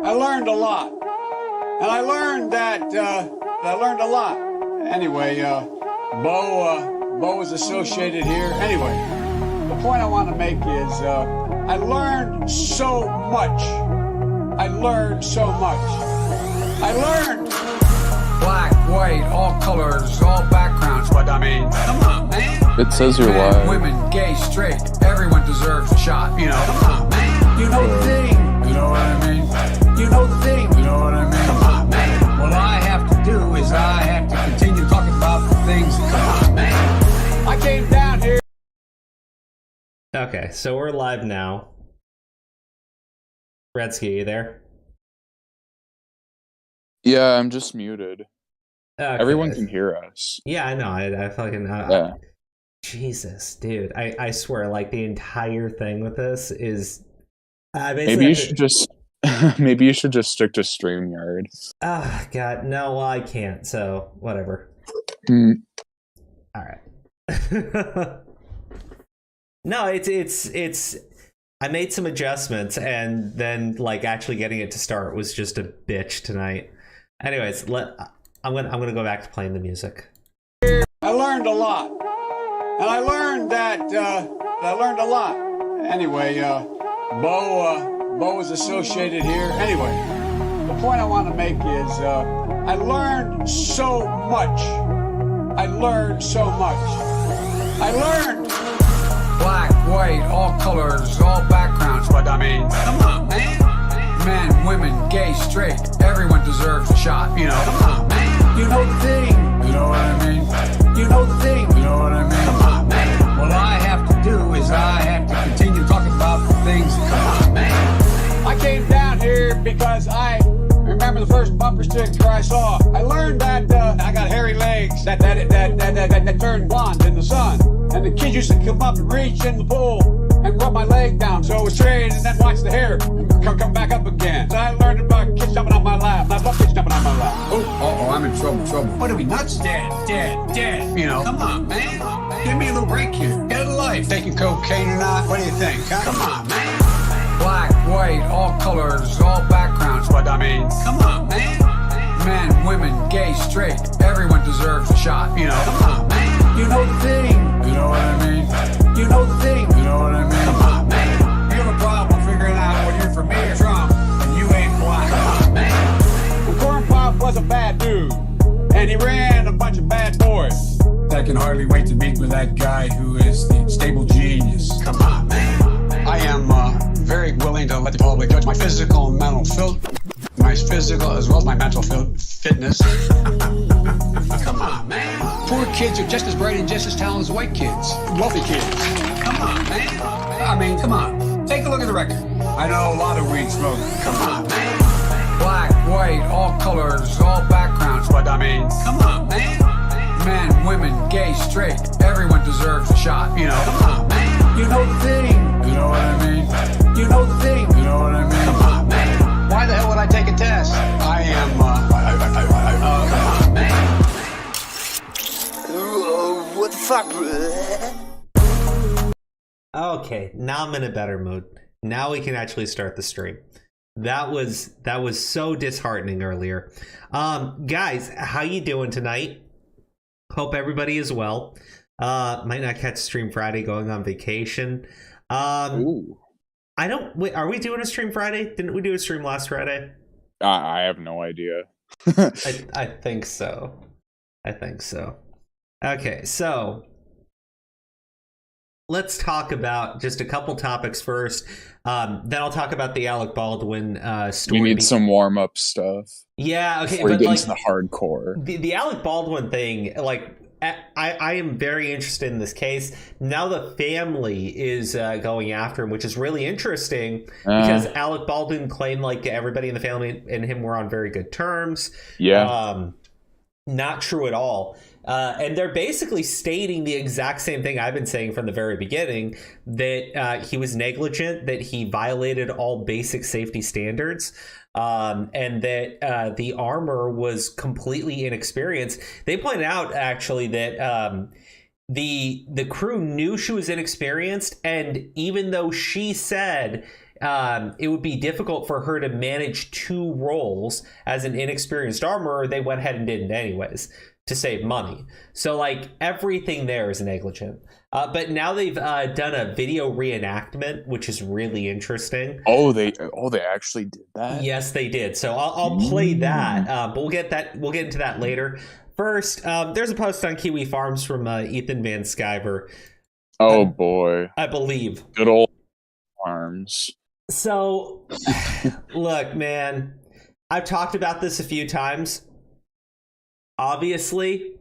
I learned a lot. And I learned that, I learned a lot. Anyway, Bo is associated here. Anyway, the point I want to make is, I learned so much. I learned so much. I learned. Black, white, all colors, all backgrounds. But I mean, come on, man. It says you're Men, live. women, gay, straight, everyone deserves a shot. You know, come on, man. You know the thing. You know what I mean? You know the thing. You know what I mean? Come on, man. What I have to do is I have to continue talking about the things. Come on, man. I came down here. Okay, so we're live now. Redsky, you there? Yeah, I'm just muted. Okay. Everyone can hear us. Yeah, I know. I fucking... Yeah. Jesus, dude. I swear, like, the entire thing with this is... Maybe you should just... Maybe you should just stick to StreamYard. Oh, God. No, well, I can't, so whatever. All right. No, it's... I made some adjustments, and then, like, actually getting it to start was just a bitch tonight. Anyways, I'm gonna go back to playing the music. I learned a lot. And I learned that, I learned a lot. Anyway, Bo is associated here. Anyway, the point I want to make is, I learned so much. I learned so much. I learned. Black, white, all colors, all backgrounds. But I mean, come on, man. Men, women, gay, straight, everyone deserves a shot. You know, come on, man. You know the thing. You know what I mean? You know the thing. You know what I mean? Come on, man. What I have to do is I have to continue talking about the things. Come on, man. I came down here because I remember the first bumper sticker I saw. I learned that I got hairy legs that turned blonde in the sun. And the kids used to come up and reach in the pool and rub my leg down so it was straight and then watch the hair come back up again. So I learned about kids jumping on my lap. I love kids jumping on my lap. Oh, I'm in trouble. What are we, nuts? Dead. You know, come on, man. Give me a little break here. Get a life. Taking cocaine or not? What do you think? Huh? Come on, man. Black, white, all colors, all backgrounds. But I mean, come on, man. Men, women, gay, straight, everyone deserves a shot. You know, come on, man. You know the thing. You know what I mean? You know the thing. You know what I mean? Come on, man. You have a problem figuring out where you're from here from, and you ain't black. Come on, man. Well, Corn Pop was a bad dude, and he ran a bunch of bad boys. I can hardly wait to meet with that guy who is the stable genius. Come on, man. I am very willing to let the public judge my physical and mental my physical as well as my mental fitness. Come on, man. Poor kids are just as bright and just as talented as white kids. Wealthy kids. Come on, man. I mean, come on. Take a look at the record. I know a lot of weed smoking. Come on, man. Black, white, all colors, all backgrounds. But I mean, come on, man. Men, women, gay, straight, everyone deserves a shot. You know, come on, man. You know the thing. You know what I mean? You know the thing. You know what I mean? Come on, man. Why the hell would I take a test? I am, come on, man. What the fuck, bro? Okay, now I'm in a better mood. Now we can actually start the stream. That was so disheartening earlier. Guys, how you doing tonight? Hope everybody is well. Might not catch stream Friday, going on vacation. Ooh. Wait, are we doing a stream Friday? Didn't we do a stream last Friday? I have no idea. I think so. Okay, so let's talk about just a couple topics first. Then I'll talk about the Alec Baldwin story. You need some warm-up stuff. Yeah, okay. Before you but get like, into the hardcore. The Alec Baldwin thing, like, I am very interested in this case. Now the family is going after him, which is really interesting because Alec Baldwin claimed like everybody in the family and him were on very good terms. Yeah. Not true at all. And they're basically stating the exact same thing I've been saying from the very beginning, that he was negligent, that he violated all basic safety standards, and that the armor was completely inexperienced. They pointed out, actually, that the crew knew she was inexperienced, and even though she said it would be difficult for her to manage 2 roles as an inexperienced armorer. They went ahead and did it anyways to save money. So like everything there is negligent. But now they've done a video reenactment, which is really interesting. Oh, they actually did that? Yes, they did. So I'll play that, but we'll get into that later. First, there's a post on Kiwi Farms from Ethan Van Sciver. Oh boy, I believe. good old Farms. So, look, man, I've talked about this a few times. Obviously,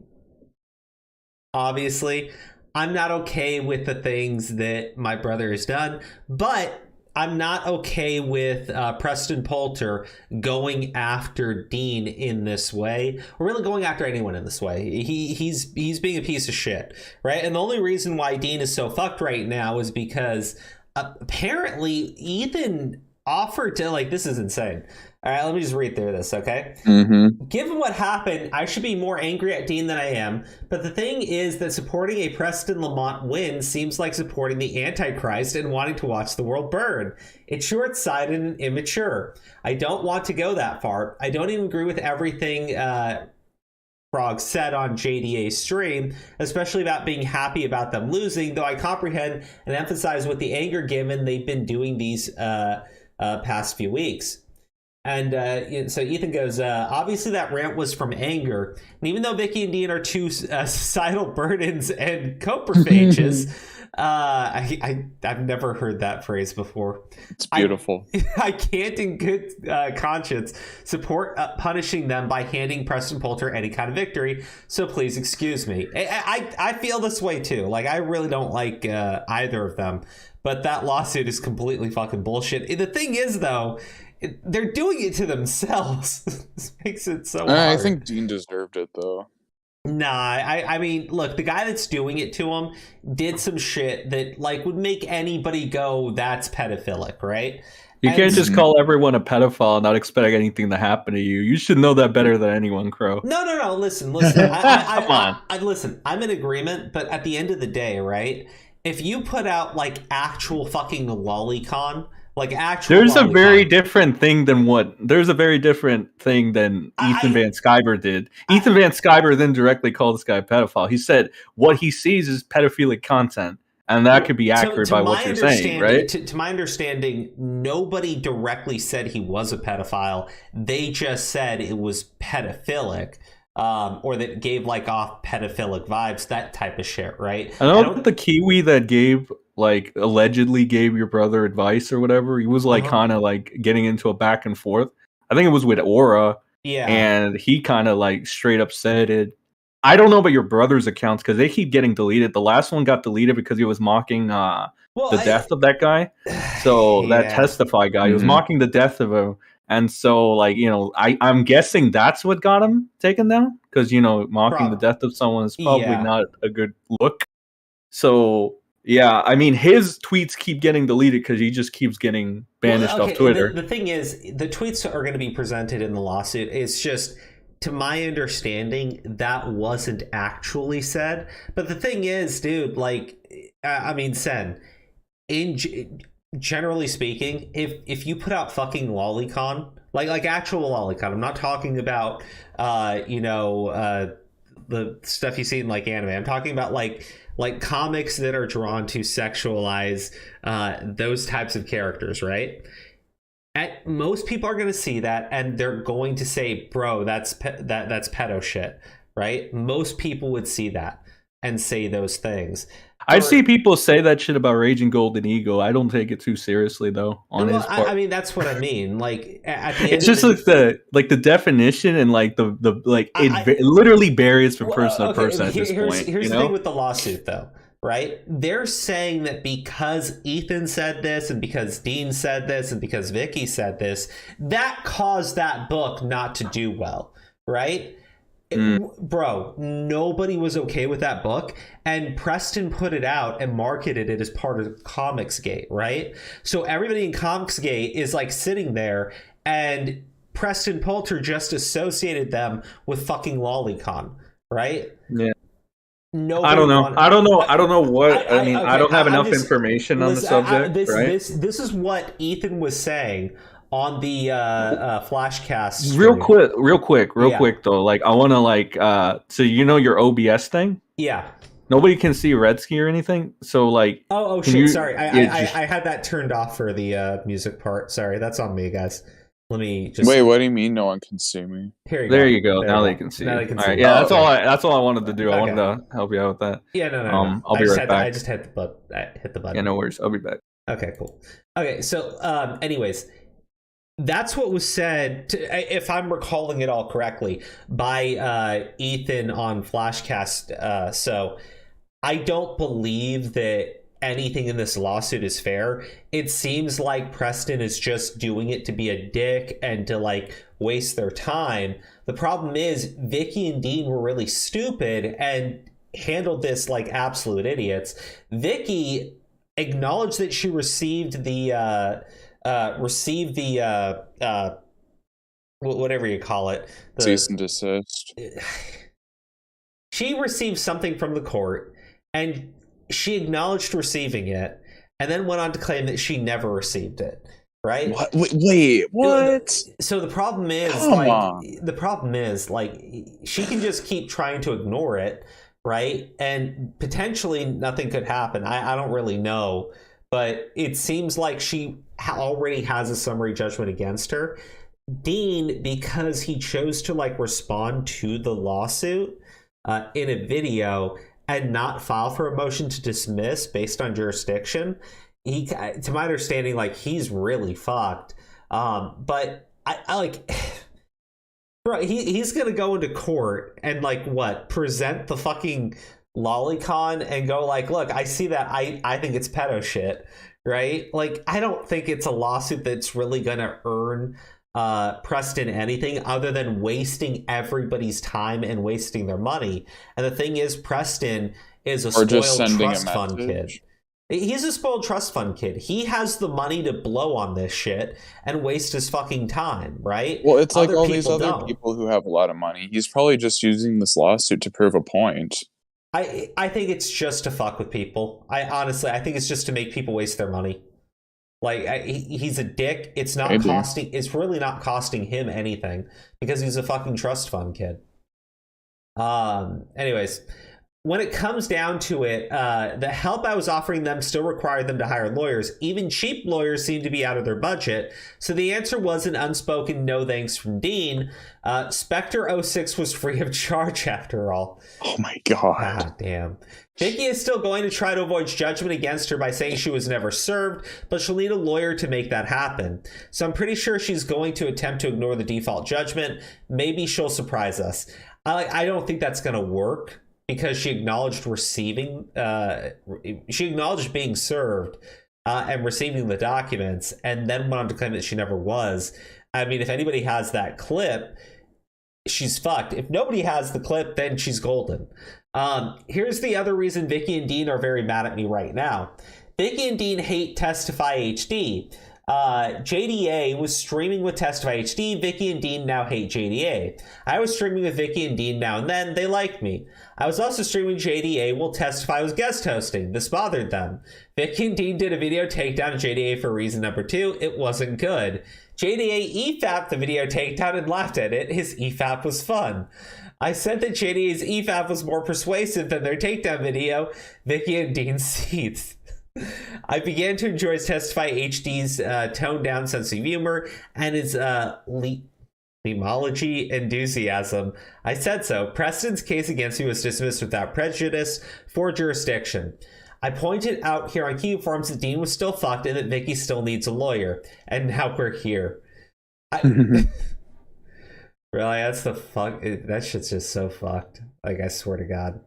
I'm not okay with the things that my brother has done, but I'm not okay with Preston Poulter going after Dean in this way, or really going after anyone in this way. He's being a piece of shit, right? And the only reason why Dean is so fucked right now is because apparently Ethan offered to, like, this is insane. All right, let me just read through this, okay? Mm-hmm. Given what happened, I should be more angry at Dean than I am, but the thing is that supporting a Preston Lamont win seems like supporting the Antichrist and wanting to watch the world burn. It's short-sighted and immature. I don't want to go that far. I don't even agree with everything Frog said on JDA's stream, especially about being happy about them losing, though I comprehend and emphasize with the anger given they've been doing these past few weeks. And so Ethan goes, obviously that rant was from anger. And even though Vicky and Dean are 2 societal burdens and coprophages, I've never heard that phrase before. It's beautiful. I can't in good conscience support punishing them by handing Preston Poulter any kind of victory. So please excuse me. I feel this way too. Like, I really don't like either of them. But that lawsuit is completely fucking bullshit. The thing is, though, they're doing it to themselves. This makes it so hard. I think Dean deserved it, though. Nah, I mean, look, the guy that's doing it to him did some shit that, like, would make anybody go, that's pedophilic, right? You can't just call everyone a pedophile and not expect anything to happen to you. You should know that better than anyone, Crow. No. Listen. Come on. Listen, I'm in agreement, but at the end of the day, right? If you put out, like, actual fucking lolicon, like actual There's lolicon, a very different thing than Ethan Van Sciver did. Ethan Van Sciver then directly called this guy a pedophile. He said what he sees is pedophilic content, and that could be accurate by what you're saying, right? To my understanding, nobody directly said he was a pedophile. They just said it was pedophilic. Or that gave like off pedophilic vibes, that type of shit, right? I know the Kiwi that allegedly gave your brother advice or whatever. He was like kind of like getting into a back and forth. I think it was with Aura. Yeah. And he kind of like straight up said it. I don't know about your brother's accounts because they keep getting deleted. The last one got deleted because he was mocking the death of that guy. So that Testify guy, he was mocking the death of him. And so, like, you know, I'm guessing that's what got him taken down because, you know, mocking the death of someone is probably not a good look. So, yeah, I mean, his tweets keep getting deleted because he just keeps getting banished off Twitter. The thing is, the tweets are going to be presented in the lawsuit. It's just, to my understanding, that wasn't actually said. But the thing is, dude, like, I mean, Sen, generally speaking, if you put out fucking lolicon, like actual lolicon, I'm not talking about the stuff you see in like anime. I'm talking about like comics that are drawn to sexualize those types of characters, right? Most people are going to see that and they're going to say, bro, that's pedo shit, right? Most people would see that and say those things. I see people say that shit about Raging Golden Eagle. I don't take it too seriously though. His part. I mean, that's what I mean. Like, at the end it's just like the definition and like it literally varies from person to person at this point. Here's the thing with the lawsuit, though, right? They're saying that because Ethan said this, and because Dean said this, and because Vicky said this, that caused that book not to do well, right? Bro, nobody was okay with that book, and Preston put it out and marketed it as part of Comicsgate, right? So everybody in Comicsgate is like sitting there, and Preston Poulter just associated them with fucking lolicon, right? Yeah. I don't know. I don't know what. I mean, I don't have enough information on the subject. This is what Ethan was saying on the Flashcast stream. Real quick though. Like, I want to so your OBS thing. Yeah. Nobody can see Redsky or anything. So like. Oh shit! Sorry, I had that turned off for the music part. Sorry, that's on me, guys. Let me just wait. What do you mean no one can see me? There you go. Now they can see. All right. Yeah, that's all I wanted to do. I wanted to help you out with that. Yeah, no. I'll be right back. I just hit the button. Yeah, no worries. I'll be back. Okay, cool. Okay, so anyways, that's what was said, if I'm recalling it all correctly, by Ethan on Flashcast. So I don't believe that anything in this lawsuit is fair. It seems like Preston is just doing it to be a dick and to waste their time. The problem is Vicky and Dean were really stupid and handled this like absolute idiots. Vicky acknowledged that she received the whatever you call it, cease and desist. She received something from the court, and she acknowledged receiving it, and then went on to claim that she never received it. Right? What? Wait, what? So the problem is, she can just keep trying to ignore it, right? And potentially nothing could happen. I don't really know, but it seems like she already has a summary judgment against her. Dean, because he chose to respond to the lawsuit in a video and not file for a motion to dismiss based on jurisdiction, he, to my understanding, he's really fucked. But I bro, he's gonna go into court and present the fucking lolicon and go look, I see that, I think it's pedo shit, right? I don't think it's a lawsuit that's really gonna earn Preston anything other than wasting everybody's time and wasting their money. And the thing is, Preston is a spoiled trust fund kid. He's a spoiled trust fund kid. He has the money to blow on this shit and waste his fucking time, right? Well, it's like all these other people who have a lot of money. He's probably just using this lawsuit to prove a point. I think it's just to fuck with people. I think it's just to make people waste their money. He's a dick. It's not costing. It's really not costing him anything because he's a fucking trust fund kid. Anyways, when it comes down to it, the help I was offering them still required them to hire lawyers. Even cheap lawyers seem to be out of their budget. So the answer was an unspoken no thanks from Dean. Spectre 06 was free of charge after all. Oh my God. God damn. Vicky is still going to try to avoid judgment against her by saying she was never served, but she'll need a lawyer to make that happen. So I'm pretty sure she's going to attempt to ignore the default judgment. Maybe she'll surprise us. I don't think that's going to work, because she acknowledged being served and receiving the documents, and then went on to claim that she never was. I mean, if anybody has that clip, she's fucked. If nobody has the clip, then she's golden. Here's the other reason Vicky and Dean are very mad at me right now. Vicky and Dean hate Testify HD. JDA was streaming with Testify HD. Vicky and Dean now hate JDA. I was streaming with Vicky and Dean now and then. They like me. I was also streaming JDA while Testify was guest hosting. This bothered them. Vicky and Dean did a video takedown of JDA for reason number 2. It wasn't good. JDA EFAP the video takedown and laughed at it. His EFAP was fun. I said that JDA's EFAP was more persuasive than their takedown video. Vicky and Dean seethed. I began to enjoy Testify HD's toned down sense of humor and his lemology enthusiasm. I said so. Preston's case against me was dismissed without prejudice for jurisdiction. I pointed out here on Key Forums that Dean was still fucked and that Vicky still needs a lawyer. And now we're here. Really? That's the fuck? That shit's just so fucked. I swear to God.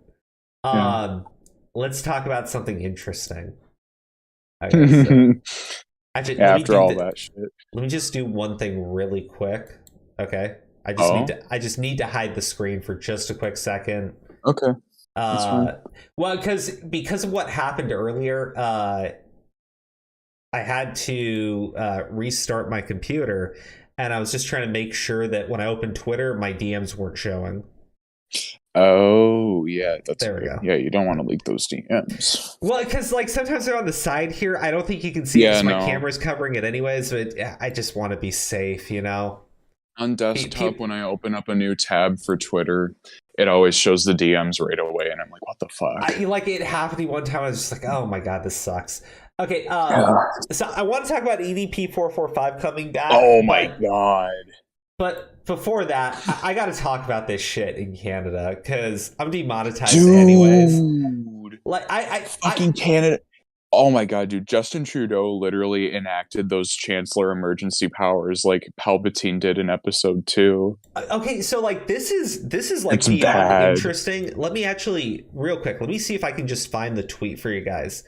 Let's talk about something interesting. Okay, so actually, after all that shit, let me just do one thing really quick. Okay, I just need to hide the screen for just a quick second. Okay. Well, because of what happened earlier, I had to restart my computer, and I was just trying to make sure that when I opened Twitter, my DMs weren't showing. Oh, yeah, that's There we right. go. Yeah, you don't want to leak those DMs. Well, because like sometimes they're on the side here. I don't think you can see it because my camera's covering it anyways, but I just want to be safe, you know? On desktop, when I open up a new tab for Twitter, it always shows the DMs right away, and I'm like, what the fuck? Like, it happened to me one time. I was just like, oh my God, this sucks. Okay, so I want to talk about EDP 445 coming back. Oh my God. But before that, I got to talk about this shit in Canada because I'm demonetized anyways. Like I Canada. Oh my God, dude! Justin Trudeau literally enacted those Chancellor emergency powers like Palpatine did in Episode 2. Okay, so like this is like It's beyond bad. interesting. Let me actually real quick. Let me see if I can just find the tweet for you guys.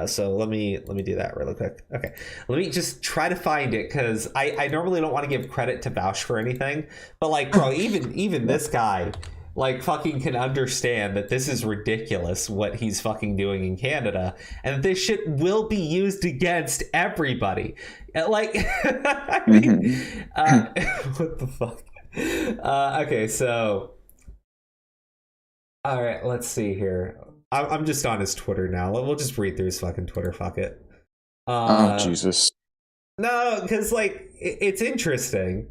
So let me do that really quick. Okay, let me just try to find it because I normally don't want to give credit to vouch for anything, but like, bro, even this guy like fucking can understand that this is ridiculous what he's fucking doing in Canada, and that this shit will be used against everybody. Like, I mean, what the fuck? Okay, so all right, let's see here. I'm just on his Twitter now. We'll just read through his fucking Twitter. Fuck it. Oh, Jesus. No, because, like, it's interesting.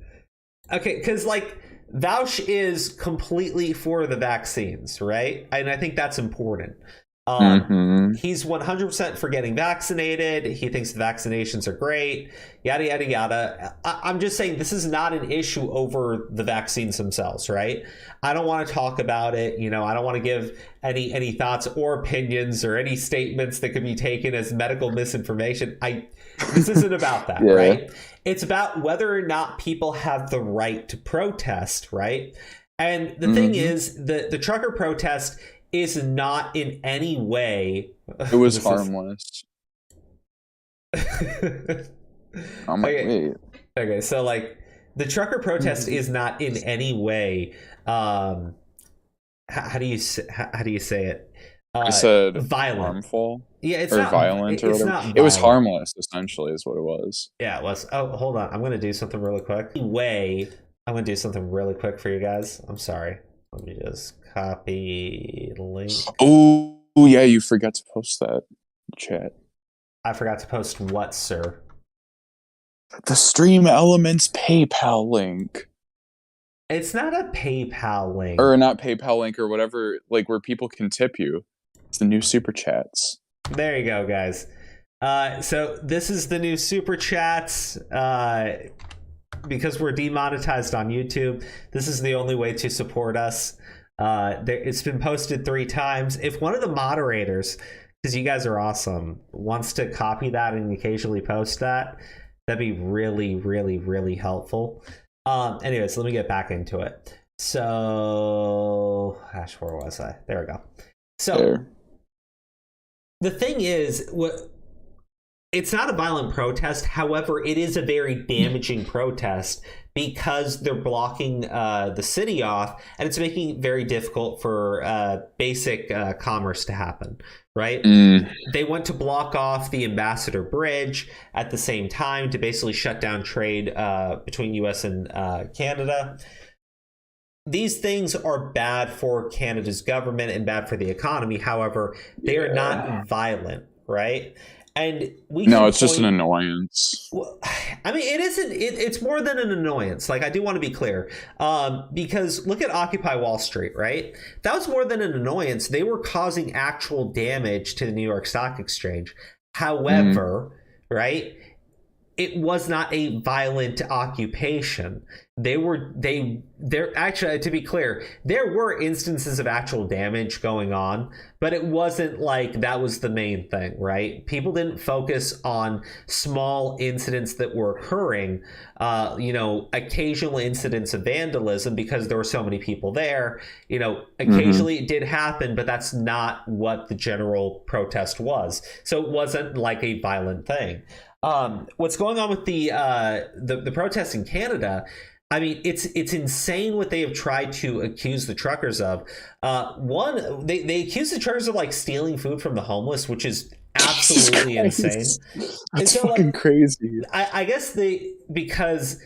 Okay, because, like, Vouch is completely for the vaccines, right? And I think that's important. He's 100% for getting vaccinated. He thinks the vaccinations are great, yada, yada, yada. I'm just saying this is not an issue over the vaccines themselves, right? I don't want to talk about it. You know, I don't want to give any thoughts or opinions or any statements that could be taken as medical misinformation. This isn't about that, Yeah. right? It's about whether or not people have the right to protest, right? And the thing is, the trucker protest is not in any way. It was harmless. I'm like, wait. Okay, so like the trucker protest is not in any way. How do you say it? I said violent, harmful. Yeah, it's or not violent or it's whatever. not violent. It was harmless, essentially, is what it was. Yeah, it was. Oh, hold on. I'm gonna do something really quick. I'm gonna do something really quick for you guys. I'm sorry. Let me just copy link. Oh, yeah, you forgot to post that chat. I forgot to post what, sir? The Stream Elements PayPal link. It's not a PayPal link. Or not PayPal link or whatever, like where people can tip you. It's the new Super Chats. There you go, guys. So this is the new Super Chats. Because we're demonetized on YouTube, this is the only way to support us. It's been posted 3 times. If one of the moderators, because you guys are awesome, wants to copy that and occasionally post that, that'd be really, really, really helpful. Anyways, let me get back into it. So, gosh, where was I? There we go. So, there. The thing is, it's not a violent protest. However, it is a very damaging protest because they're blocking the city off, and it's making it very difficult for basic commerce to happen, right? They want to block off the Ambassador Bridge at the same time to basically shut down trade between U.S. and Canada. These things are bad for Canada's government and bad for the economy. However, they are not violent, right? And it's just an annoyance. Well, I mean, it isn't. It's more than an annoyance. Like, I do want to be clear, because look at Occupy Wall Street, right? That was more than an annoyance. They were causing actual damage to the New York Stock Exchange. However, right, it was not a violent occupation. They're actually, to be clear, there were instances of actual damage going on, but it wasn't like that was the main thing, right? People didn't focus on small incidents that were occurring, occasional incidents of vandalism because there were so many people there. Occasionally it did happen, but that's not what the general protest was. So it wasn't like a violent thing. What's going on with the protests in Canada? I mean, it's insane what they have tried to accuse the truckers of. One, they accuse the truckers of like stealing food from the homeless, which is absolutely insane. That's fucking crazy. I guess because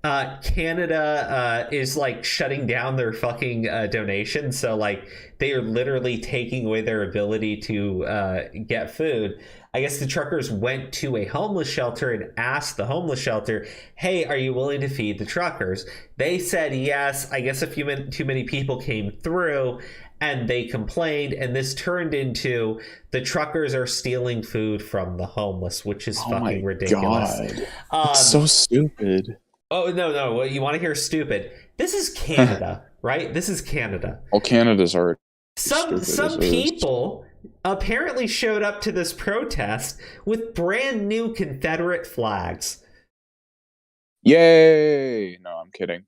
Canada is like shutting down their fucking donations, so like they are literally taking away their ability to get food. I guess the truckers went to a homeless shelter and asked the homeless shelter, hey, are you willing to feed the truckers? They said yes. I guess too many people came through and they complained, and this turned into the truckers are stealing food from the homeless, which is fucking ridiculous. God. It's so stupid. Oh, no. You want to hear stupid? This is Canada, right? This is Canada. Well, Canada's already Some people apparently showed up to this protest with brand new Confederate flags. Yay! No, I'm kidding.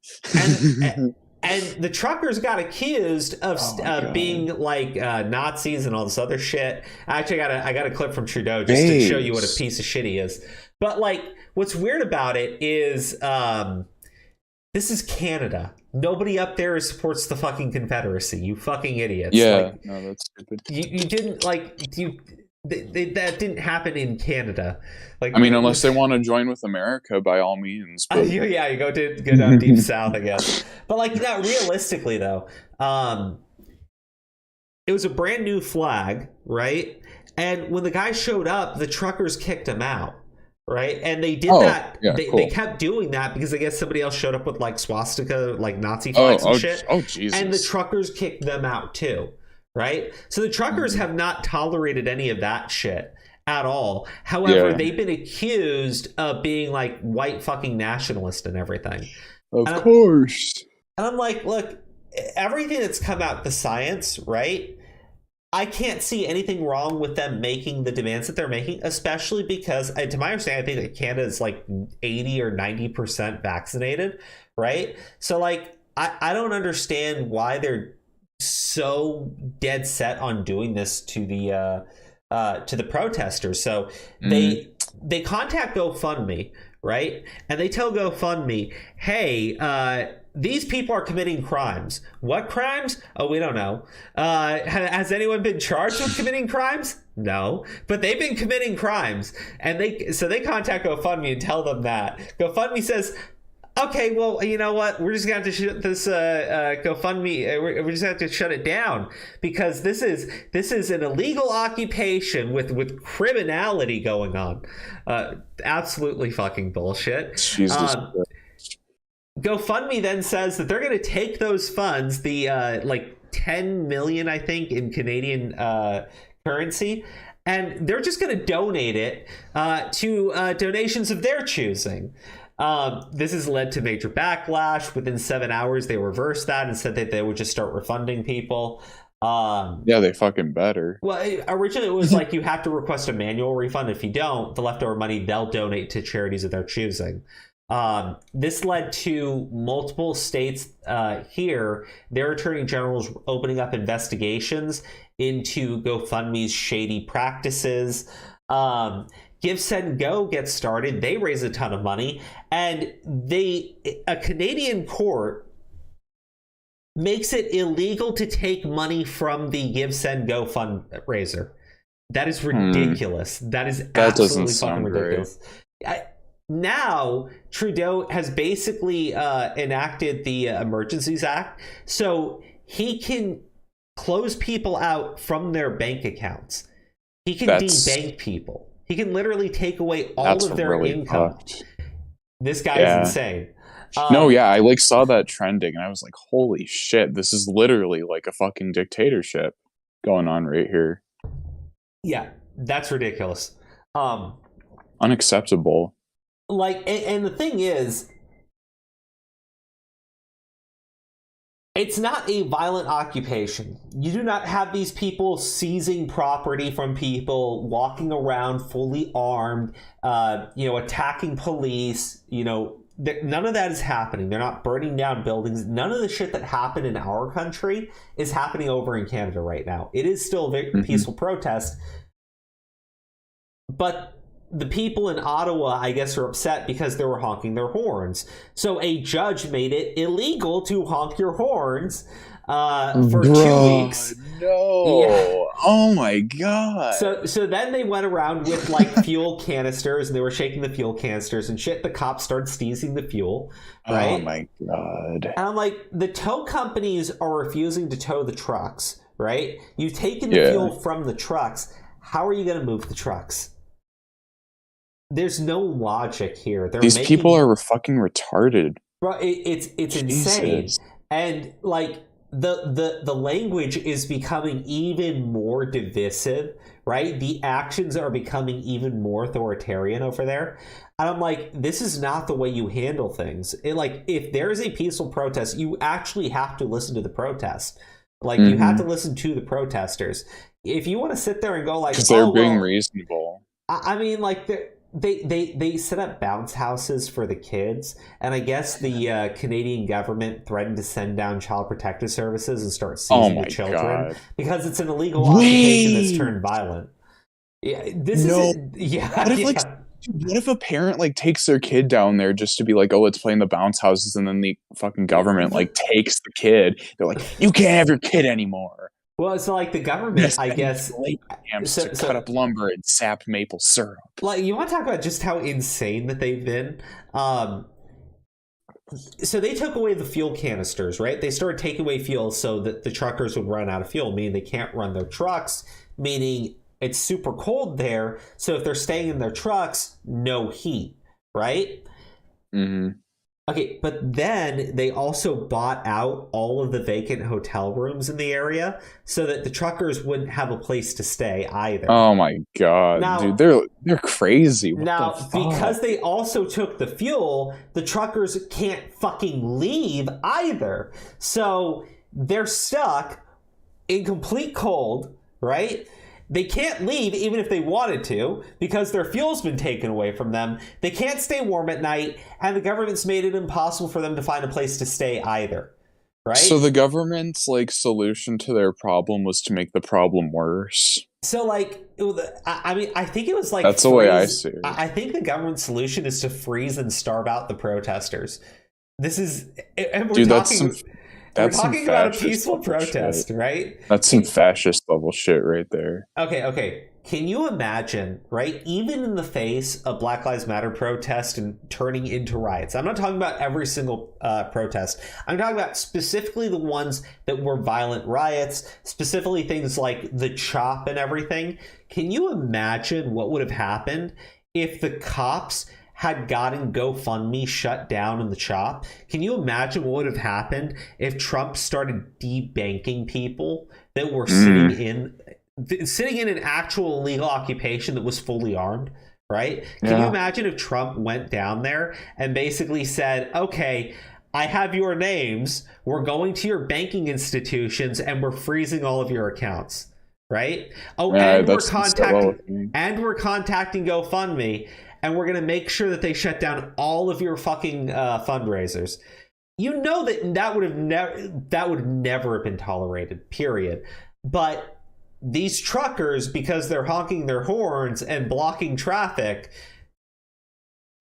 And the truckers got accused of being like Nazis and all this other shit. Actually, I got a clip from Trudeau just to show you what a piece of shit he is. But like, what's weird about it is this is Canada. Nobody up there supports the fucking Confederacy. You fucking idiots. Yeah, like, no, that's stupid. You didn't like that didn't happen in Canada. Like, I mean, unless they want to join with America, by all means. But... you go down deep south, I guess. But like, realistically though, it was a brand new flag, right? And when the guy showed up, the truckers kicked him out. Right, and they did that. Yeah, they kept doing that because I guess somebody else showed up with like swastika, like Nazi flags and shit. Oh, Jesus! And the truckers kicked them out too. Right, so the truckers have not tolerated any of that shit at all. However, they've been accused of being like white fucking nationalist and everything. Of course. And I'm like, look, everything that's come out, the science, right? I can't see anything wrong with them making the demands that they're making, especially because, to my understanding, I think that Canada is like 80 or 90% vaccinated, right? So, like, I don't understand why they're so dead set on doing this to the protesters. So they contact GoFundMe, right? And they tell GoFundMe, hey, these people are committing crimes. What crimes? Oh, we don't know. Has anyone been charged with committing crimes? No, but they've been committing crimes. And they contact GoFundMe and tell them that. GoFundMe says, okay, well, you know what? We're just going to have to shut this GoFundMe. We're just going to have to shut it down because this is an illegal occupation with criminality going on. Absolutely fucking bullshit. Jesus Christ. GoFundMe then says that they're going to take those funds, the like 10 million, I think, in Canadian currency, and they're just going to donate it to donations of their choosing. This has led to major backlash. Within 7 hours, they reversed that and said that they would just start refunding people. Yeah, they fucking better. Well, originally it was like you have to request a manual refund. If you don't, the leftover money they'll donate to charities of their choosing. This led to multiple states here, their attorney generals opening up investigations into GoFundMe's shady practices. Give, Send, Go gets started. They raise a ton of money, and a Canadian court makes it illegal to take money from the Give, Send, Go fundraiser. That is ridiculous. That is absolutely fucking ridiculous. Now, Trudeau has basically enacted the Emergencies Act, so he can close people out from their bank accounts. He can debank people. He can literally take away all of their income. This guy is insane. I like saw that trending, and I was like, holy shit, this is literally like a fucking dictatorship going on right here. Yeah, that's ridiculous. Unacceptable. Like, and the thing is, it's not a violent occupation. You do not have these people seizing property from people, walking around fully armed, attacking police. None of that is happening. They're not burning down buildings. None of the shit that happened in our country is happening over in Canada right now. It is still a very peaceful protest, but the people in Ottawa, I guess, are upset because they were honking their horns. So a judge made it illegal to honk your horns for 2 weeks. No. Yeah. Oh my god. So then they went around with like fuel canisters, and they were shaking the fuel canisters and shit. The cops started seizing the fuel. Right? Oh my god. And I'm like, the tow companies are refusing to tow the trucks, right? You've taken the fuel from the trucks. How are you going to move the trucks? There's no logic here. These people are fucking retarded. Bro, it's insane. And like the language is becoming even more divisive, right? The actions are becoming even more authoritarian over there. And I'm like, this is not the way you handle things. If there is a peaceful protest, you actually have to listen to the protest. Like, you have to listen to the protesters. If you want to sit there and go like, because they're being reasonable. I mean, like, they set up bounce houses for the kids, and I guess the Canadian government threatened to send down child protective services and start seizing the children because it's an illegal occupation that's turned violent. Yeah, What if a parent like takes their kid down there just to be like, oh, let's play in the bounce houses, and then the fucking government like takes the kid? They're like, you can't have your kid anymore. Well, it's like the government, I guess, to cut up lumber and sap maple syrup. Like, you want to talk about just how insane that they've been? So they took away the fuel canisters, right? They started taking away fuel so that the truckers would run out of fuel, meaning they can't run their trucks, meaning it's super cold there. So if they're staying in their trucks, no heat, right? Mm-hmm. Okay, but then they also bought out all of the vacant hotel rooms in the area so that the truckers wouldn't have a place to stay either. Oh my god, now, dude, they're crazy. What because they also took the fuel, the truckers can't fucking leave either. So they're stuck in complete cold, right? They can't leave even if they wanted to because their fuel's been taken away from them. They can't stay warm at night, and the government's made it impossible for them to find a place to stay either. Right? So the government's like solution to their problem was to make the problem worse. So like, I mean, I think it was like that's the way I see it. I think the government's solution is to freeze and starve out the protesters. This is, and we're talking. We're talking about a peaceful protest, right? That's some fascist level shit right there. Okay. Can you imagine, right? Even in the face of Black Lives Matter protest and turning into riots. I'm not talking about every single protest. I'm talking about specifically the ones that were violent riots, specifically things like the CHOP and everything. Can you imagine what would have happened if the cops had gotten GoFundMe shut down in the CHOP? Can you imagine what would have happened if Trump started debanking people that were sitting in an actual illegal occupation that was fully armed, right? Can you imagine if Trump went down there and basically said, okay, I have your names, we're going to your banking institutions, and we're freezing all of your accounts, right? Oh, and we're contacting GoFundMe, and we're going to make sure that they shut down all of your fucking fundraisers. You know that would have never have been tolerated, period. But these truckers, because they're honking their horns and blocking traffic,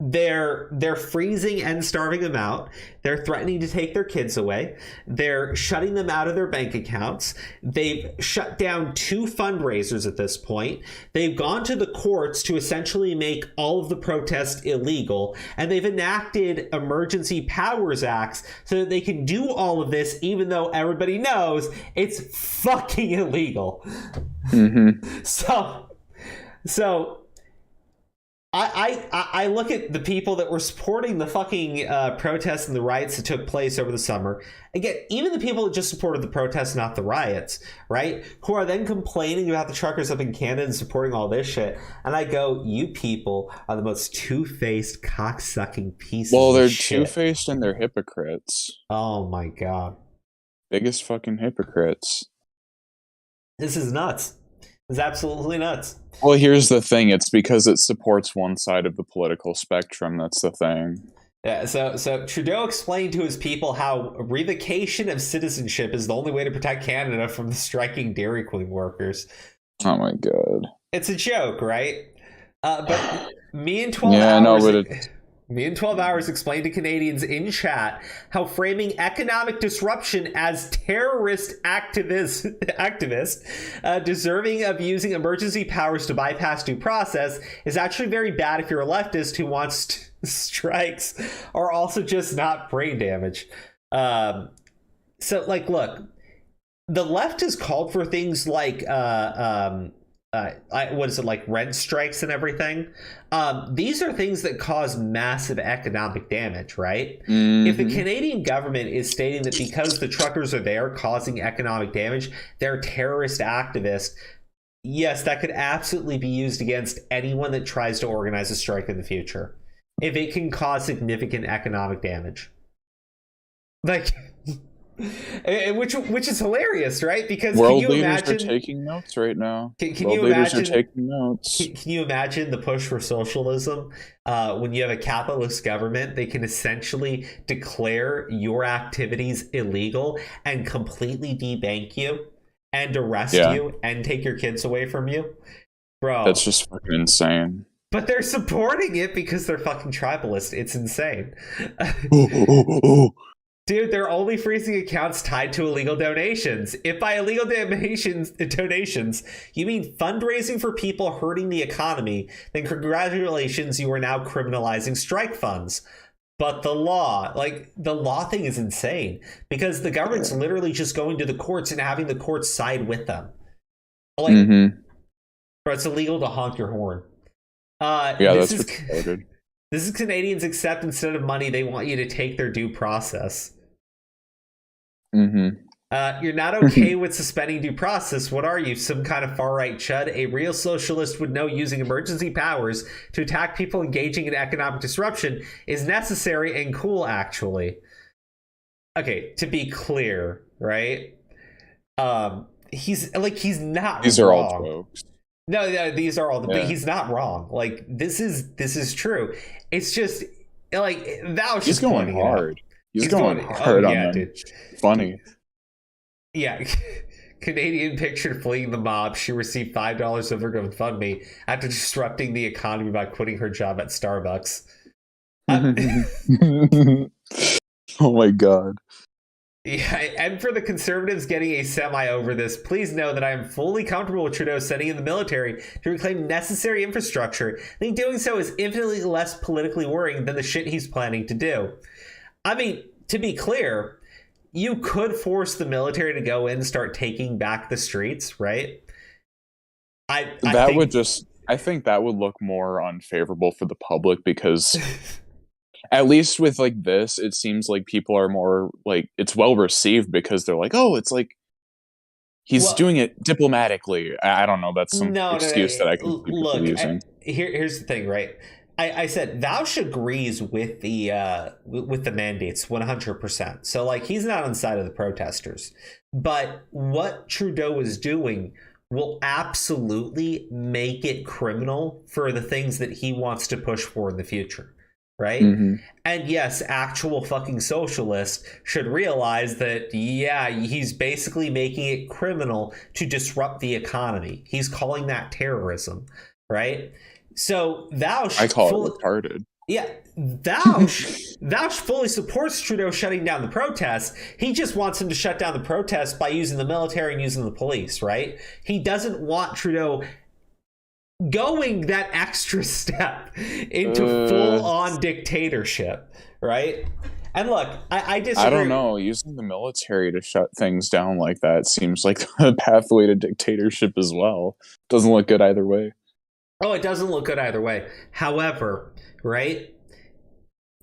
they're freezing and starving them out. They're threatening to take their kids away. They're shutting them out of their bank accounts. They've shut down 2 fundraisers at this point. They've gone to the courts to essentially make all of the protests illegal. And they've enacted emergency powers acts so that they can do all of this, even though everybody knows it's fucking illegal. Mm-hmm. So I look at the people that were supporting the fucking protests and the riots that took place over the summer. Again, even the people that just supported the protests, not the riots, right? Who are then complaining about the truckers up in Canada and supporting all this shit. And I go, you people are the most two-faced, cocksucking pieces Well, they're of shit. two-faced and they're hypocrites. Oh my god. Biggest fucking hypocrites. This is nuts. It's absolutely nuts. Well, here's the thing. It's because it supports one side of the political spectrum. That's the thing. Yeah, so Trudeau explained to his people how revocation of citizenship is the only way to protect Canada from the striking Dairy Queen workers. Oh my god. It's a joke, right? But me and 12 hours... Me in 12 Hours explained to Canadians in chat how framing economic disruption as terrorist activist deserving of using emergency powers to bypass due process is actually very bad if you're a leftist who wants strikes or also just not brain damage. So, like, look, the left has called for things like what is it, like rent strikes and everything. These are things that cause massive economic damage, right? If the Canadian government is stating that because the truckers are there causing economic damage, they're terrorist activists, yes, that could absolutely be used against anyone that tries to organize a strike in the future if it can cause significant economic damage. Like, which is hilarious, right? Because world can you leaders imagine, are taking notes right now. Can world you leaders imagine, are taking notes. Can you imagine the push for socialism? When you have a capitalist government, they can essentially declare your activities illegal and completely debank you and arrest you and take your kids away from you. Bro, that's just fucking insane. But they're supporting it because they're fucking tribalist. It's insane. Dude, they're only freezing accounts tied to illegal donations. If by illegal donations you mean fundraising for people hurting the economy, then congratulations, you are now criminalizing strike funds. But the law thing is insane because the government's literally just going to the courts and having the courts side with them. Like, bro, it's illegal to honk your horn. This is retarded. This is Canadians accept instead of money, they want you to take their due process. You're not okay with suspending due process. What are you, some kind of far-right chud? A real socialist would know using emergency powers to attack people engaging in economic disruption is necessary and cool, actually. Okay, to be clear, right? He's not These wrong. are all jokes. No, these are all but he's not wrong. Like, this is true. It's just like he's going hard. He's going hard on them. Dude. Funny. Yeah. Canadian pictured fleeing the mob. She received $5 of her GoFundMe after disrupting the economy by quitting her job at Starbucks. Oh my god. Yeah, and for the Conservatives getting a semi over this, please know that I am fully comfortable with Trudeau sending in the military to reclaim necessary infrastructure. I think doing so is infinitely less politically worrying than the shit he's planning to do. I mean, to be clear, you could force the military to go in and start taking back the streets, right? I think that would look more unfavorable for the public because at least with like this, it seems like people are more like it's well received because they're like, oh, it's like he's doing it diplomatically. I don't know. That's some excuse that I can see people using. Here's the thing, right? I said Vaush agrees with the mandates 100%. So like he's not on the side of the protesters, but what Trudeau is doing will absolutely make it criminal for the things that he wants to push for in the future. Right? And yes, actual fucking socialists should realize that, yeah, he's basically making it criminal to disrupt the economy. He's calling that terrorism, right? So I call it retarded. Yeah, Vaush fully supports Trudeau shutting down the protests. He just wants him to shut down the protests by using the military and using the police, right? He doesn't want Trudeau going that extra step into full-on dictatorship, right? And look, I disagree. I don't know. Using the military to shut things down like that seems like a pathway to dictatorship as well. Doesn't look good either way. Oh, it doesn't look good either way. However, right?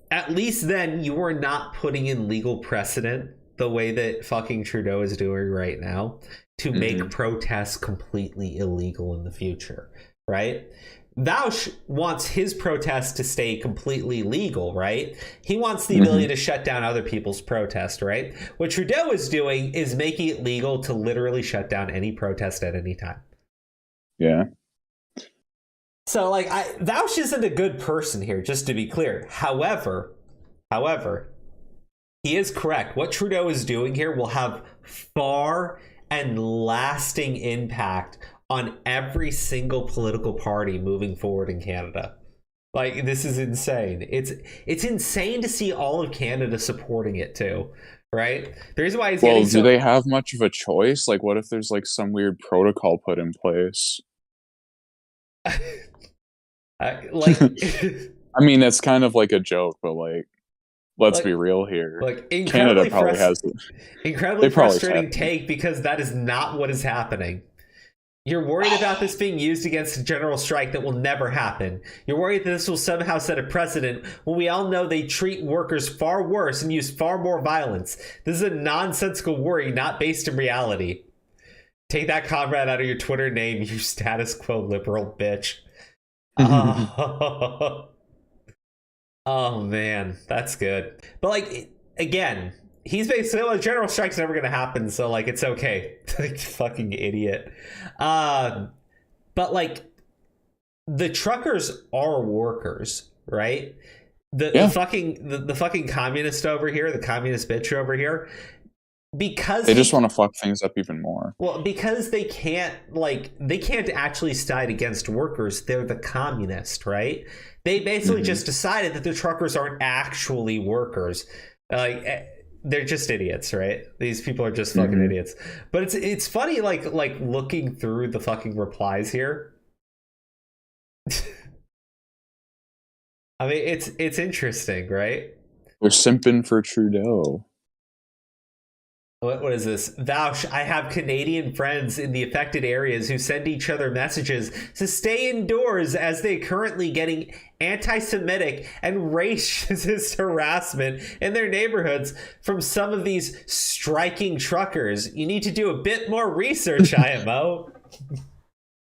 At least then you are not putting in legal precedent the way that fucking Trudeau is doing right now to make protests completely illegal in the future. Right? Vaush wants his protests to stay completely legal, right? He wants the ability to shut down other people's protests, right? What Trudeau is doing is making it legal to literally shut down any protest at any time. Yeah. So, like, Vaush isn't a good person here, just to be clear. However, he is correct. What Trudeau is doing here will have far and lasting impact on every single political party moving forward in Canada. Like, this is insane. It's insane to see all of Canada supporting it too, right? The reason why he's Well, getting do they have much of a choice? Like, what if there's like some weird protocol put in place? like, I mean, that's kind of like a joke, but like, let's be real here. Like, Canada probably has it. Incredibly frustrating take, because that is not what is happening. You're worried about this being used against a general strike that will never happen. You're worried that this will somehow set a precedent when we all know they treat workers far worse and use far more violence. This is a nonsensical worry not based in reality. Take that comrade out of your Twitter name, you status quo liberal bitch. Oh man, that's good. But like, again, he's basically, well, general strike's never gonna happen, so like, it's okay. Like, fucking idiot. But like, the truckers are workers, right? The fucking communist over here, the communist bitch over here, because they just want to fuck things up even more. Well, because they can't actually side against workers. They're the communist, right? They basically just decided that the truckers aren't actually workers. Like, they're just idiots, right? These people are just fucking idiots. But it's funny, like looking through the fucking replies here. I mean, it's interesting, right? They're simping for Trudeau. What is this? I have Canadian friends in the affected areas who send each other messages to stay indoors as they're currently getting anti-Semitic and racist harassment in their neighborhoods from some of these striking truckers. You need to do a bit more research, IMO.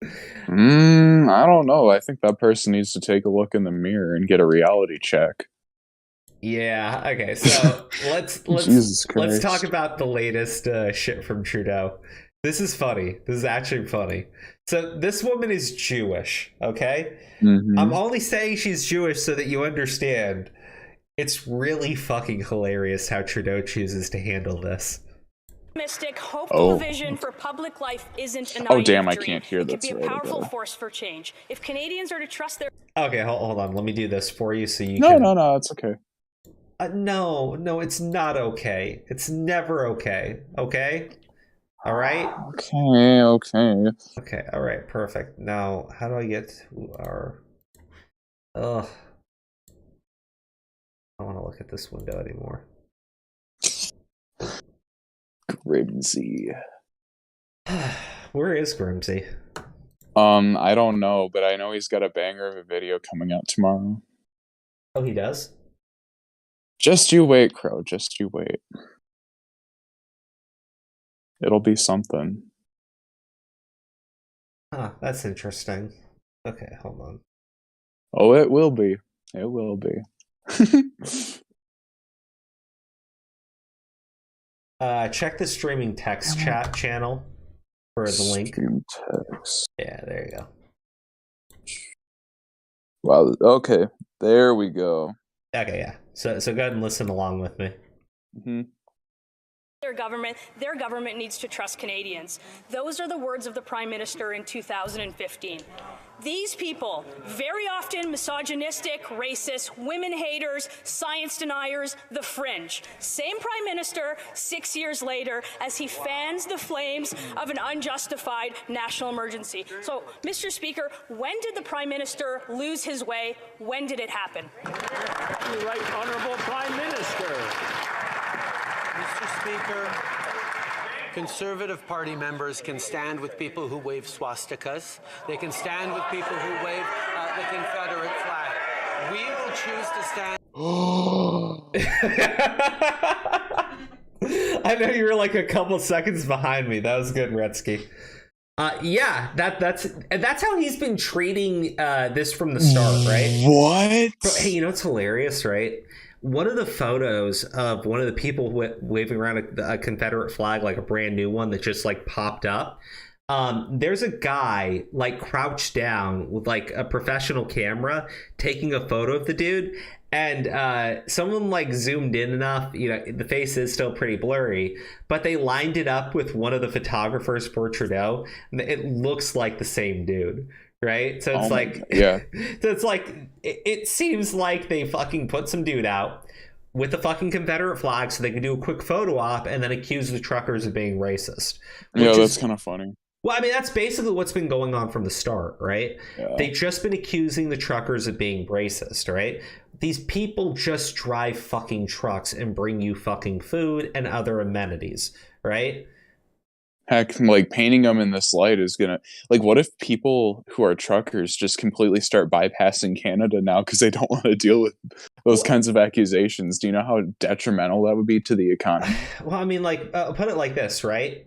I don't know. I think that person needs to take a look in the mirror and get a reality check. Yeah, okay, so let's talk about the latest shit from Trudeau. This is funny. This is actually funny. So this woman is Jewish, okay? I'm only saying she's Jewish so that you understand. It's really fucking hilarious how Trudeau chooses to handle this. Hopeful vision for public life isn't a oh damn, dream. I can't hear this. It could be a powerful force for change. If Canadians are to trust their... Okay, hold on. Let me do this for you so you can... No, it's okay. No, it's not okay. It's never okay. Okay? All right? Okay, all right, perfect. Now, how do I get to our... Ugh. I don't want to look at this window anymore. Grimsy. Where is Grimsy? I don't know, but I know he's got a banger of a video coming out tomorrow. Oh, he does? Just you wait, Crow. Just you wait. It'll be something. Huh, that's interesting. Okay, hold on. Oh, it will be. It will be. Check the streaming text chat channel for the link. Stream text. Yeah, there you go. Wow. Okay, there we go. Okay, yeah. So go ahead and listen along with me. Their government needs to trust Canadians. Those are the words of the Prime Minister in 2015. These people, very often misogynistic, racist, women haters, science deniers, the fringe. Same Prime Minister 6 years later as he fans the flames of an unjustified national emergency. So, Mr. Speaker, when did the Prime Minister lose his way? When did it happen? You're right, Honourable Prime Minister. Mr. Speaker, Conservative Party members can stand with people who wave swastikas. They can stand with people who wave the Confederate flag. We will choose to stand. I know you were like a couple seconds behind me. That was good, Retsky. Yeah, that's how he's been treating this from the start, right? What? But, hey, you know what's hilarious, right? One of the photos of one of the people waving around a Confederate flag, like a brand new one that just like popped up. There's a guy like crouched down with like a professional camera taking a photo of the dude. And someone like zoomed in enough, you know, the face is still pretty blurry, but they lined it up with one of the photographers for Trudeau. And it looks like the same dude, right? So it's so it's like it seems like they fucking put some dude out with the fucking Confederate flag so they can do a quick photo op and then accuse the truckers of being racist. Yeah, that's kind of funny. Well, I mean, that's basically what's been going on from the start, right? Yeah. They've just been accusing the truckers of being racist, right? These people just drive fucking trucks and bring you fucking food and other amenities, right? Heck, like painting them in this light is gonna, like, what if people who are truckers just completely start bypassing Canada now because they don't want to deal with those kinds of accusations? Do you know how detrimental that would be to the economy? Well, I mean, like, put it like this, right?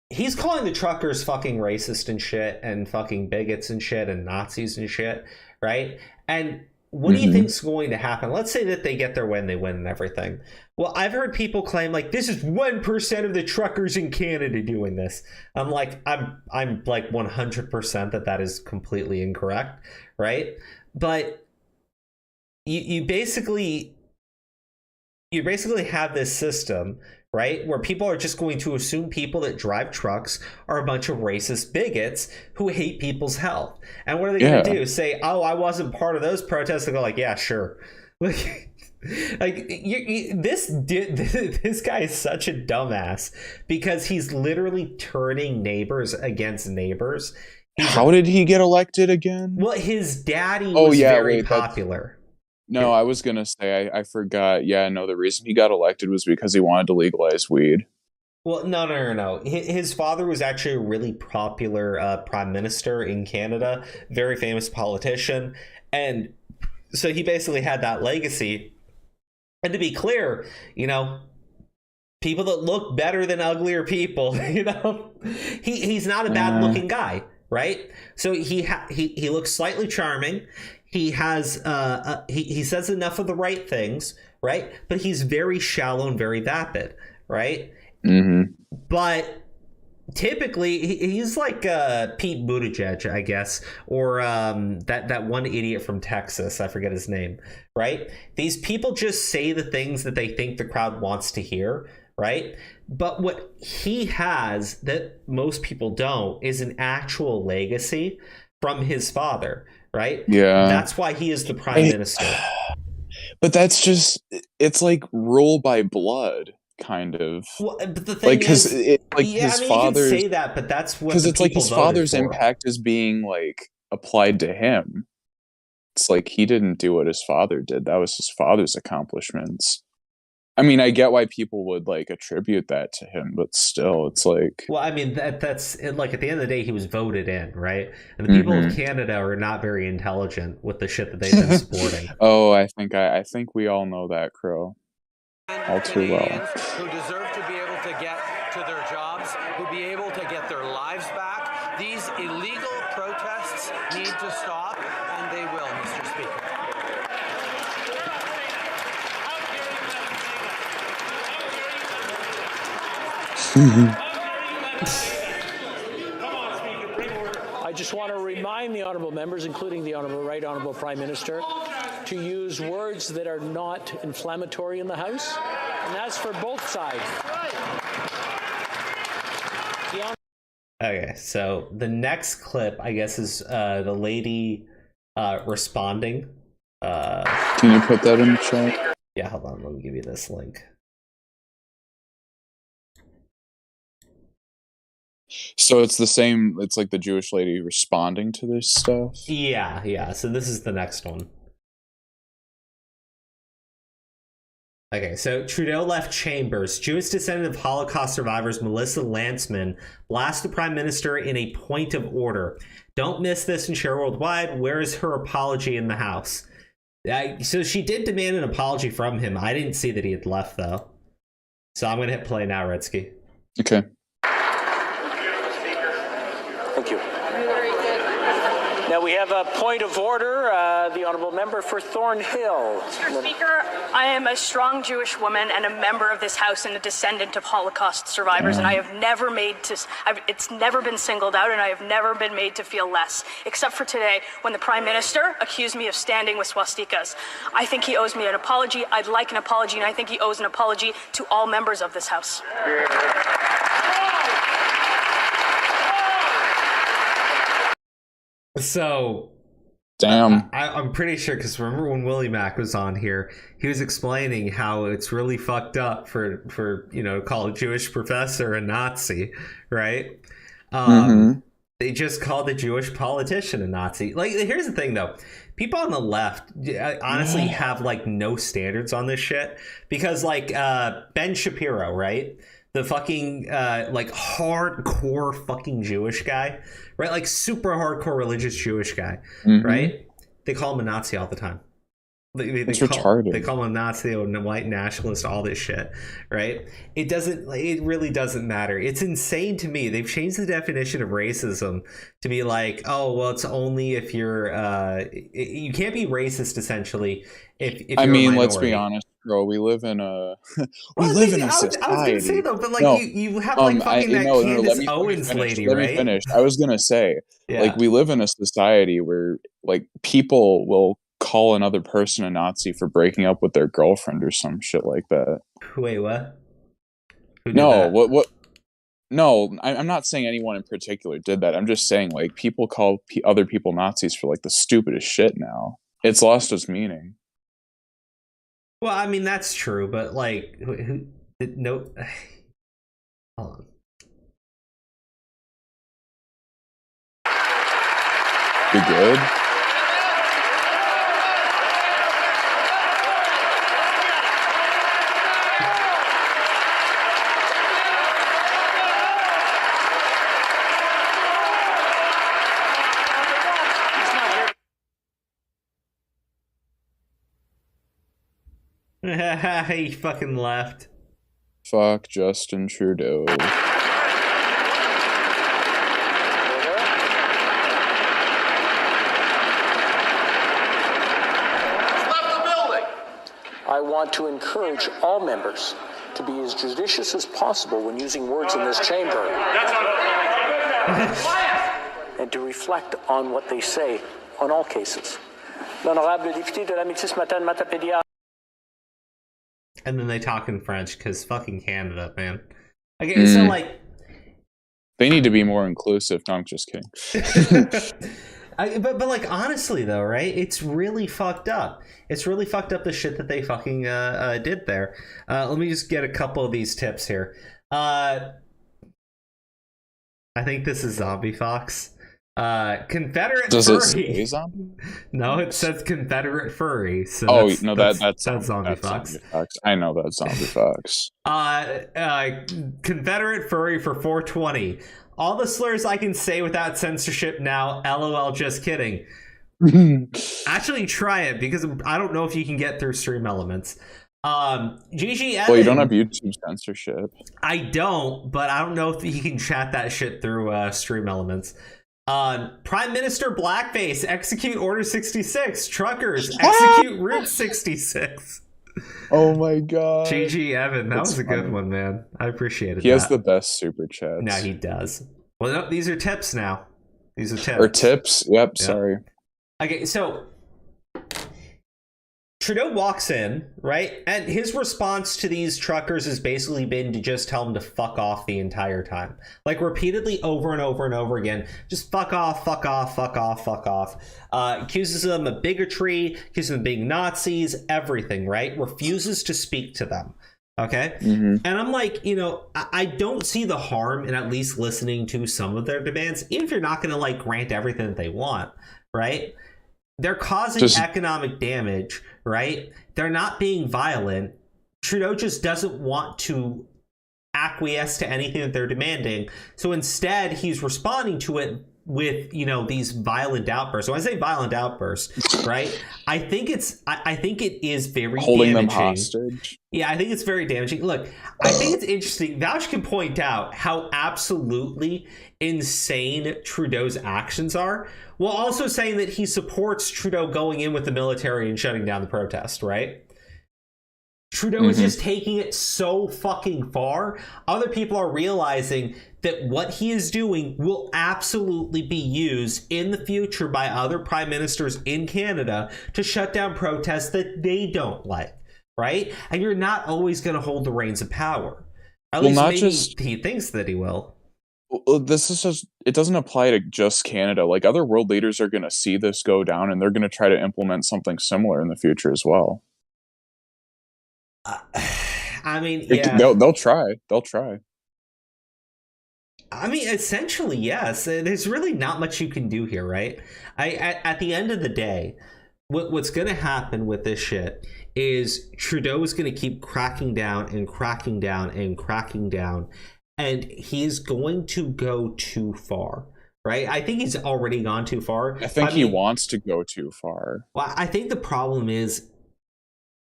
He's calling the truckers fucking racist and shit and fucking bigots and shit and Nazis and shit, right? And what do you think's going to happen? Let's say that they get their way and they win and everything. Well, I've heard people claim like this is 1% of the truckers in Canada doing this. I'm like 100% that is completely incorrect, right? But you basically have this system, right, where people are just going to assume people that drive trucks are a bunch of racist bigots who hate people's health. And what are they going to do? Say, oh, I wasn't part of those protests? They go like, yeah, sure. Like this guy is such a dumbass because he's literally turning neighbors against neighbors. How did he get elected again? Well, his daddy was very popular. No, I was going to say, I forgot. Yeah, no, the reason he got elected was because he wanted to legalize weed. Well, no. His father was actually a really popular prime minister in Canada, very famous politician. And so he basically had that legacy. And to be clear, you know, people that look better than uglier people, you know, he's not a bad looking guy, right? So he looks slightly charming. He has he says enough of the right things, right? But he's very shallow and very vapid, right? But typically he's like Pete Buttigieg, I guess, or that one idiot from Texas, I forget his name, right? These people just say the things that they think the crowd wants to hear, right? But what he has that most people don't is an actual legacy from his father. Right? Yeah. That's why he is the prime minister. But that's just, it's like rule by blood, kind of. Well, but the thing is, his father's, you can say that, but that's what because it's like his father's for. impact is being like applied to him. It's like he didn't do what his father did. That was his father's accomplishments. I mean, I get why people would like attribute that to him, but still, it's like. Well, I mean, that's like at the end of the day, he was voted in, right? And the people of Canada are not very intelligent with the shit that they've been supporting. Oh, I think we all know that, Crow, all too well. Who deserve to be able to get to their jobs, who be able to get their lives back. These illegal protests need to stop, and they will, Mr. Speaker. I just want to remind the honourable members, including the Right Honourable Prime Minister, to use words that are not inflammatory in the House, and that's for both sides. Okay, so the next clip, I guess, is the lady responding. Can you put that in the chat? Yeah, hold on, let me give you this link. So it's the same, it's like the Jewish lady responding to this stuff? Yeah, so this is the next one. Okay, so Trudeau left chambers. Jewish descendant of Holocaust survivors Melissa Lantzman blasts the Prime Minister in a point of order. Don't miss this and share worldwide. Where is her apology in the House? So she did demand an apology from him. I didn't see that he had left, though. So I'm going to hit play now, Redsky. Okay. Thank you. Now we have a point of order. The honourable member for Thornhill. Mr. Speaker, I am a strong Jewish woman and a member of this House and a descendant of Holocaust survivors, and I have never it's never been singled out, and I have never been made to feel less, except for today when the Prime Minister accused me of standing with swastikas. I think he owes me an apology. I'd like an apology, and I think he owes an apology to all members of this House. So, damn. I'm pretty sure, because remember when Willie Mack was on here, he was explaining how it's really fucked up for call a Jewish professor a Nazi, right? They just called a Jewish politician a Nazi. Like, here's the thing, though. People on the left honestly have, like, no standards on this shit. Because, like, Ben Shapiro, right? The fucking, like, hardcore fucking Jewish guy, right? Like, super hardcore religious Jewish guy, right? They call him a Nazi all the time. It's retarded. They call him a Nazi, a white nationalist, all this shit, right? It really doesn't matter. It's insane to me. They've changed the definition of racism to be like, oh, well, it's only if you're, you can't be racist, essentially, if you're a minority. Let's be honest, bro. We live in a society. I was gonna say, though, but, like, you have, like, fucking Candace Owens lady, right? Let me finish. I was gonna say, like, we live in a society where, like, people will call another person a Nazi for breaking up with their girlfriend or some shit like that. Wait, what? No, what? No, I'm not saying anyone in particular did that. I'm just saying, like, people call other people Nazis for, like, the stupidest shit now. It's lost its meaning. Well, I mean, that's true, but, like, no. Hold on. You good? He fucking left. Fuck Justin Trudeau. I want to encourage all members to be as judicious as possible when using words in this chamber. And to reflect on what they say on all cases. L'honorable député de la Métis Matane Matapédia. And then they talk in French, because fucking Canada, man. Okay, so, like... They need to be more inclusive. No, I'm just kidding. But like, honestly, though, right? It's really fucked up. It's really fucked up, the shit that they fucking did there. Let me just get a couple of these tips here. I think this is Zombie Fox. Confederate Does furry. It say zombie? No, it says Confederate furry. So that's Zombie Fox. I know that's Zombie Fox. Confederate furry for 420. All the slurs I can say without censorship now. LOL, just kidding. Actually, try it, because I don't know if you can get through Stream Elements. GG Evan, well, you don't have YouTube censorship. I don't, but I don't know if you can chat that shit through Stream Elements. Prime Minister Blackface, execute Order 66. Truckers, execute Route 66. Oh my god. GG Evan, that was a good one, man. I appreciated that. He has the best super chats. No, he does. Well, no, these are tips now. These are tips. Or tips? Yep, sorry. Okay, so Trudeau walks in, right? And his response to these truckers has basically been to just tell them to fuck off the entire time. Like, repeatedly, over and over and over again. Just fuck off, fuck off, fuck off, fuck off. Accuses them of bigotry, accuses them of being Nazis, everything, right? Refuses to speak to them. Okay? And I'm like, I don't see the harm in at least listening to some of their demands, even if you're not going to, like, grant everything that they want, right? They're causing economic damage, right? They're not being violent. Trudeau just doesn't want to acquiesce to anything that they're demanding. So instead, he's responding to it with, these violent outbursts. So when I say violent outbursts, right? I think it is very holding damaging. Them hostage. Yeah, I think it's very damaging. Look, I think it's interesting. Vouch can point out how absolutely insane Trudeau's actions are, while also saying that he supports Trudeau going in with the military and shutting down the protest, right? Trudeau is just taking it so fucking far. Other people are realizing that what he is doing will absolutely be used in the future by other prime ministers in Canada to shut down protests that they don't like, right? And you're not always going to hold the reins of power. At least maybe he thinks that he will. Well, this is just, it doesn't apply to just Canada. Like, other world leaders are going to see this go down, and they're going to try to implement something similar in the future as well. I mean, they'll try. They'll try. I mean, essentially, yes. There's really not much you can do here, right? At the end of the day, what's going to happen with this shit is Trudeau is going to keep cracking down and cracking down and cracking down, and he's going to go too far, right? I think he's already gone too far. I think he wants to go too far. Well, I think the problem is,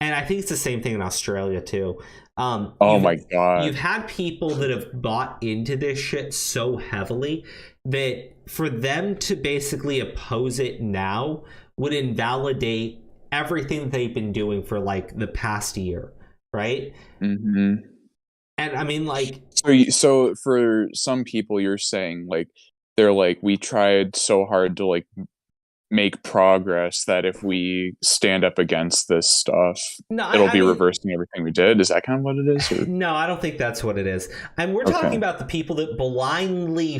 and I think it's the same thing in Australia too. Oh my God. You've had people that have bought into this shit so heavily that for them to basically oppose it now would invalidate everything that they've been doing for like the past year, right? Mm-hmm. And I mean, like, so for some people, you're saying like they're like, we tried so hard to like make progress that if we stand up against this stuff, it'll be reversing everything we did. Is that kind of what it is? Or? No, I don't think that's what it is. And we're talking about the people that blindly,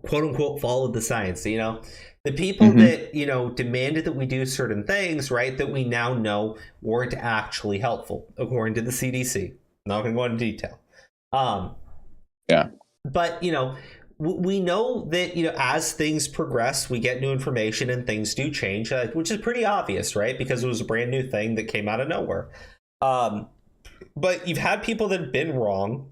quote unquote, followed the science, the people that, demanded that we do certain things, right, that we now know weren't actually helpful, according to the CDC. Not going to go into detail. Yeah. But, we know that, as things progress, we get new information and things do change, which is pretty obvious, right? Because it was a brand new thing that came out of nowhere. But you've had people that have been wrong,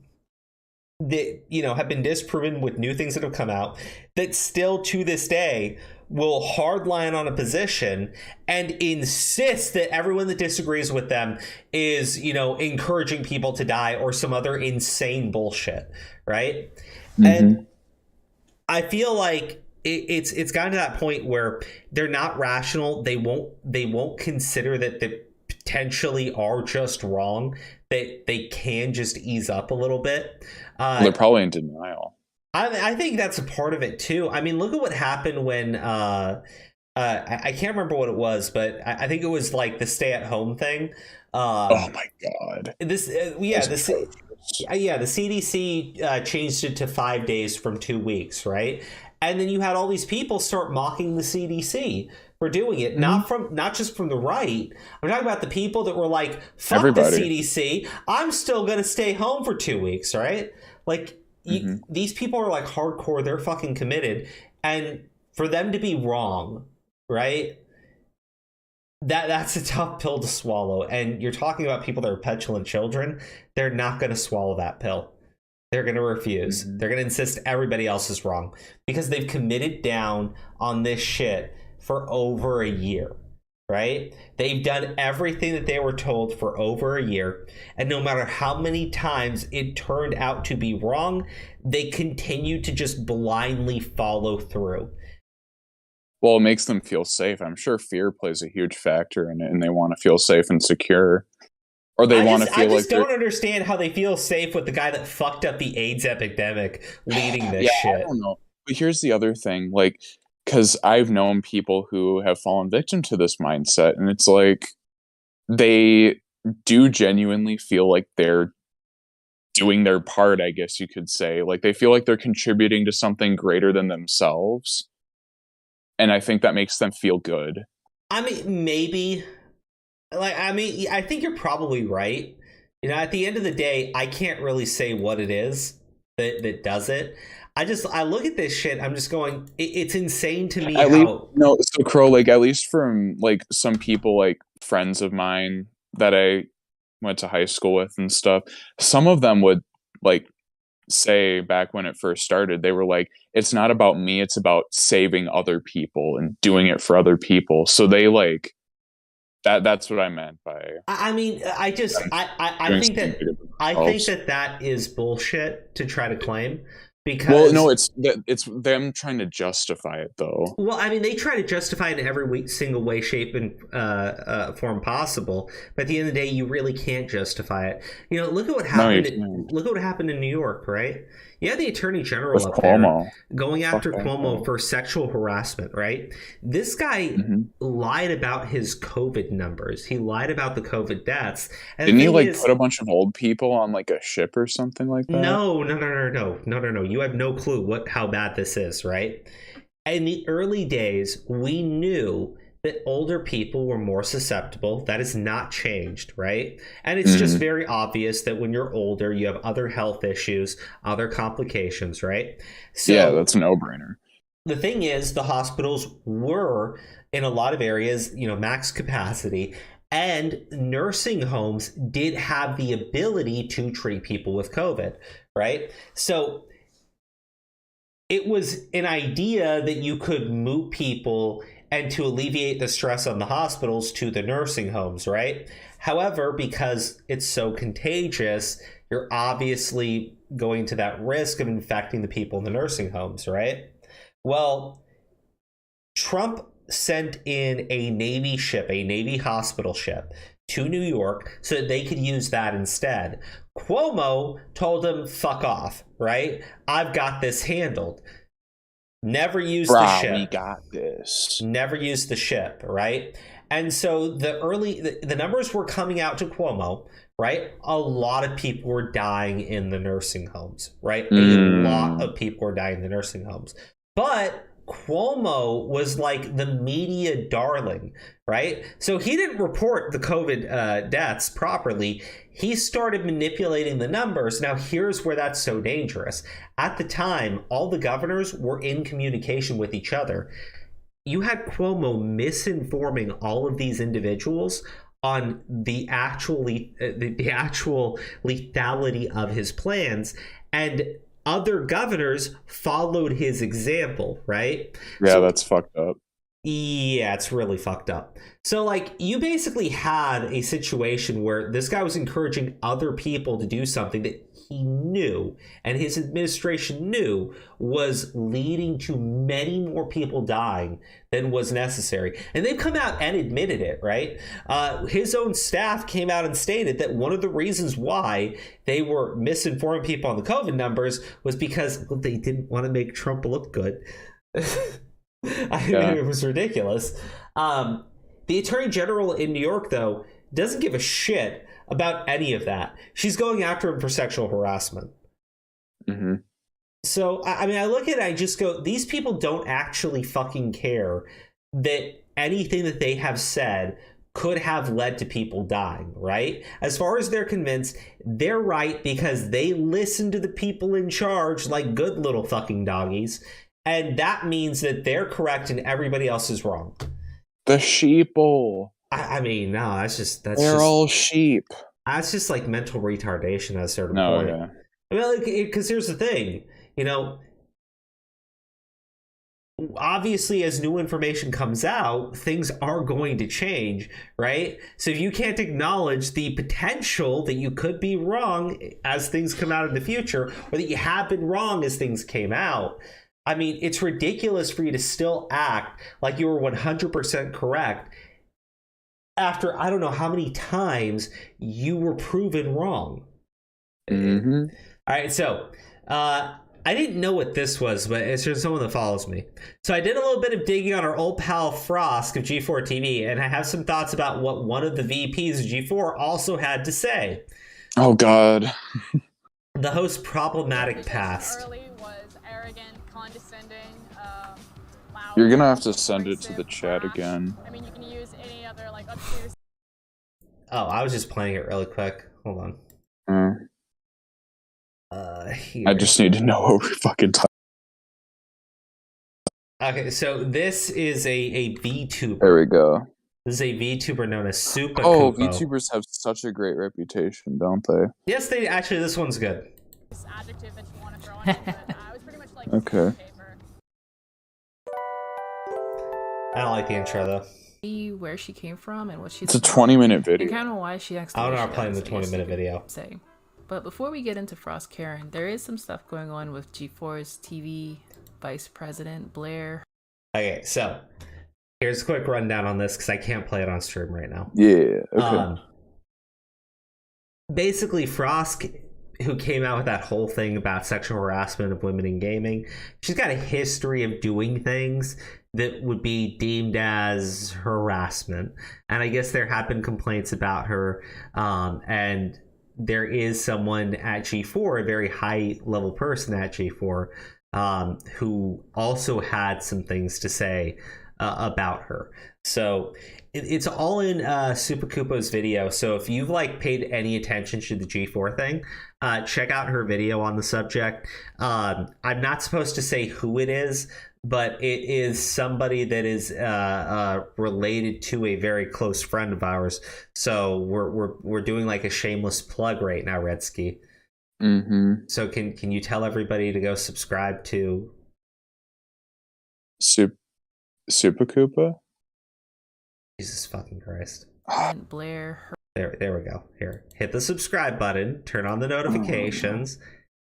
that, have been disproven with new things that have come out, that still to this day will hardline on a position and insist that everyone that disagrees with them is, encouraging people to die or some other insane bullshit, right? And I feel like it's gotten to that point where they're not rational. They won't consider that they potentially are just wrong. That they can just ease up a little bit. They're probably in denial. I think that's a part of it too. I mean, look at what happened when I can't remember what it was, but I think it was like the stay-at-home thing. Oh my God! The CDC changed it to 5 days from 2 weeks, right? And then you had all these people start mocking the CDC for doing it, not just from the right. I'm talking about the people that were like, "Fuck everybody. The CDC! I'm still gonna stay home for 2 weeks," right? Like these people are like hardcore; they're fucking committed, and for them to be wrong, right? That's a tough pill to swallow. And you're talking about people that are petulant children. They're not going to swallow that pill. They're going to refuse. They're going to insist everybody else is wrong because they've committed down on this shit for over a year, right? They've done everything that they were told for over a year. And no matter how many times it turned out to be wrong, they continue to just blindly follow through. Well, it makes them feel safe. I'm sure fear plays a huge factor in it, and they want to feel safe and secure. Or they want to feel like... I just don't understand how they feel safe with the guy that fucked up the AIDS epidemic leading this shit. I don't know. But here's the other thing. Like, because I've known people who have fallen victim to this mindset, and it's like they do genuinely feel like they're doing their part, I guess you could say. Like, they feel like they're contributing to something greater than themselves. And I think that makes them feel good. I mean, maybe. I think you're probably right. At the end of the day, I can't really say what it is that does it. I look at this shit, I'm just going, it's insane to me so Crow, like, at least from, like, some people, like, friends of mine that I went to high school with and stuff, some of them would, like, say back when it first started, they were like, it's not about me, it's about saving other people and doing it for other people. So they like that's what I meant by I mean, I think that is bullshit to try to claim. Because, well, no, it's them trying to justify it, though. Well, I mean, they try to justify it in every single way, shape, and form possible. But at the end of the day, you really can't justify it. Look at what happened. look what happened in New York, right? You had the Attorney General up Cuomo. there going after Fuck Cuomo for sexual harassment, right? This guy lied about his COVID numbers. He lied about the COVID deaths. And didn't he like put a bunch of old people on like a ship or something like that? No. You have no clue how bad this is, right? In the early days, we knew that older people were more susceptible. That has not changed, right? And it's just very obvious that when you're older, you have other health issues, other complications, right? So, yeah, that's a no-brainer. The thing is, the hospitals were, in a lot of areas, max capacity, and nursing homes did have the ability to treat people with COVID, right? So it was an idea that you could move people and to alleviate the stress on the hospitals to the nursing homes, right? However, because it's so contagious, you're obviously going to that risk of infecting the people in the nursing homes, right? Well, Trump sent in a Navy ship, a Navy hospital ship, to New York so that they could use that instead. Cuomo told him, fuck off, right? I've got this handled. Never used the ship. We got this. Never used the ship, right? And so the numbers were coming out to Cuomo, right? A lot of people were dying in the nursing homes, right? A lot of people were dying in the nursing homes. But Cuomo was like the media darling, right? So he didn't report the COVID deaths properly. He started manipulating the numbers. Now, here's where that's so dangerous. At the time, all the governors were in communication with each other. You had Cuomo misinforming all of these individuals on the actual lethality of his plans, and other governors followed his example, right? Yeah, so, that's fucked up. Yeah, it's really fucked up. So, like, you basically had a situation where this guy was encouraging other people to do something that he knew and his administration knew was leading to many more people dying than was necessary. And they've come out and admitted it, right? His own staff came out and stated that one of the reasons why they were misinforming people on the COVID numbers was because they didn't want to make Trump look good. I mean, it was ridiculous. The Attorney General in New York, though, doesn't give a shit about any of that. She's going after him for sexual harassment. So, I mean, I look at it, I just go, these people don't actually fucking care that anything that they have said could have led to people dying, right? As far as they're convinced, they're right because they listen to the people in charge like good little fucking doggies. And that means that they're correct and everybody else is wrong. The sheeple. I mean, no, they're all sheep. That's just like mental retardation at a certain point. Yeah. I mean, because here's the thing, obviously as new information comes out, things are going to change, right? So if you can't acknowledge the potential that you could be wrong as things come out in the future, or that you have been wrong as things came out, I mean, it's ridiculous for you to still act like you were 100% correct after I don't know how many times you were proven wrong. All right, so I didn't know what this was, but it's just someone that follows me. So I did a little bit of digging on our old pal Frost of G4 TV, and I have some thoughts about what one of the VPs of G4 also had to say. Oh, God. The host's problematic past. You're gonna have to send it to the chat again. I mean, you can use any other like upstairs. Oh, I was just playing it really quick. Hold on. Here. I just need to know what we're fucking talking. Okay, so this is a VTuber. There we go. This is a VTuber known as SuperChat. Oh, VTubers have such a great reputation, don't they? Yes, they actually. This one's good. This adjective that you want to throw on it, but I was pretty much like okay. I don't like the intro though. Where she came from and what she's. It's a 20-minute video. And kind of why she asked. I don't know. I'm playing the 20-minute video. Say, but before we get into Frost Karen, there is some stuff going on with G4's TV Vice President Blair. Okay, so here's a quick rundown on this because I can't play it on stream right now. Yeah. Okay. Basically, Frost who came out with that whole thing about sexual harassment of women in gaming. She's got a history of doing things that would be deemed as harassment. And I guess there have been complaints about her. And there is someone at G4, a very high level person at G4, who also had some things to say about her. So it's all in Super Koopa's video. So if you've like paid any attention to the G4 thing, check out her video on the subject. I'm not supposed to say who it is, but it is somebody that is related to a very close friend of ours. So we're doing like a shameless plug right now, Redsky. So can you tell everybody to go subscribe to Super Koopa? Jesus fucking Christ. And Blair. There we go. Here, hit the subscribe button, turn on the notifications,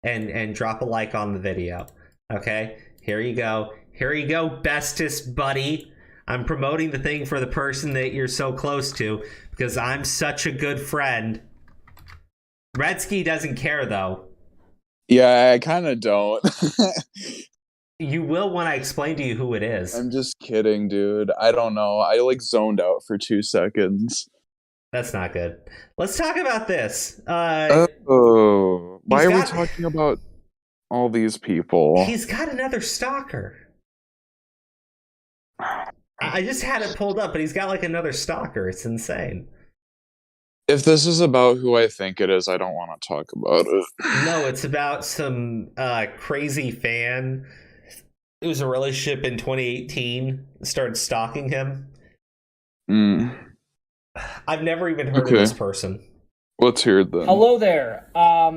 and drop a like on the video. Okay, here you go. Here you go, bestest buddy. I'm promoting the thing for the person that you're so close to because I'm such a good friend. Redsky doesn't care though. Yeah, I kind of don't. You will when I explain to you who it is. I'm just kidding, dude. I don't know. I like zoned out for 2 seconds. That's not good. Let's talk about this. Why are we talking about all these people? He's got another stalker. I just had it pulled up, but he's got like another stalker. It's insane. If this is about who I think it is, I don't want to talk about it. No, it's about some crazy fan. It was a relationship in 2018. Started stalking him. I've never even heard of this person. Let's hear it then. Hello there. I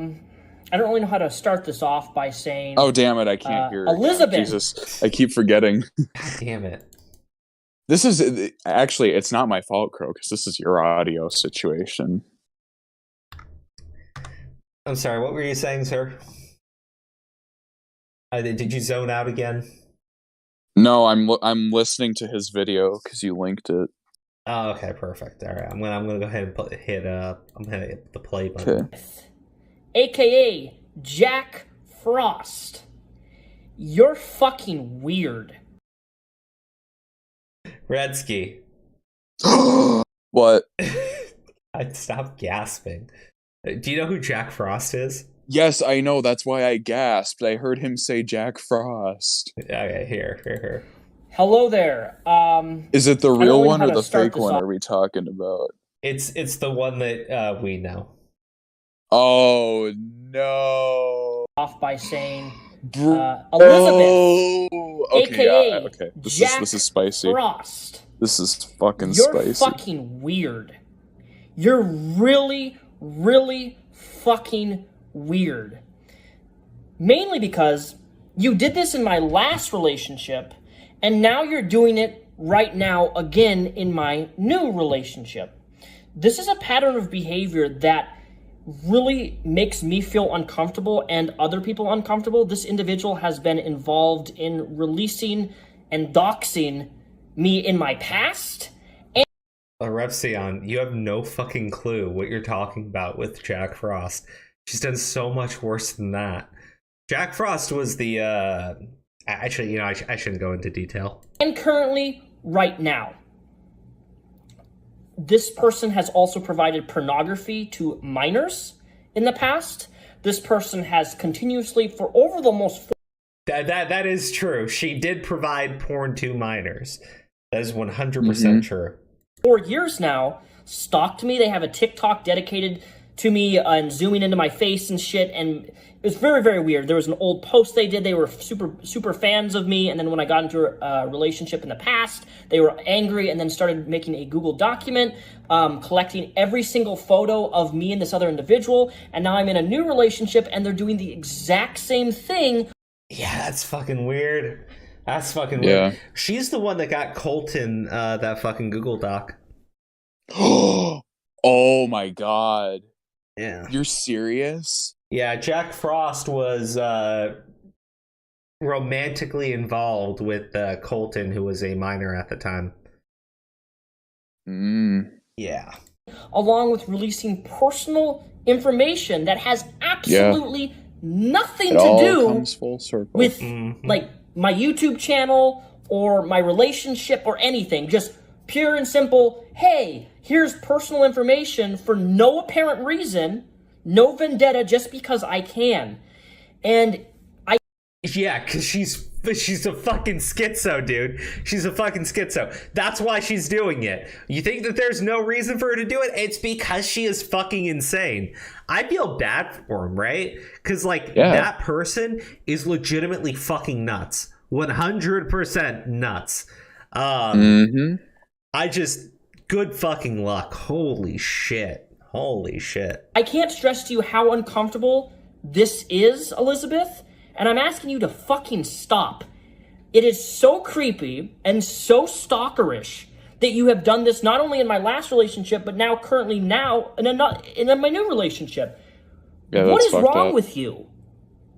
don't really know how to start this off by saying... Oh, damn it. I can't hear it. Elizabeth. Jesus. I keep forgetting. God damn it. This is... Actually, it's not my fault, Crow, because this is your audio situation. I'm sorry, what were you saying, sir? Did you zone out again? No, I'm listening to his video because you linked it. Oh, okay, perfect. All right, I'm gonna go ahead and hit the play button. Okay. AKA Jack Frost. You're fucking weird. Redsky. What? I'd stop gasping. Do you know who Jack Frost is? Yes, I know. That's why I gasped. I heard him say Jack Frost. Okay, here. Hello there. Is it the real one or the fake one are we talking about? It's the one that we know. Oh, no. Off by saying Elizabeth. Okay, yeah, okay. This is spicy. Frost. This is fucking You're spicy. fucking weird. You're really, really fucking weird. Mainly because you did this in my last relationship, and now you're doing it right now again in my new relationship. This is a pattern of behavior that really makes me feel uncomfortable and other people uncomfortable. This individual has been involved in releasing and doxing me in my past. Repsion, you have no fucking clue what you're talking about with Jack Frost. She's done so much worse than that. Jack Frost was the, actually, I shouldn't go into detail. And currently, right now, this person has also provided pornography to minors in the past. This person has continuously, for over the most... That is true. She did provide porn to minors. That is 100% true. 4 years now, stalked me. They have a TikTok dedicated to me and zooming into my face and shit, and it was very, very weird. There was an old post they did. They were super fans of me, and then when I got into a relationship in the past, they were angry and then started making a Google document, collecting every single photo of me and this other individual, and now I'm in a new relationship, and they're doing the exact same thing. Yeah, that's fucking weird. That's fucking weird. She's the one that got Colton that fucking Google Doc. Oh my god. Yeah. You're serious? Yeah, Jack Frost was romantically involved with Colton, who was a minor at the time. Mm. Yeah. along with releasing personal information that has absolutely nothing to do with like my YouTube channel or my relationship or anything. Just pure and simple, hey, here's personal information for no apparent reason, no vendetta, just because I can. And yeah, because she's a fucking schizo, dude. She's a fucking schizo. That's why she's doing it. You think that there's no reason for her to do it? It's because she is fucking insane. I feel bad for him, right? Because, like, that person is legitimately fucking nuts. 100% nuts. I just... Good fucking luck. Holy shit. Holy shit. I can't stress to you how uncomfortable this is, Elizabeth. And I'm asking you to fucking stop. It is so creepy and so stalkerish that you have done this not only in my last relationship, but now currently in my new relationship. Yeah, what that's is wrong up. with you?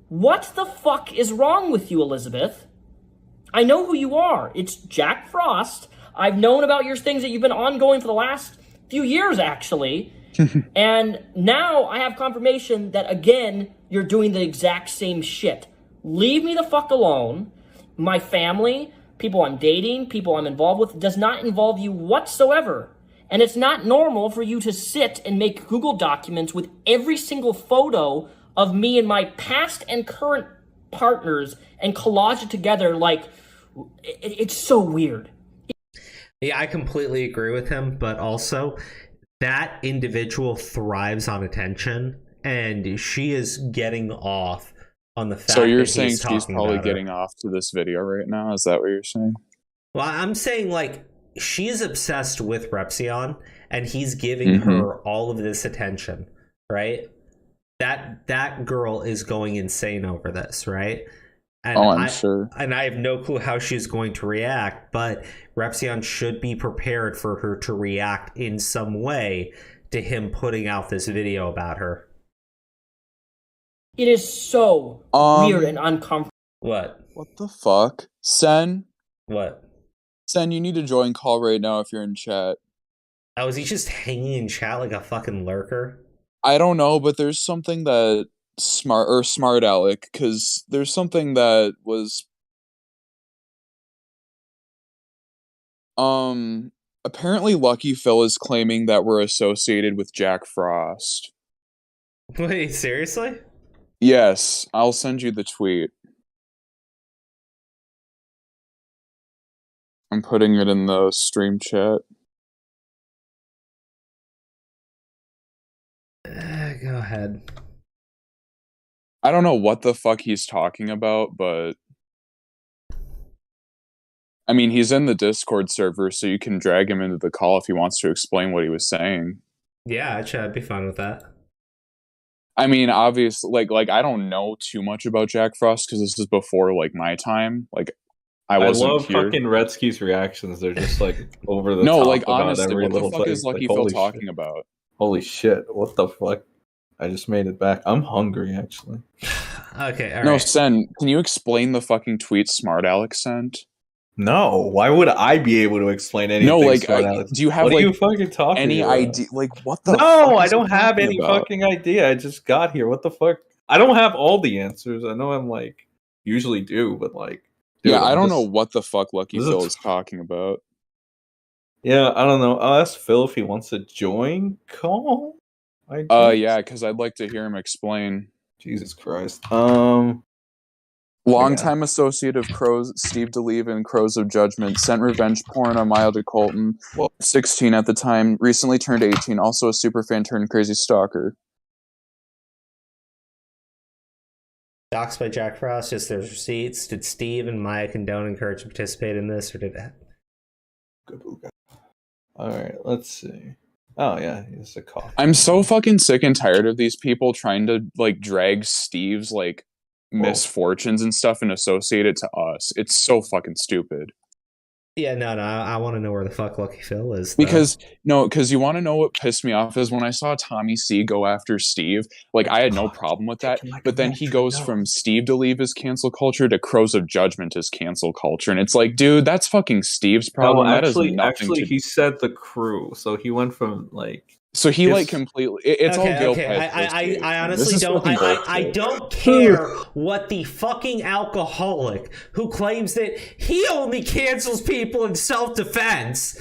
What the fuck is wrong with you, Elizabeth? I know who you are. It's Jack Frost. I've known about your things that you've been ongoing for the last few years, actually. And now I have confirmation that, again, you're doing the exact same shit. Leave me the fuck alone. My family, people I'm dating, people I'm involved with, does not involve you whatsoever. And it's not normal for you to sit and make Google documents with every single photo of me and my past and current partners and collage it together like... It's so weird. Yeah, I completely agree with him, but also... that individual thrives on attention, and she is getting off on the fact So you're that saying he's she's talking probably about her. getting off to this video right now? Is that what you're saying? Well, I'm saying, like, she's obsessed with Repsion, and he's giving her all of this attention, right? That girl is going insane over this, right? And I'm sure. And I have no clue how she's going to react, but Repsion should be prepared for her to react in some way to him putting out this video about her. It is so weird and uncomfortable. What? What the fuck? Sen? What? Sen, you need to join call right now if you're in chat. Oh, is he just hanging in chat like a fucking lurker? I don't know, but there's something that smart Alec, because there's something that was apparently Lucky Phil is claiming that we're associated with Jack Frost. Wait, seriously? Yes, I'll send you the tweet. I'm putting it in the stream chat. Go ahead. I don't know what the fuck he's talking about, but I mean, he's in the Discord server, so you can drag him into the call if he wants to explain what he was saying. Yeah, I'd be fine with that. I mean, obviously, like I don't know too much about Jack Frost because this is before like my time. Like, I love fucking Redsky's reactions. They're just like over the no, top. like about honestly, every what the little fuck thing. is Lucky like, Phil talking about? Holy shit! What the fuck? I just made it back. I'm hungry, actually. Okay, all right. No, Sen, can you explain the fucking tweet Smart Alex sent? No, why would I be able to explain anything? No, like, Smart Alex? do you have what like are you fucking talking any about? idea? Like, what the? No, fuck I is don't he have talking any about? fucking idea. I just got here. What the fuck? I don't have all the answers. I know I'm like usually do, but like, dude, yeah, I don't know what the fuck Lucky this Phil is- is talking about. Yeah, I don't know. I'll ask Phil if he wants to join call. Yeah, because I'd like to hear him explain. Jesus Christ. Longtime associate of Crows, Steve DeLive and Crows of Judgment, sent revenge porn on Milder Colton, 16 at the time, recently turned 18, also a superfan turned crazy stalker. Docs by Jack Frost, just there's receipts. Did Steve and Maya condone encourage to participate in this, or did it? Alright, let's see. Oh yeah, he's a cop. I'm so fucking sick and tired of these people trying to like drag Steve's like misfortunes and stuff and associate it to us. It's so fucking stupid. Yeah, no, I want to know where the fuck Lucky Phil is. Because you want to know what pissed me off is when I saw Tommy C go after Steve. Like, I had no problem with that, but then he goes from Steve DeLive as cancel culture to Crows of Judgment as cancel culture, and it's like, dude, that's fucking Steve's problem. Actually, he said the crew, so he went from like. So he like completely. It's all guilt. I honestly don't. I don't care what the fucking alcoholic who claims that he only cancels people in self-defense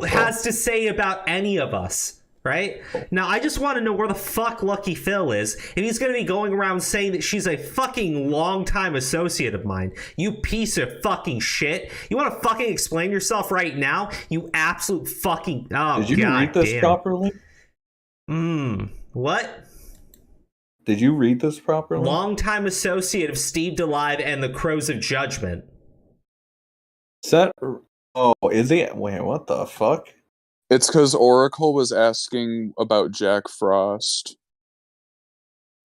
has to say about any of us. Right now, I just want to know where the fuck Lucky Phil is. If he's going to be going around saying that she's a fucking longtime associate of mine, you piece of fucking shit. You want to fucking explain yourself right now? You absolute fucking. Oh, did you read this properly? What? Did you read this properly? Longtime associate of Steve DeLive and the Crows of Judgment. Is he? Wait, what the fuck? It's because Oracle was asking about Jack Frost.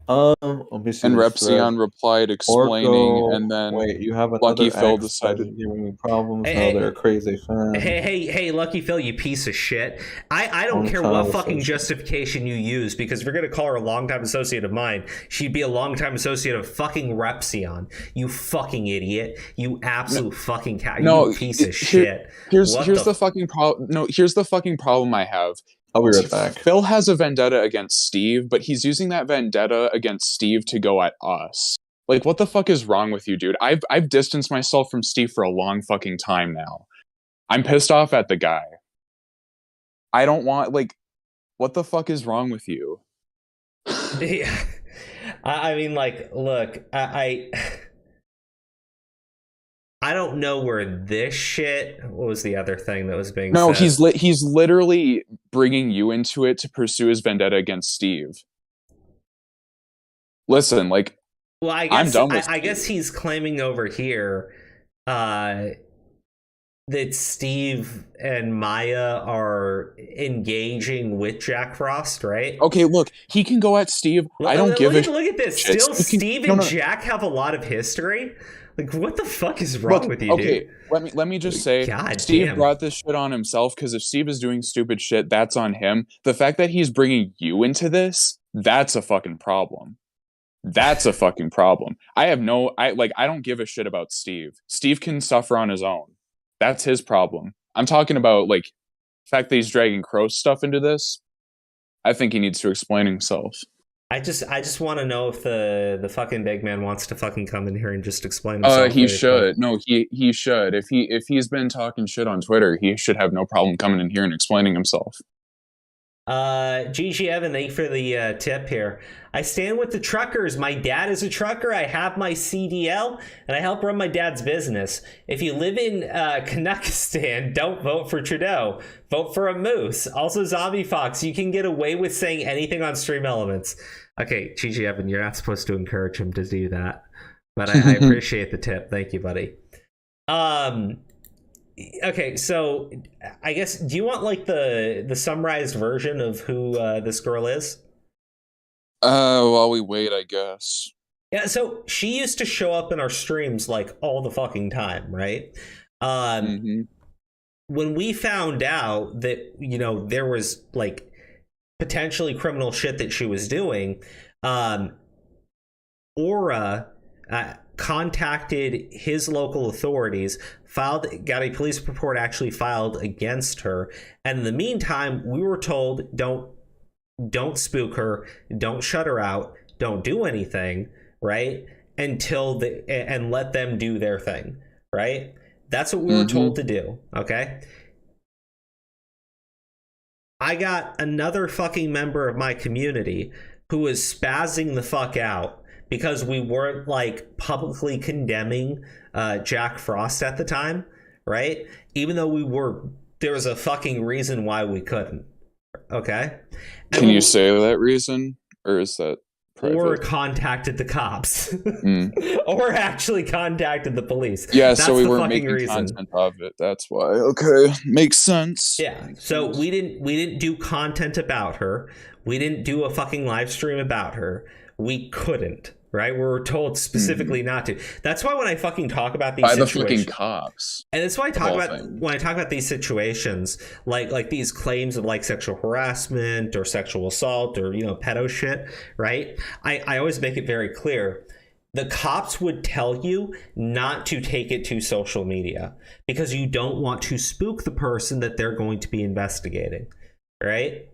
Let me see. And Repzion replied explaining, Oracle, and then you have Lucky Phil decided giving me problems. They're a crazy fan. Hey, Lucky Phil, you piece of shit. I don't care what fucking justification you use, because if you're gonna call her a longtime associate of mine, she'd be a longtime associate of fucking Repzion. You fucking idiot. You absolute fucking cat. You piece of shit. Here's the fucking problem. No, here's the fucking problem I have. I'll be right back. Phil has a vendetta against Steve, but he's using that vendetta against Steve to go at us. Like, what the fuck is wrong with you, dude? I've distanced myself from Steve for a long fucking time now. I'm pissed off at the guy. I don't want, like, what the fuck is wrong with you? Yeah. I mean, like, look, I don't know where this shit. What was the other thing that was being said? No, he's literally bringing you into it to pursue his vendetta against Steve. Listen, like, well, I'm done with I guess he's claiming over here that Steve and Maya are engaging with Jack Frost, right? Okay, look, he can go at Steve. I don't give a shit. Look at this. Still, Steve and Jack have a lot of history. Like, what the fuck is wrong with you, dude? Let me just say, Steve brought this shit on himself, because if Steve is doing stupid shit, that's on him. The fact that he's bringing you into this, that's a fucking problem. That's a fucking problem. I don't give a shit about Steve. Steve can suffer on his own. That's his problem. I'm talking about, like, the fact that he's dragging Crow stuff into this. I think he needs to explain himself. I just want to know if the fucking big man wants to fucking come in here and just explain himself. He should. No, he should. If he's been talking shit on Twitter, he should have no problem coming in here and explaining himself. GG Evan, thank you for the tip here. I stand with the truckers. My dad is a trucker. I have my CDL, and I help run my dad's business. If you live in Canuckistan, don't vote for Trudeau. Vote for a moose. Also, Zombie Fox, you can get away with saying anything on Stream Elements. Okay, GG Evan, you're not supposed to encourage him to do that, but I appreciate the tip. Thank you, buddy. Okay, so I guess, do you want like the summarized version of who this girl is? While we wait, I guess. Yeah, so she used to show up in our streams like all the fucking time, right? When we found out that, you know, there was like potentially criminal shit that she was doing, Aura contacted his local authorities, got a police report actually filed against her, and in the meantime, we were told don't spook her, don't shut her out, don't do anything, right? And let them do their thing, right? That's what we were told to do, okay? I got another fucking member of my community who was spazzing the fuck out because we weren't like publicly condemning Jack Frost at the time, right? Even though there was a fucking reason why we couldn't. Okay. Can you say that reason, or is that private? Or contacted the cops, or actually contacted the police? Yeah, that's so we weren't making content of it. That's why. Okay, makes sense. Yeah. So we didn't do content about her. We didn't do a fucking live stream about her. We couldn't. right? We're told specifically not to. That's why when I fucking talk about these by the situations, fucking cops, and that's why I talk about when I talk about these situations, like these claims of like sexual harassment or sexual assault or pedo shit, right? I always make it very clear. The cops would tell you not to take it to social media because you don't want to spook the person that they're going to be investigating, right?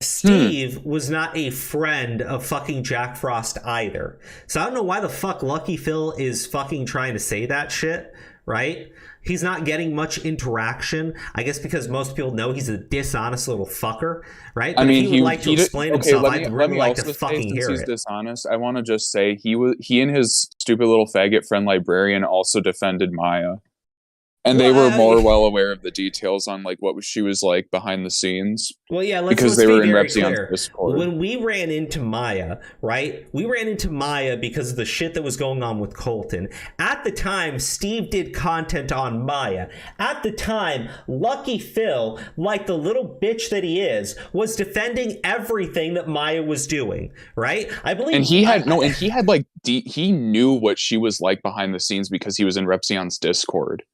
Steve was not a friend of fucking Jack Frost either. So I don't know why the fuck Lucky Phil is fucking trying to say that shit, right? He's not getting much interaction. I guess because most people know he's a dishonest little fucker, right? But I mean, if he would like to explain himself, I'd really like to fucking hear it. He's dishonest. I want to just say he and his stupid little faggot friend librarian also defended Maya. And they were more well aware of the details on like what she was like behind the scenes. Well, yeah, because they were in Repzion's Discord. When we ran into Maya, right? We ran into Maya because of the shit that was going on with Colton. At the time, Steve did content on Maya. At the time, Lucky Phil, like the little bitch that he is, was defending everything that Maya was doing, right? I believe, and he had he knew what she was like behind the scenes because he was in Repzion's Discord.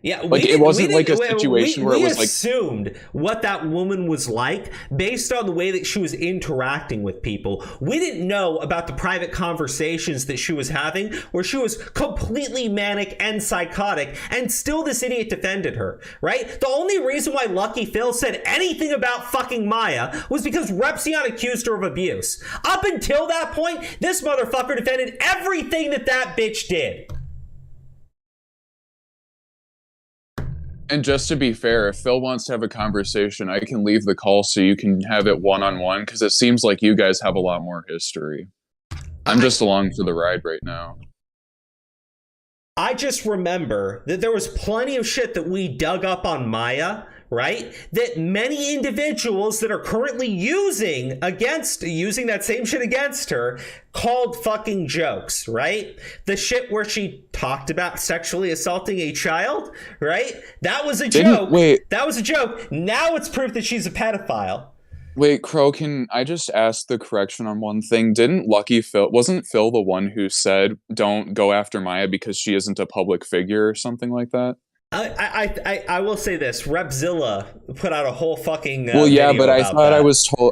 Yeah, like it wasn't like a situation where it was like assumed what that woman was like based on the way that she was interacting with people. We didn't know about the private conversations that she was having where she was completely manic and psychotic, and still this idiot defended her, right? The only reason why Lucky Phil said anything about fucking Maya was because Repzion accused her of abuse. Up until that point, this motherfucker defended everything that bitch did. And just to be fair, if Phil wants to have a conversation, I can leave the call so you can have it one-on-one, because it seems like you guys have a lot more history. I'm just along for the ride right now. I just remember that there was plenty of shit that we dug up on Maya, right? That many individuals that are currently using that same shit against her called fucking jokes, right? The shit where she talked about sexually assaulting a child, right? That was a joke. That was a joke. Now it's proof that she's a pedophile. Wait, Crow, can I just ask the correction on one thing? Wasn't Phil the one who said, don't go after Maya because she isn't a public figure or something like that? I will say this: Repzilla put out a whole fucking well, yeah, video but I about thought that.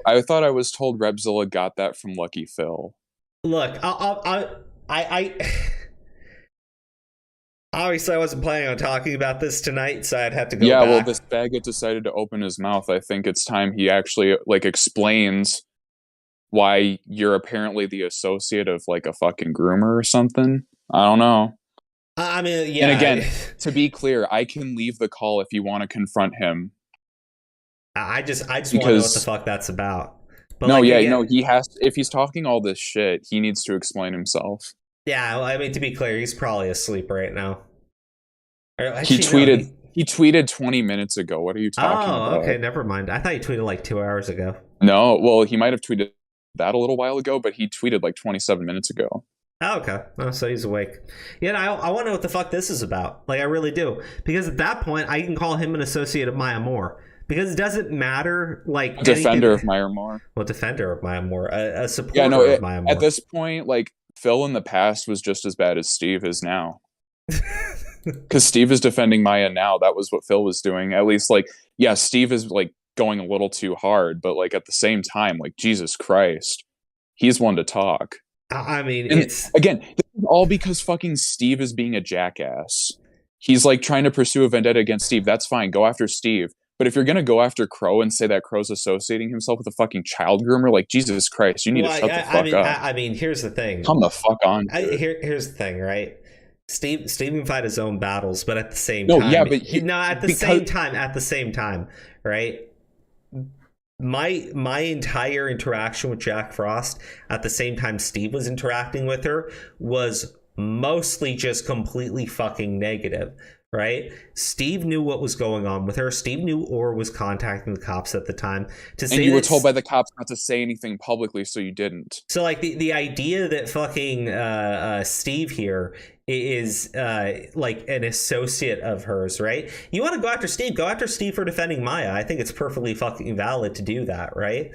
I thought I was told Repzilla got that from Lucky Phil. Look, obviously I wasn't planning on talking about this tonight, so I'd have to go back. Well, this faggot decided to open his mouth. I think it's time he actually explains why you're apparently the associate of like a fucking groomer or something. I don't know. I mean, yeah. And again, to be clear, I can leave the call if you want to confront him. I just want to know what the fuck that's about. But he has. If he's talking all this shit, he needs to explain himself. Yeah, well, I mean, to be clear, he's probably asleep right now. He tweeted 20 minutes ago. What are you talking about? Oh, okay, never mind. I thought he tweeted like 2 hours ago. No, well, he might have tweeted that a little while ago, but he tweeted like 27 minutes ago. Oh, okay. Oh, so he's awake. Yeah, I want to know what the fuck this is about. Like, I really do. Because at that point, I can call him an associate of Maya Moore. Because it doesn't matter, like... Defender of Maya Moore. Well, defender of Maya Moore. A supporter of Maya Moore. At this point, like, Phil in the past was just as bad as Steve is now. Because Steve is defending Maya now. That was what Phil was doing. At least, like, yeah, Steve is, like, going a little too hard. But, like, at the same time, like, Jesus Christ. He's one to talk. I mean, again, this is all because fucking Steve is being a jackass. He's like trying to pursue a vendetta against Steve. That's fine. Go after Steve. But if you're going to go after Crow and say that Crow's associating himself with a fucking child groomer, like, Jesus Christ, you need to shut the fuck up. I mean, here's the thing. Come the fuck on. Here's the thing, right? Steve can fight his own battles, but at the same time. At the same time, right? My entire interaction with Jack Frost at the same time Steve was interacting with her was mostly just completely fucking negative, right? Steve knew what was going on with her. Steve knew Orr was contacting the cops at the time to say, and you were told by the cops not to say anything publicly, so you didn't. So like the idea that fucking Steve here is like an associate of hers, right? You want to go after Steve for defending Maya. I think it's perfectly fucking valid to do that, right?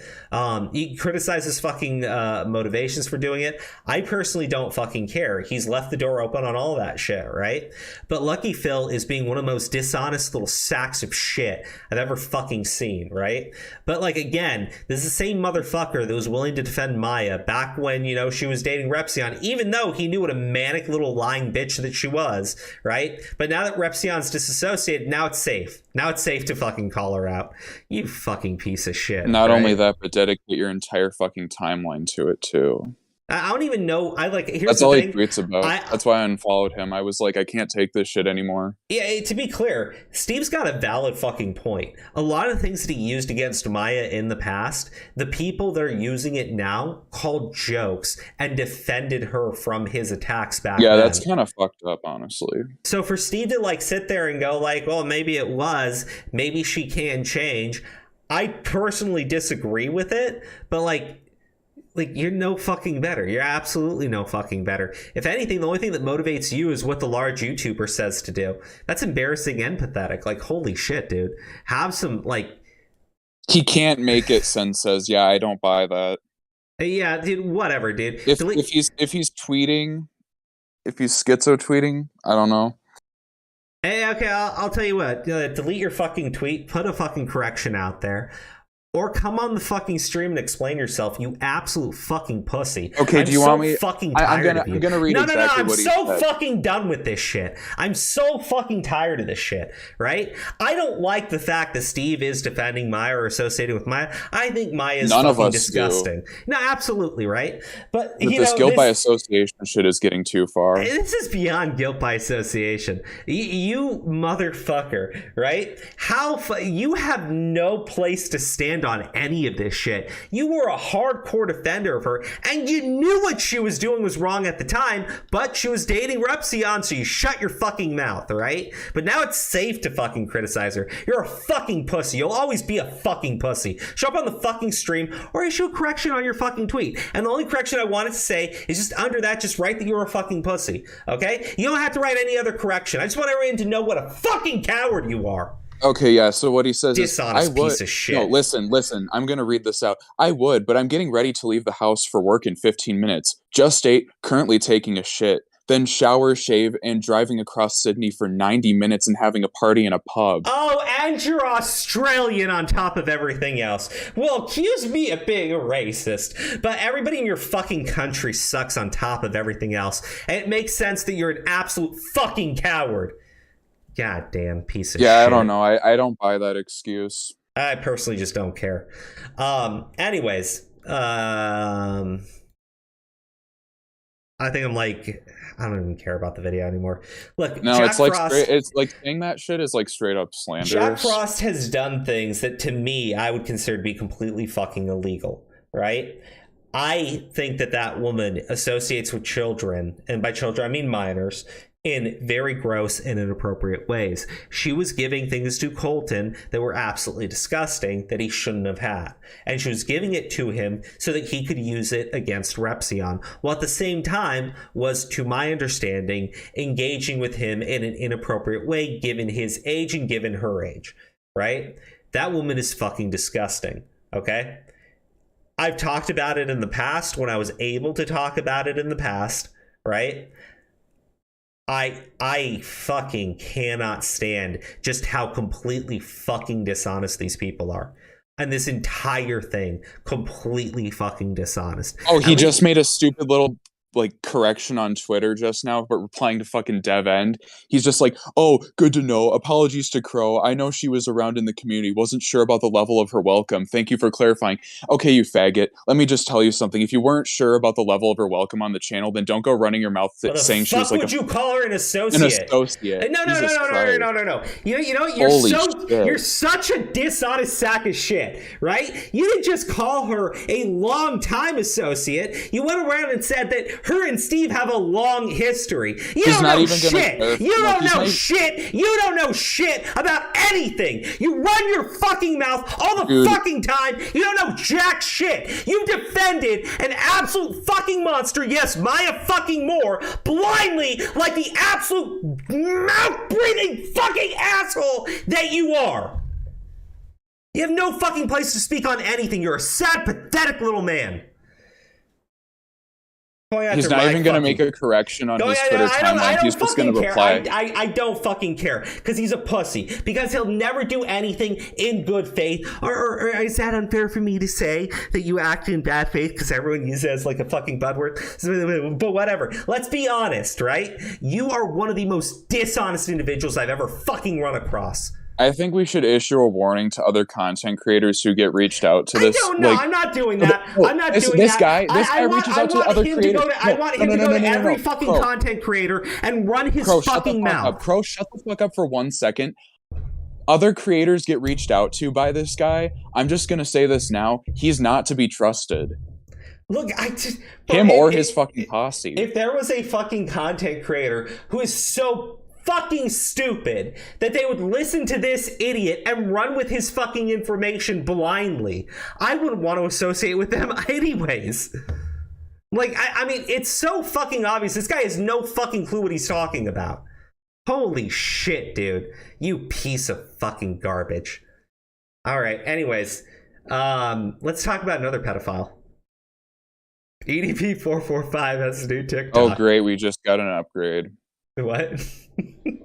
He criticizes fucking motivations for doing it. I personally don't fucking care. He's left the door open on all of that shit, right? But Lucky Phil is being one of the most dishonest little sacks of shit I've ever fucking seen, right? But like, again, this is the same motherfucker that was willing to defend Maya back when, you know, she was dating Repsion, even though he knew what a manic little lying bitch that she was, right? But now that Repsion's disassociated, now it's safe. Now it's safe to fucking call her out. You fucking piece of shit. Not right? only that, but dedicate your entire fucking timeline to it too. I don't even know. Here's That's the all thing. he tweets about. That's why I unfollowed him. I was like, I can't take this shit anymore. Yeah, to be clear, Steve's got a valid fucking point. A lot of things that he used against Maya in the past, the people that are using it now called jokes and defended her from his attacks back then. Yeah, that's kind of fucked up, honestly. So for Steve to like sit there and go like, well, maybe it was, maybe she can change. I personally disagree with it, but like you're no fucking better. You're absolutely no fucking better. If anything, the only thing that motivates you is what the large YouTuber says to do. That's embarrassing and pathetic. Like, holy shit, dude. Have some, like... He can't make it, Sen says. Yeah, I don't buy that. Yeah, dude, whatever, dude. If he's tweeting, if he's schizo tweeting, I don't know. Hey, okay, I'll tell you what. Delete your fucking tweet. Put a fucking correction out there. Or come on the fucking stream and explain yourself, you absolute fucking pussy. Okay, do you want me? Fucking tired of you. I'm gonna read exactly what he said. I'm so fucking done with this shit. I'm so fucking tired of this shit, right? I don't like the fact that Steve is defending Maya or associated with Maya. I think Maya is fucking disgusting. No, absolutely, right? But this guilt by association shit is getting too far. This is beyond guilt by association. You motherfucker, right? You have no place to stand on any of this shit. You were a hardcore defender of her, and you knew what she was doing was wrong at the time, but she was dating Repsion, so you shut your fucking mouth, right? But now it's safe to fucking criticize her. You're a fucking pussy. You'll always be a fucking pussy. Show up on the fucking stream or issue a correction on your fucking tweet. And the only correction I wanted to say is just under that, just write that you're a fucking pussy, okay? You don't have to write any other correction. I just want everyone to know what a fucking coward you are. Okay, yeah, so what he says dishonest is, I would, piece of shit. No, listen, I'm going to read this out. I would, but I'm getting ready to leave the house for work in 15 minutes. Just ate, currently taking a shit, then shower, shave, and driving across Sydney for 90 minutes and having a party in a pub. Oh, and you're Australian on top of everything else. Well, accuse me of being a racist, but everybody in your fucking country sucks on top of everything else. And it makes sense that you're an absolute fucking coward. Goddamn piece of shit. Yeah, I don't know. I don't buy that excuse. I personally just don't care. Anyways, I think I'm like, I don't even care about the video anymore. Look, no, Jack it's like Frost, it's like saying that shit is like straight up slanderous. Jack Frost has done things that to me I would consider to be completely fucking illegal, right? I think that woman associates with children, and by children I mean minors, in very gross and inappropriate ways. She was giving things to Colton that were absolutely disgusting that he shouldn't have had. And she was giving it to him so that he could use it against Repsion, while at the same time was, to my understanding, engaging with him in an inappropriate way given his age and given her age, right? That woman is fucking disgusting, okay? I've talked about it in the past when I was able to talk about it in the past, right? I fucking cannot stand just how completely fucking dishonest these people are. And this entire thing, completely fucking dishonest. Oh, he just made a stupid little correction on Twitter just now, but replying to fucking Dev End. He's just like, oh, good to know. Apologies to Crow. I know she was around in the community. Wasn't sure about the level of her welcome. Thank you for clarifying. Okay, you faggot. Let me just tell you something. If you weren't sure about the level of her welcome on the channel, then don't go running your mouth saying she was like would you call her an associate? An associate. No. You know, you're such a dishonest sack of shit, right? You didn't just call her a long-time associate. You went around and said that Her and Steve have a long history. You He's don't not know even gonna shit. clarify- You Look, don't he's know not- shit. You don't know shit about anything. You run your fucking mouth all the Dude. fucking time. You don't know jack shit. You defended an absolute fucking monster, yes, Maya fucking Moore, blindly like the absolute mouth-breathing fucking asshole that you are. You have no fucking place to speak on anything. You're a sad, pathetic little man. He's not even going to make a correction on his Twitter timeline. He's just going to reply. I don't fucking care because he's a pussy. Because he'll never do anything in good faith. Or is that unfair for me to say that you act in bad faith because everyone uses it as like a fucking bad word? But whatever. Let's be honest, right? You are one of the most dishonest individuals I've ever fucking run across. I think we should issue a warning to other content creators who get reached out to this. I don't know. Like, I'm not doing that. I'm not doing this that. guy reaches out to other creators. I want him to go to every fucking content creator and run his fucking mouth. Pro, shut the fuck up for 1 second. Other creators get reached out to by this guy. I'm just gonna say this now. He's not to be trusted. Look, his fucking posse. If there was a fucking content creator who is so fucking stupid that they would listen to this idiot and run with his fucking information blindly, I wouldn't want to associate with them anyways. Like, I mean, it's so fucking obvious. This guy has no fucking clue what he's talking about. Holy shit, dude. You piece of fucking garbage. All right, anyways, let's talk about another pedophile. EDP445 has a new TikTok. Oh, great. We just got an upgrade. What?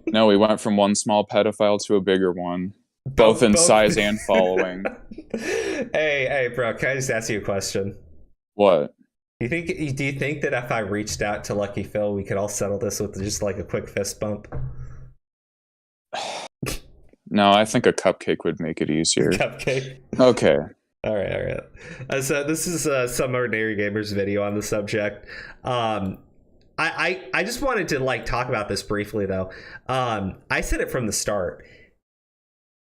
No, we went from one small pedophile to a bigger one, both in size and following. Hey, bro, can I just ask you a question? What? Do you think that if I reached out to Lucky Phil, we could all settle this with just like a quick fist bump? No, I think a cupcake would make it easier. Cupcake? Okay. All right. So this is some Ordinary Gamers video on the subject. I just wanted to like talk about this briefly though. I said it from the start.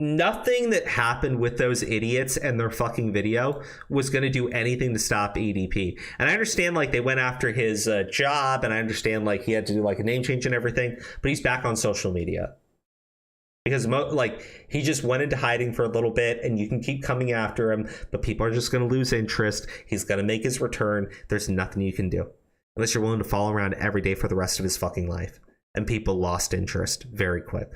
Nothing that happened with those idiots and their fucking video was going to do anything to stop EDP. And I understand like they went after his job, and I understand like he had to do like a name change and everything, but he's back on social media. Because like he just went into hiding for a little bit, and you can keep coming after him, but people are just going to lose interest. He's going to make his return. There's nothing you can do. Unless you're willing to follow around every day for the rest of his fucking life. And people lost interest very quick.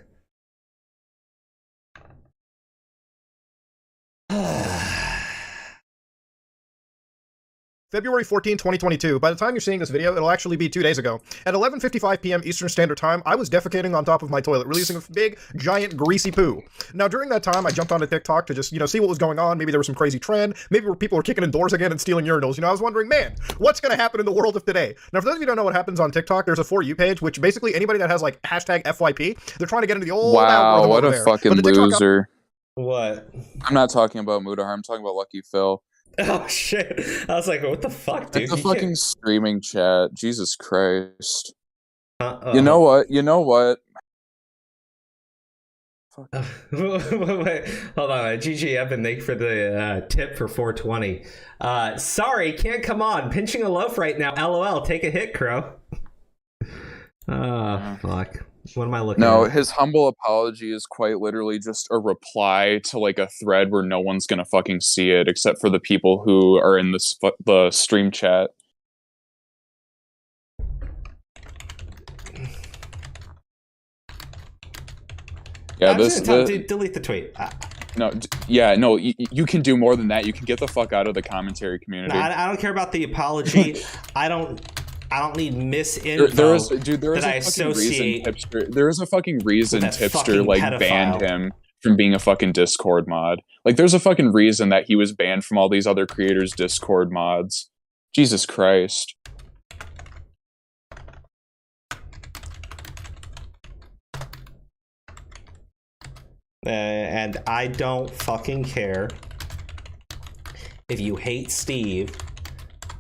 February 14, 2022. By the time you're seeing this video, it'll actually be 2 days ago. At 11:55 p.m. Eastern Standard Time, I was defecating on top of my toilet, releasing a big, giant, greasy poo. Now, during that time, I jumped onto TikTok to just, see what was going on. Maybe there was some crazy trend. Maybe people were kicking in doors again and stealing urinals. I was wondering, man, what's going to happen in the world of today? Now, for those of you who don't know what happens on TikTok, there's a For You page, which basically anybody that has, like, hashtag FYP, they're trying to get into the old algorithm what over a there. fucking loser. What? I'm not talking about Mudahar. I'm talking about Lucky Phil. Oh shit! I was like, "What the fuck, dude?" It's a fucking streaming chat. Jesus Christ! You know what? Wait, hold on, GG Evan, thank you for the tip for 420. Sorry, can't come on. Pinching a loaf right now. LOL. Take a hit, Crow. Fuck. What am I looking at? No, his humble apology is quite literally just a reply to like a thread where no one's gonna fucking see it except for the people who are in the stream chat. Yeah, delete the tweet. No, you can do more than that. You can get the fuck out of the commentary community. No, I don't care about the apology. I don't need misinfo. There is a fucking reason Tipster like pedophile. banned him from being a fucking Discord mod. Like, there's a fucking reason that he was banned from all these other creators' Discord mods. Jesus Christ. And I don't fucking care if you hate Steve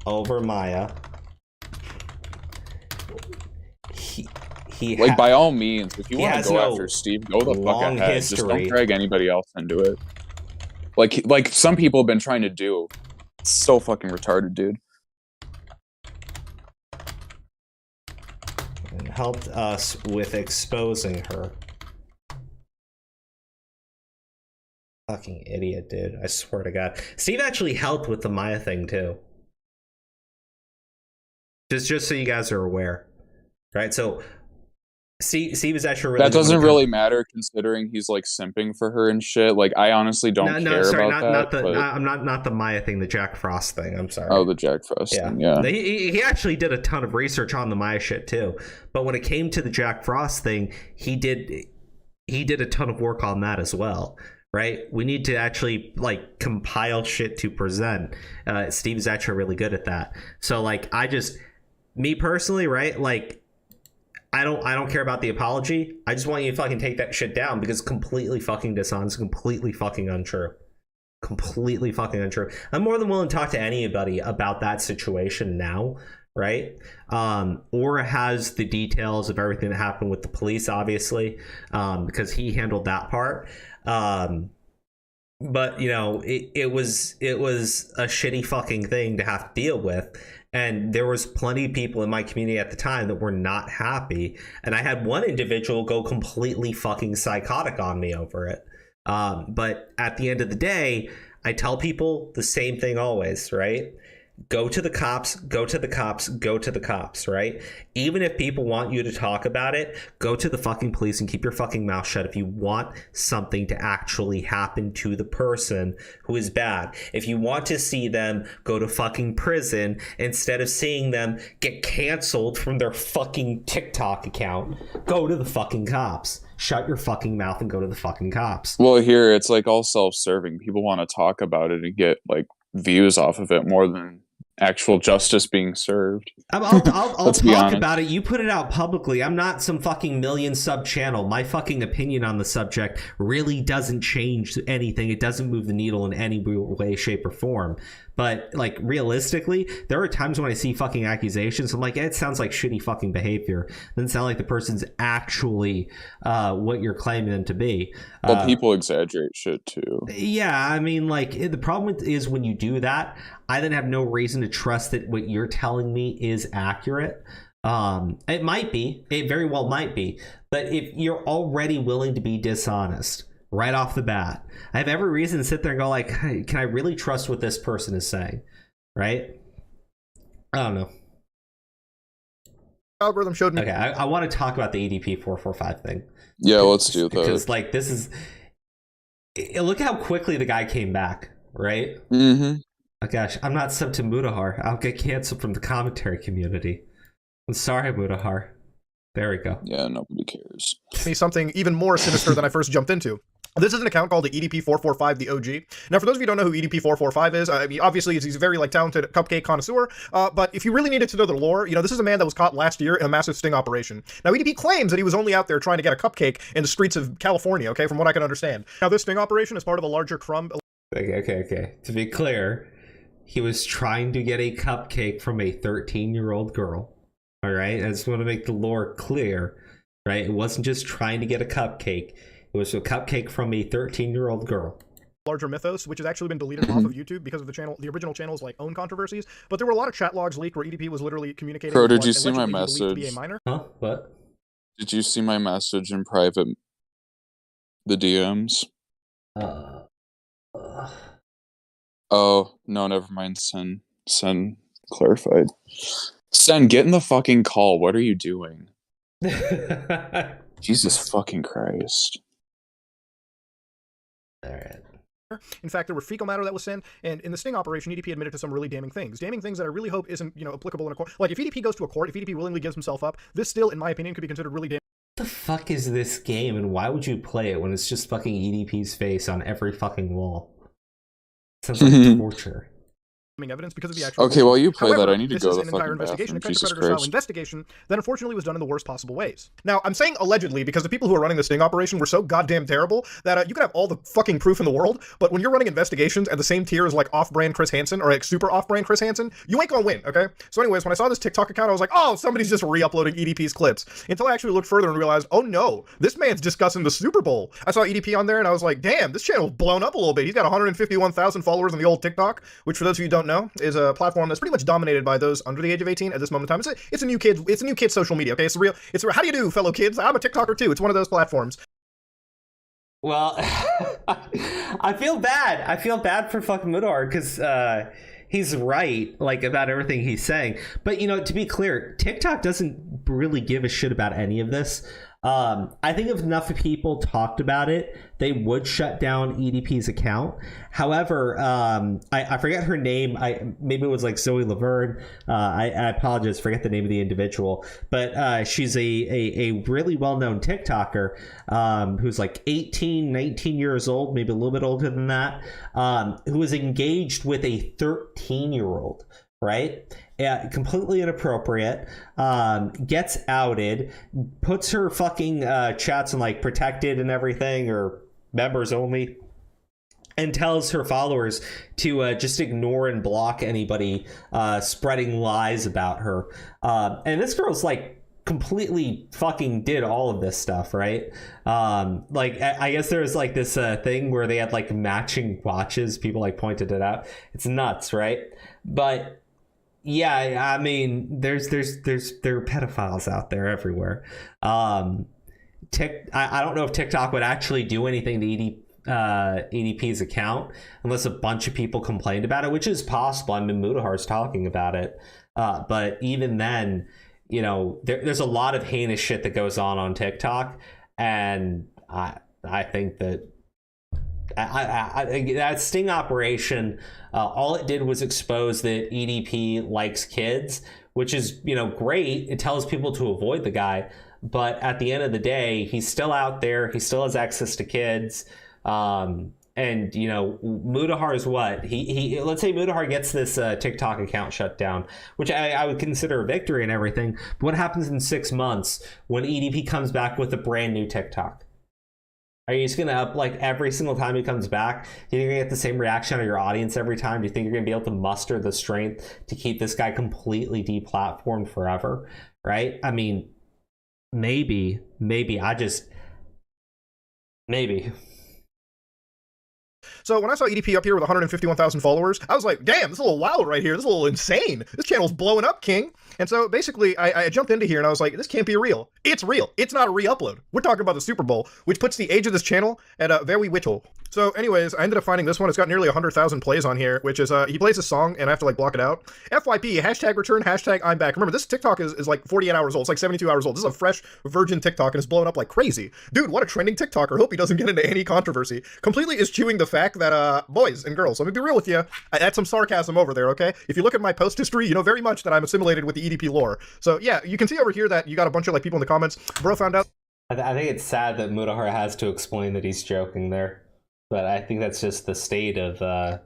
over Maya. By all means, if you want to go after Steve, go the fuck ahead. Just don't drag anybody else into it. Like some people have been trying to do. It's so fucking retarded, dude. and helped us with exposing her. Fucking idiot, dude. I swear to God. Steve actually helped with the Maya thing, too. Just so you guys are aware. Right? So, Steve is actually really... That doesn't really matter considering he's, like, simping for her and shit. Like, I honestly don't care about that. I'm not the Maya thing, the Jack Frost thing. I'm sorry. Oh, the Jack Frost thing, yeah. He actually did a ton of research on the Maya shit, too. But when it came to the Jack Frost thing, he did a ton of work on that as well. Right? We need to actually like compile shit to present. Steve is actually really good at that. So like me personally, right? Like I don't care about the apology. I just want you to fucking take that shit down because it's completely fucking dishonest, completely fucking untrue. Completely fucking untrue. I'm more than willing to talk to anybody about that situation now, right? Or has the details of everything that happened with the police, obviously, because he handled that part. But you know, it was a shitty fucking thing to have to deal with, and there was plenty of people in my community at the time that were not happy, and I had one individual go completely fucking psychotic on me over it. But at the end of the day, I tell people the same thing always, right? Go to the cops, go to the cops, go to the cops, right? Even if people want you to talk about it, go to the fucking police and keep your fucking mouth shut if you want something to actually happen to the person who is bad. If you want to see them go to fucking prison instead of seeing them get canceled from their fucking TikTok account, go to the fucking cops. Shut your fucking mouth and go to the fucking cops. Well, here it's like all self-serving. People want to talk about it and get like views off of it more than actual justice being served. I'll talk about it. You put it out publicly. I'm not some fucking million sub channel. My fucking opinion on the subject really doesn't change anything. It doesn't move the needle in any way, shape, or form. But like realistically, there are times when I see fucking accusations. I'm like, it sounds like shitty fucking behavior. It doesn't sound like the person's actually what you're claiming them to be. But people exaggerate shit too. Yeah, I mean, like the problem is when you do that, I then have no reason to trust that what you're telling me is accurate. It might be. It very well might be. But if you're already willing to be dishonest right off the bat, I have every reason to sit there and go like, hey, can I really trust what this person is saying? Right? I don't know. Algorithm showed me. Okay, I want to talk about the EDP 445 thing. Yeah, let's do that. Because like this is, look how quickly the guy came back, right? Mm-hmm. Oh gosh, I'm not sub to Mudahar. I'll get canceled from the commentary community. I'm sorry, Mudahar. There we go. Yeah, nobody cares. Something even more sinister than I first jumped into. This is an account called the EDP445, the OG. Now, for those of you who don't know who EDP445 is, I mean, obviously he's a very like talented cupcake connoisseur, but if you really needed to know the lore, you know, this is a man that was caught last year in a massive sting operation. Now, EDP claims that he was only out there trying to get a cupcake in the streets of California, okay, from what I can understand. Now, this sting operation is part of a larger crumb. Okay. To be clear, he was trying to get a cupcake from a 13-year-old girl. All right, I just want to make the lore clear, right? It wasn't just trying to get a cupcake. It was a cupcake from a 13-year-old girl. Larger mythos, which has actually been deleted off of YouTube because of the original channel's like own controversies. But there were a lot of chat logs leaked where EDP was literally communicating. Bro, did you see my message? Huh? What? Did you see my message in private? The DMs. Oh no, never mind. Sen clarified. Sen, get in the fucking call. What are you doing? Jesus fucking Christ. All right. In fact, there were fecal matter that was sent, and in the sting operation, EDP admitted to some really damning things that I really hope isn't, you know, applicable in a court. Like, if EDP goes to a court, if EDP willingly gives himself up, this still, in my opinion, could be considered really damning. What the fuck is this game, and why would you play it when it's just fucking EDP's face on every fucking wall? Sounds like torture. Evidence because of the actual. Okay, while you play However, that, I need to go to the fucking bathroom. A Jesus predator-style Christ. investigation that unfortunately was done in the worst possible ways. Now, I'm saying allegedly because the people who are running the sting operation were so goddamn terrible that you could have all the fucking proof in the world, but when you're running investigations at the same tier as like off-brand Chris Hansen or like super off-brand Chris Hansen, you ain't gonna win, okay? So anyways, when I saw this TikTok account, I was like, oh, somebody's just re-uploading EDP's clips. Until I actually looked further and realized, oh no, this man's discussing the Super Bowl. I saw EDP on there and I was like, damn, this channel's blown up a little bit. He's got 151,000 followers on the old TikTok, which for those of you who don't know, is a platform that's pretty much dominated by those under the age of 18 at this moment in time. It's a new kid social media. Okay, it's real. How do you do, fellow kids? I'm a TikToker too. It's one of those platforms. Well, I feel bad. I feel bad for fucking Mudar because he's right, like, about everything he's saying. But, you know, to be clear, TikTok doesn't really give a shit about any of this. I think if enough people talked about it, they would shut down EDP's account. However, I forget her name. Maybe it was like Zoe Laverne. I apologize, forget the name of the individual. But she's a really well-known TikToker who's like 18, 19 years old, maybe a little bit older than that, who was engaged with a 13-year-old, right? Yeah, completely inappropriate, gets outed, puts her fucking chats in like protected and everything, or members only, and tells her followers to just ignore and block anybody spreading lies about her. And this girl's like completely fucking did all of this stuff, right? Like, I guess there was like this thing where they had like matching watches. People like pointed it out. It's nuts, right? But yeah, I mean, there are pedophiles out there everywhere. I don't know if TikTok would actually do anything to EDP's account unless a bunch of people complained about it, which is possible. I mean, Mudahar's talking about it, but even then, you know, there's a lot of heinous shit that goes on TikTok, and I think that that sting operation, all it did was expose that EDP likes kids, which is, you know, great. It tells people to avoid the guy, but at the end of the day, he's still out there. He still has access to kids. And, you know, Mudahar is what? He let's say Mudahar gets this TikTok account shut down, which I would consider a victory and everything. But what happens in 6 months when EDP comes back with a brand new TikTok? Are you just going to up, like, every single time he comes back? Do you think you're going to get the same reaction of your audience every time? Do you think you're going to be able to muster the strength to keep this guy completely deplatformed forever? Right? I mean, maybe. Maybe. So when I saw EDP up here with 151,000 followers, I was like, damn, this is a little wild right here. This is a little insane. This channel's blowing up, King. And so basically, I jumped into here and I was like, this can't be real. It's real. It's not a re-upload. We're talking about the Super Bowl, which puts the age of this channel at a very little. So anyways, I ended up finding this one. It's got nearly 100,000 plays on here, which is, he plays a song and I have to like block it out. FYP, hashtag return, hashtag I'm back. Remember, this TikTok is like 48 hours old. It's like 72 hours old. This is a fresh virgin TikTok and it's blowing up like crazy. Dude, what a trending TikToker. Hope he doesn't get into any controversy. Completely is chewing the fact that, boys and girls, let me be real with you. I had some sarcasm over there, okay? If you look at my post history, you know very much that I'm assimilated with the EDP lore. So yeah, you can see over here that you got a bunch of like people in the comments. Bro found out. I think it's sad that Mudahar has to explain that he's joking there. But I think that's just the state of,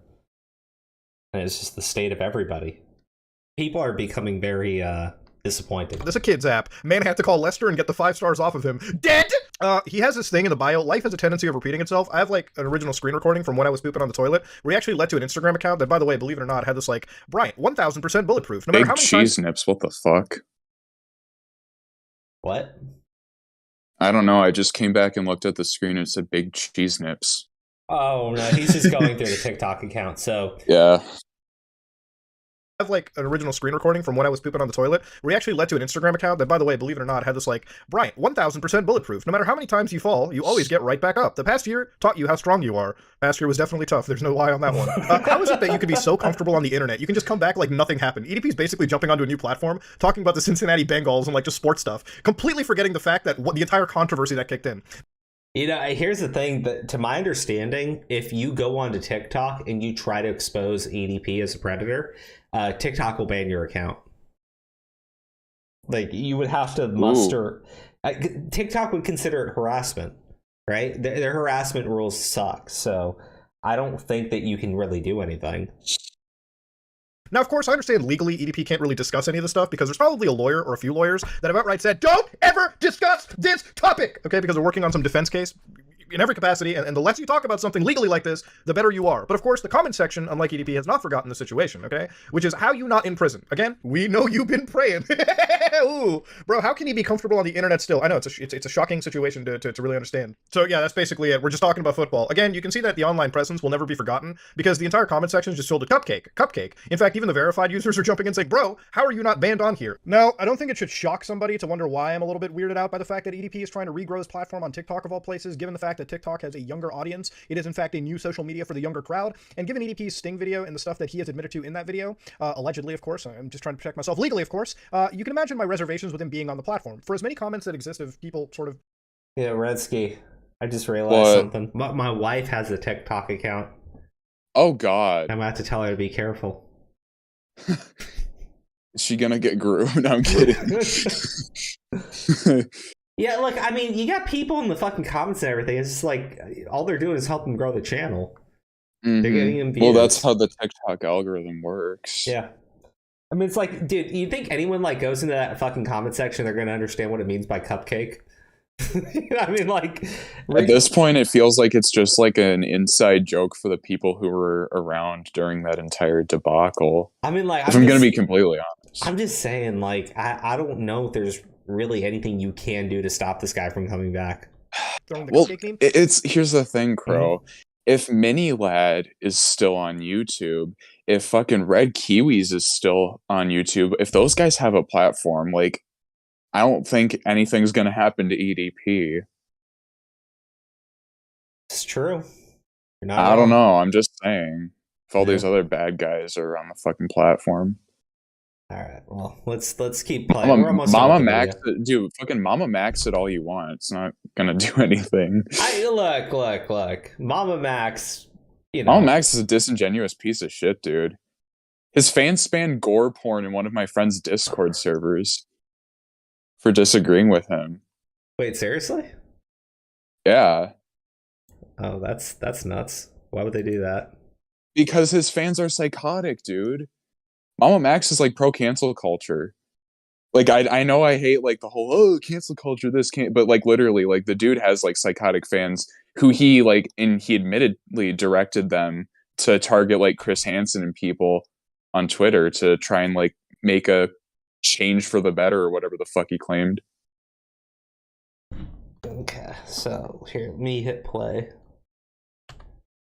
it's just the state of everybody. People are becoming very, disappointed. This is a kid's app. Man had to call Lester and get the 5 stars off of him. Dead! He has this thing in the bio. Life has a tendency of repeating itself. I have like an original screen recording from when I was pooping on the toilet, where he actually led to an Instagram account that, by the way, believe it or not, had this like, Bryant, 1000% bulletproof. No matter how many cheese nips, what the fuck? What? I don't know. I just came back and looked at the screen and it said big cheese nips. Oh, no, he's just going through the TikTok account, so... Yeah. I have like an original screen recording from when I was pooping on the toilet, where he actually led to an Instagram account that, by the way, believe it or not, had this like, Bryant, 1000% bulletproof. No matter how many times you fall, you always get right back up. The past year taught you how strong you are. Past year was definitely tough. There's no lie on that one. How is it that you could be so comfortable on the internet? You can just come back like nothing happened. EDP's basically jumping onto a new platform, talking about the Cincinnati Bengals and like just sports stuff, completely forgetting the fact that the entire controversy that kicked in. You know, here's the thing, that to my understanding, if you go onto TikTok and you try to expose EDP as a predator, TikTok will ban your account. Like, you would have to muster... TikTok would consider it harassment, right? Their harassment rules suck, so I don't think that you can really do anything. Now, of course, I understand legally EDP can't really discuss any of this stuff because there's probably a lawyer or a few lawyers that have outright said, don't ever discuss this topic, okay, because they're working on some defense case. in every capacity, and the less you talk about something legally like this, the better you are. But of course, the comment section, unlike EDP, has not forgotten the situation, okay? Which is, how you not in prison? Again, we know you've been praying. Ooh, bro, how can you be comfortable on the internet still? I know, it's a shocking situation to really understand. So yeah, that's basically it. We're just talking about football. Again, you can see that the online presence will never be forgotten, because the entire comment section is just filled with cupcake. In fact, even the verified users are jumping in saying, bro, how are you not banned on here? Now, I don't think it should shock somebody to wonder why I'm a little bit weirded out by the fact that EDP is trying to regrow his platform on TikTok of all places, given the fact that TikTok has a younger audience. It is in fact a new social media for the younger crowd, and given EDP's Sting video and the stuff that he has admitted to in that video, allegedly, of course, I'm just trying to protect myself legally, of course, you can imagine my reservations with him being on the platform. For as many comments that exist of people sort of... Yeah, Redsky, I just realized something. My wife has a TikTok account. Oh, God. I'm about to tell her to be careful. Is she gonna get groomed? No, I'm kidding. Yeah, look, I mean, you got people in the fucking comments and everything. It's just like, all they're doing is helping grow the channel. Mm-hmm. They're getting them views. Well, that's how the TikTok algorithm works. Yeah. I mean, it's like, dude, you think anyone like goes into that fucking comment section, they're going to understand what it means by cupcake? I mean, like... At this point, it feels like it's just like an inside joke for the people who were around during that entire debacle. I mean, like... If I'm going to be completely honest. I'm just saying, like, I don't know if there's really anything you can do to stop this guy from coming back. Well, here's the thing, Crow. Mm-hmm. If Mini Lad is still on YouTube, if fucking Red Kiwis is still on YouTube, if those guys have a platform, like, I don't think anything's going to happen to EDP. It's true. I don't know. I'm just saying. If all these other bad guys are on the fucking platform. All right. Well, let's keep playing. We're almost Mama Max, dude. Fucking Mama Max it all you want. It's not gonna do anything. Look. Mama Max. You know. Mama Max is a disingenuous piece of shit, dude. His fans spanned gore porn in one of my friend's Discord servers for disagreeing with him. Wait, seriously? Yeah. Oh, that's nuts. Why would they do that? Because his fans are psychotic, dude. Mama Max is like pro cancel culture. Like I know I hate like the whole cancel culture but like literally like the dude has like psychotic fans who he admittedly directed them to target like Chris Hansen and people on Twitter to try and like make a change for the better or whatever the fuck he claimed. Okay, so here, let me hit play.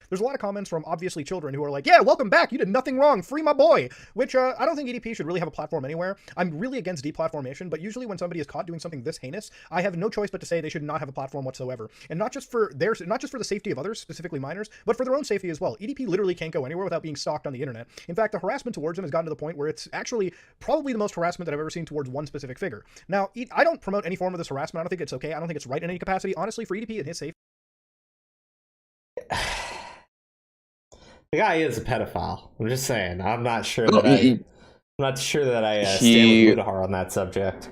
There's a lot of comments from obviously children who are like, yeah, welcome back, you did nothing wrong, free my boy, which I don't think EDP should really have a platform anywhere. I'm really against deplatformation, but usually when somebody is caught doing something this heinous, I have no choice but to say they should not have a platform whatsoever. And not just for the safety of others, specifically minors, but for their own safety as well. EDP literally can't go anywhere without being stalked on the internet. In fact, the harassment towards him has gotten to the point where it's actually probably the most harassment that I've ever seen towards one specific figure. Now, I don't promote any form of this harassment. I don't think it's okay. I don't think it's right in any capacity. Honestly, for EDP and his safety. The guy is a pedophile. I'm just saying. I'm not sure that I stand with Budahar on that subject.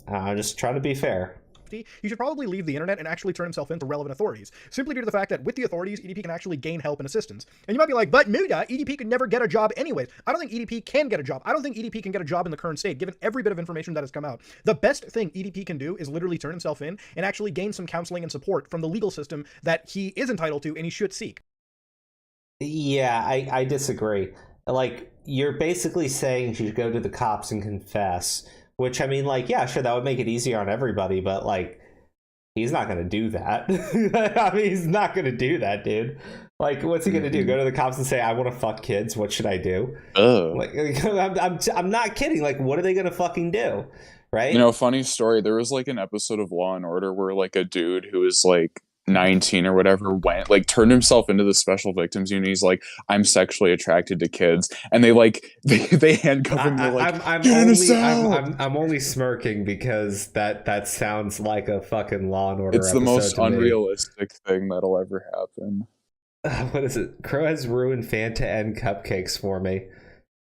I'm just trying to be fair. He should probably leave the internet and actually turn himself into relevant authorities, simply due to the fact that with the authorities, EDP can actually gain help and assistance. And you might be like, but Muda, EDP could never get a job anyways. I don't think EDP can get a job. I don't think EDP can get a job in the current state, given every bit of information that has come out. The best thing EDP can do is literally turn himself in and actually gain some counseling and support from the legal system that he is entitled to and he should seek. Yeah, I disagree. Like, you're basically saying you should go to the cops and confess. Which, I mean, like, yeah, sure, that would make it easier on everybody, but, like, he's not going to do that. I mean, he's not going to do that, dude. Like, what's he going to do? Go to the cops and say, I want to fuck kids. What should I do? Like, I'm not kidding. Like, what are they going to fucking do? Right? You know, funny story. There was, like, an episode of Law & Order where, like, a dude who was, like, 19 or whatever turned himself into the special victims unit. He's like, I'm sexually attracted to kids, and they handcuff him. They're like, I'm only smirking because that sounds like a fucking Law and Order. It's the most unrealistic thing that'll ever happen. What is it? Crow has ruined Fanta and cupcakes for me.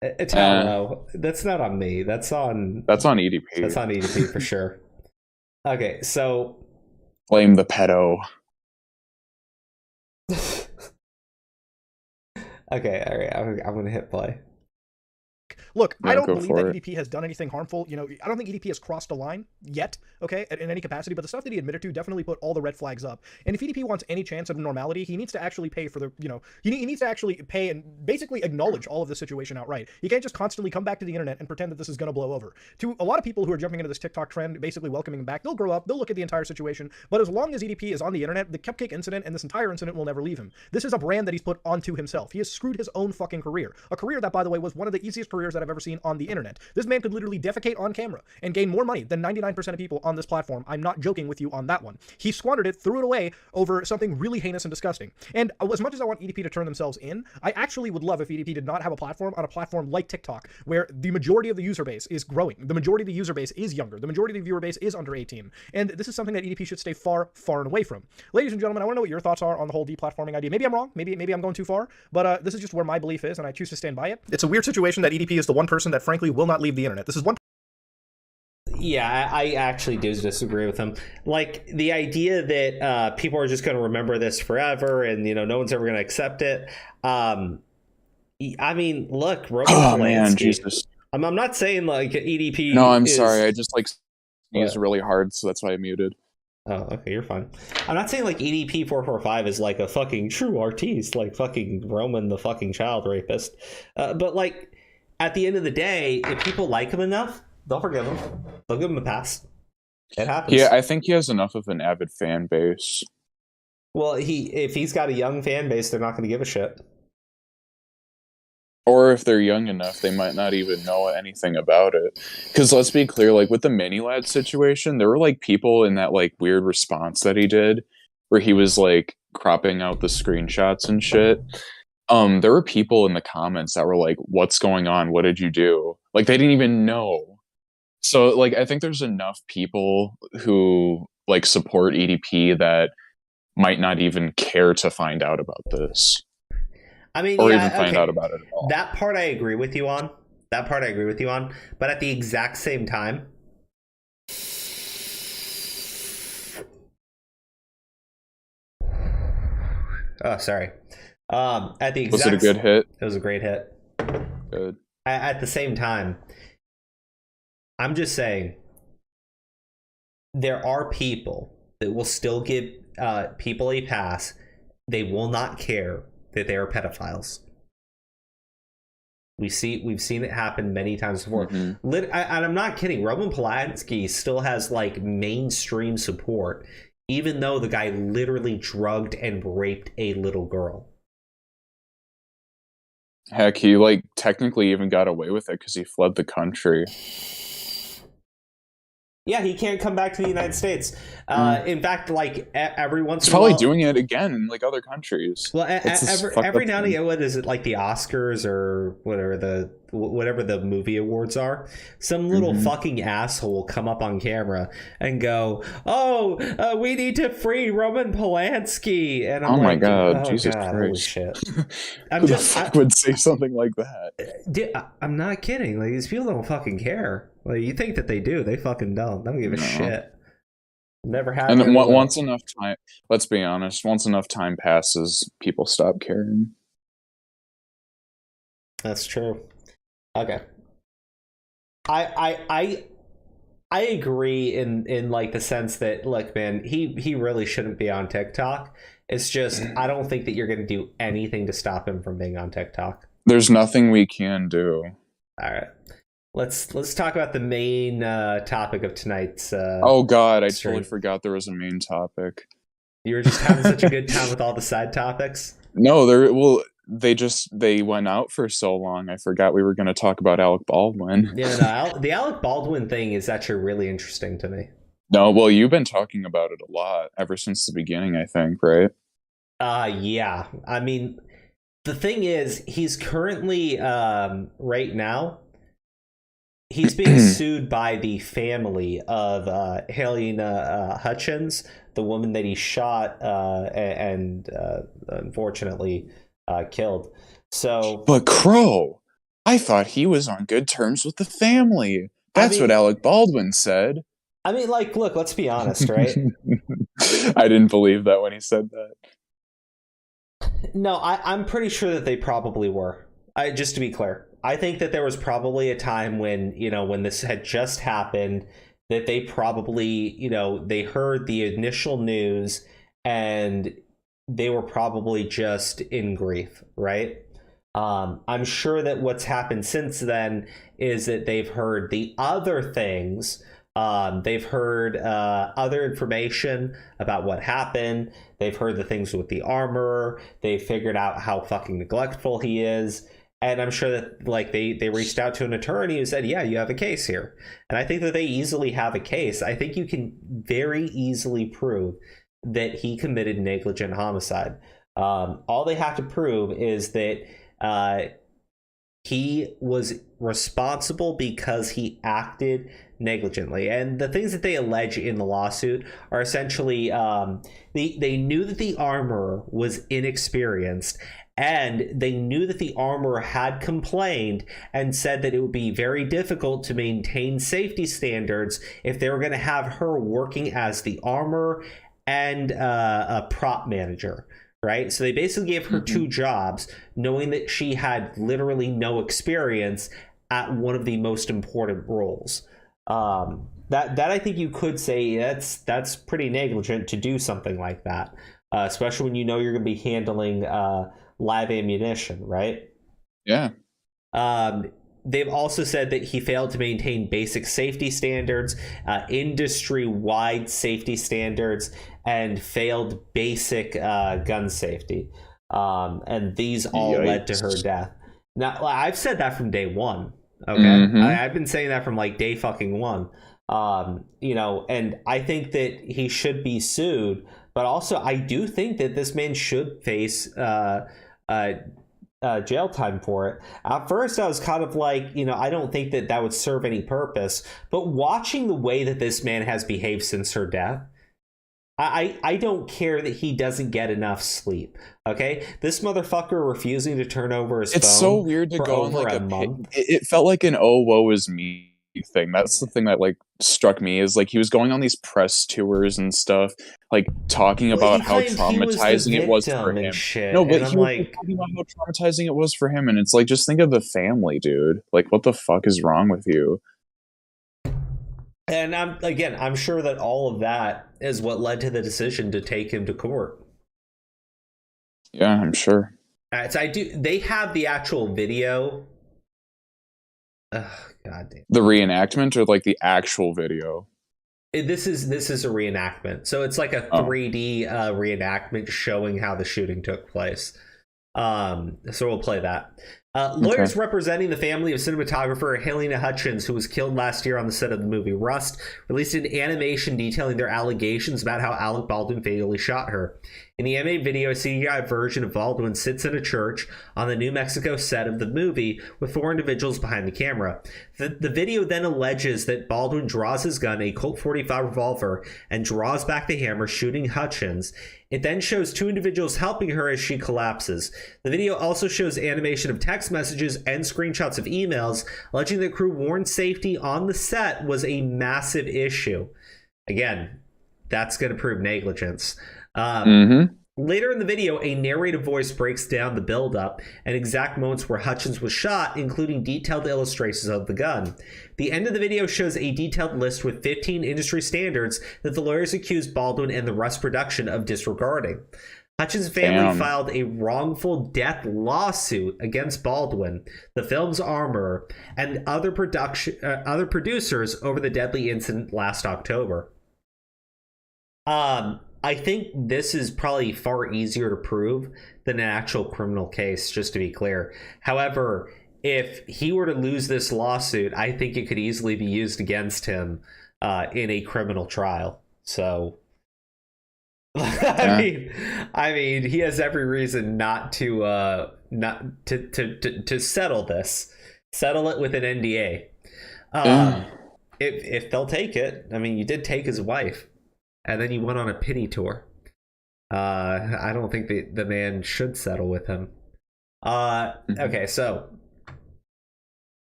Italo, that's not on me. That's on EDP. That's on EDP for sure. Okay, so blame the pedo. Okay, all right, I'm gonna hit play. Look, Yeah, I don't go believe for that it. EDP has done anything harmful. You know, I don't think EDP has crossed a line yet, okay, in any capacity, but the stuff that he admitted to definitely put all the red flags up. And if EDP wants any chance of normality, he needs to actually pay for the, you know, he needs to actually pay and basically acknowledge all of the situation outright. He can't just constantly come back to the internet and pretend that this is going to blow over. To a lot of people who are jumping into this TikTok trend, basically welcoming him back, they'll grow up, they'll look at the entire situation, but as long as EDP is on the internet, the cupcake incident and this entire incident will never leave him. This is a brand that he's put onto himself. He has screwed his own fucking career. A career that, by the way, was one of the easiest careers that I've ever seen on the internet. This man could literally defecate on camera and gain more money than 99% of people on this platform. I'm not joking with you on that one. He squandered it, threw it away over something really heinous and disgusting. And as much as I want EDP to turn themselves in, I actually would love if EDP did not have a platform on a platform like TikTok, where the majority of the user base is growing. The majority of the user base is younger. The majority of the viewer base is under 18. And this is something that EDP should stay far, far and away from. Ladies and gentlemen, I want to know what your thoughts are on the whole deplatforming idea. Maybe I'm wrong. Maybe I'm going too far. But this is just where my belief is, and I choose to stand by it. It's a weird situation that EDP is the one person that frankly will not leave the internet. This is one. Yeah, I actually do disagree with him. Like, the idea that people are just going to remember this forever and, you know, no one's ever going to accept it. I mean, look, Roman Oh man, Polanski. Jesus. I'm not saying like EDP. No, I'm is... sorry. I just like sneezed really hard, so that's why I muted. Oh, okay, you're fine. I'm not saying like EDP 445 is like a fucking true artiste, like fucking Roman the fucking child rapist. But like, at the end of the day, if people like him enough, they'll forgive him. They'll give him a pass. It happens. Yeah, I think he has enough of an avid fan base. Well, if he's got a young fan base, they're not going to give a shit. Or if they're young enough, they might not even know anything about it. Because let's be clear, like with the mini lad situation, there were like people in that like weird response that he did, where he was like cropping out the screenshots and shit. There were people in the comments that were like, "What's going on? What did you do?" Like they didn't even know. So like I think there's enough people who like support EDP that might not even care to find out about this. I mean, or yeah, even find okay. out about it at all. That part I agree with you on. But at the exact same time, oh, sorry. At the exact, was it a good hit? It was a great hit. Good. At the same time, I'm just saying there are people that will still give people a pass. They will not care that they are pedophiles. We've seen it happen many times before. Mm-hmm. And I'm not kidding. Roman Polanski still has like mainstream support, even though the guy literally drugged and raped a little girl. Heck, he like technically even got away with it because he fled the country. Yeah, he can't come back to the United States. In fact, like every once He's in a while, probably doing it again in like other countries. Well, every now and again, what is it, like the Oscars or whatever the movie awards are? Some little fucking asshole will come up on camera and go, "Oh, we need to free Roman Polanski," and I'm oh like, my god, "Oh Jesus god, Christ! holy shit!" Who the fuck would say something like that? I'm not kidding. Like, these people don't fucking care. Like, you think that they do? They fucking don't. They don't give a shit. Never had. And then once enough time, let's be honest, once enough time passes, people stop caring. That's true. Okay. I agree in like the sense that, look, man, he really shouldn't be on TikTok. It's just I don't think that you're going to do anything to stop him from being on TikTok. There's nothing we can do. All right. Let's talk about the main topic of tonight's. Oh God, I stream. totally forgot there was a main topic. You were just having such a good time with all the side topics. No, they went out for so long. I forgot we were going to talk about Alec Baldwin. Yeah, the Alec Baldwin thing is actually really interesting to me. No, well, you've been talking about it a lot ever since the beginning, I think, right? Yeah. I mean, the thing is, he's currently right now. He's being sued by the family of Helena Hutchins, the woman that he shot and unfortunately killed. So, but Crow, I thought he was on good terms with the family. That's what Alec Baldwin said. I mean, like, look, let's be honest, right? I didn't believe that when he said that. No, I'm pretty sure that they probably were. Just to be clear, I think that there was probably a time when, when this had just happened, that they probably, they heard the initial news and they were probably just in grief, right? I'm sure that what's happened since then is that they've heard the other things. They've heard other information about what happened. They've heard the things with the armorer. They figured out how fucking neglectful he is. And I'm sure that they reached out to an attorney who said, yeah, you have a case here. And I think that they easily have a case. I think you can very easily prove that he committed negligent homicide. All they have to prove is that he was responsible because he acted negligently. And the things that they allege in the lawsuit are essentially they knew that the armorer was inexperienced, and they knew that the armorer had complained and said that it would be very difficult to maintain safety standards if they were going to have her working as the armorer and a prop manager. Right? So they basically gave her two jobs, knowing that she had literally no experience at one of the most important roles. That I think you could say that's pretty negligent to do something like that, especially when you're going to be handling live ammunition, right? Yeah. They've also said that he failed to maintain basic safety standards, industry-wide safety standards, and failed basic gun safety. And these all led to her death. Now, I've said that from day one. Okay, I've been saying that from day fucking one. And I think that he should be sued, but also I do think that this man should face jail time for it. At first, I was kind of I don't think that would serve any purpose. But watching the way that this man has behaved since her death, I don't care that he doesn't get enough sleep. Okay, this motherfucker refusing to turn over his phone. It's so weird to go on a month. It felt like an "oh woe is me" thing. That's the thing that struck me, is he was going on these press tours and stuff, talking about how traumatizing it was for him. No, but he was talking about how traumatizing it was for him, and it's just think of the family, dude. What the fuck is wrong with you? And I'm sure that all of that is what led to the decision to take him to court. Yeah, I'm sure. So they have the actual video. God damn. The reenactment or the actual video? This is a reenactment. So it's a 3D reenactment showing how the shooting took place. So we'll play that. Lawyers representing the family of cinematographer Helena Hutchins, who was killed last year on the set of the movie Rust, released an animation detailing their allegations about how Alec Baldwin fatally shot her. In the animated video, a CGI version of Baldwin sits in a church on the New Mexico set of the movie with 4 individuals behind the camera. The video then alleges that Baldwin draws his gun, a Colt 45 revolver, and draws back the hammer, shooting Hutchins. It then shows 2 individuals helping her as she collapses. The video also shows animation of text messages and screenshots of emails alleging that crew warned safety on the set was a massive issue. Again, that's going to prove negligence. Later in the video, a narrative voice breaks down the build-up and exact moments where Hutchins was shot, including detailed illustrations of the gun. The end of the video shows a detailed list with 15 industry standards that the lawyers accused Baldwin and the Rust production of disregarding. Hutchins' family filed a wrongful death lawsuit against Baldwin, the film's armorer, and other producers over the deadly incident last October. I think this is probably far easier to prove than an actual criminal case, just to be clear. However, if he were to lose this lawsuit, I think it could easily be used against him in a criminal trial. So, I mean, he has every reason not to settle this. Settle it with an NDA. If they'll take it. I mean, you did take his wife. And then you went on a pity tour. I don't think the man should settle with him. Okay, so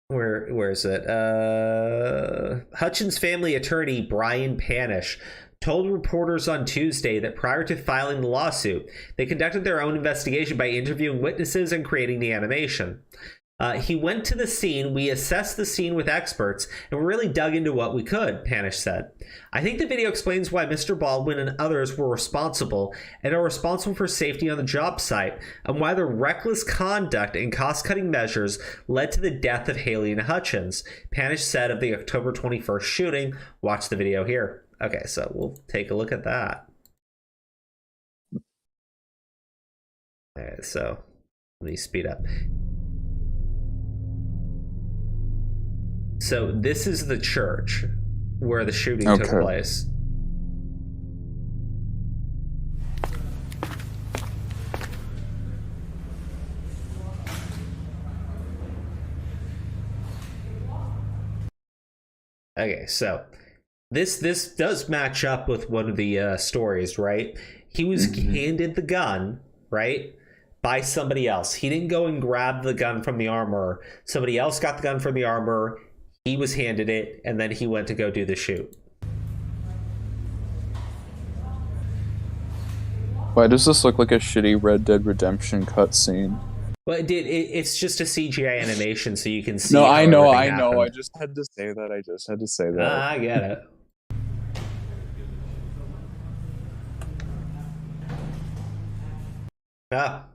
where is it? Hutchins' family attorney Brian Panish told reporters on Tuesday that prior to filing the lawsuit, they conducted their own investigation by interviewing witnesses and creating the animation. He went to the scene, we assessed the scene with experts, and we really dug into what we could, Panish said. I think the video explains why Mr. Baldwin and others were responsible and are responsible for safety on the job site, and why their reckless conduct and cost-cutting measures led to the death of Haley and Hutchins, Panish said of the October 21st shooting. Watch the video here. Okay, so we'll take a look at that. All right, so let me speed up. So this is the church where the shooting took place. Okay, so this does match up with one of the stories, right? He was handed the gun, right, by somebody else. He didn't go and grab the gun from the armorer. Somebody else got the gun from the armorer. He was handed it, and then he went to go do the shoot. Why does this look like a shitty Red Dead Redemption cutscene? Well, it's just a CGI animation, so you can see. No, I know. Happened. I just had to say that. I get it. Ah,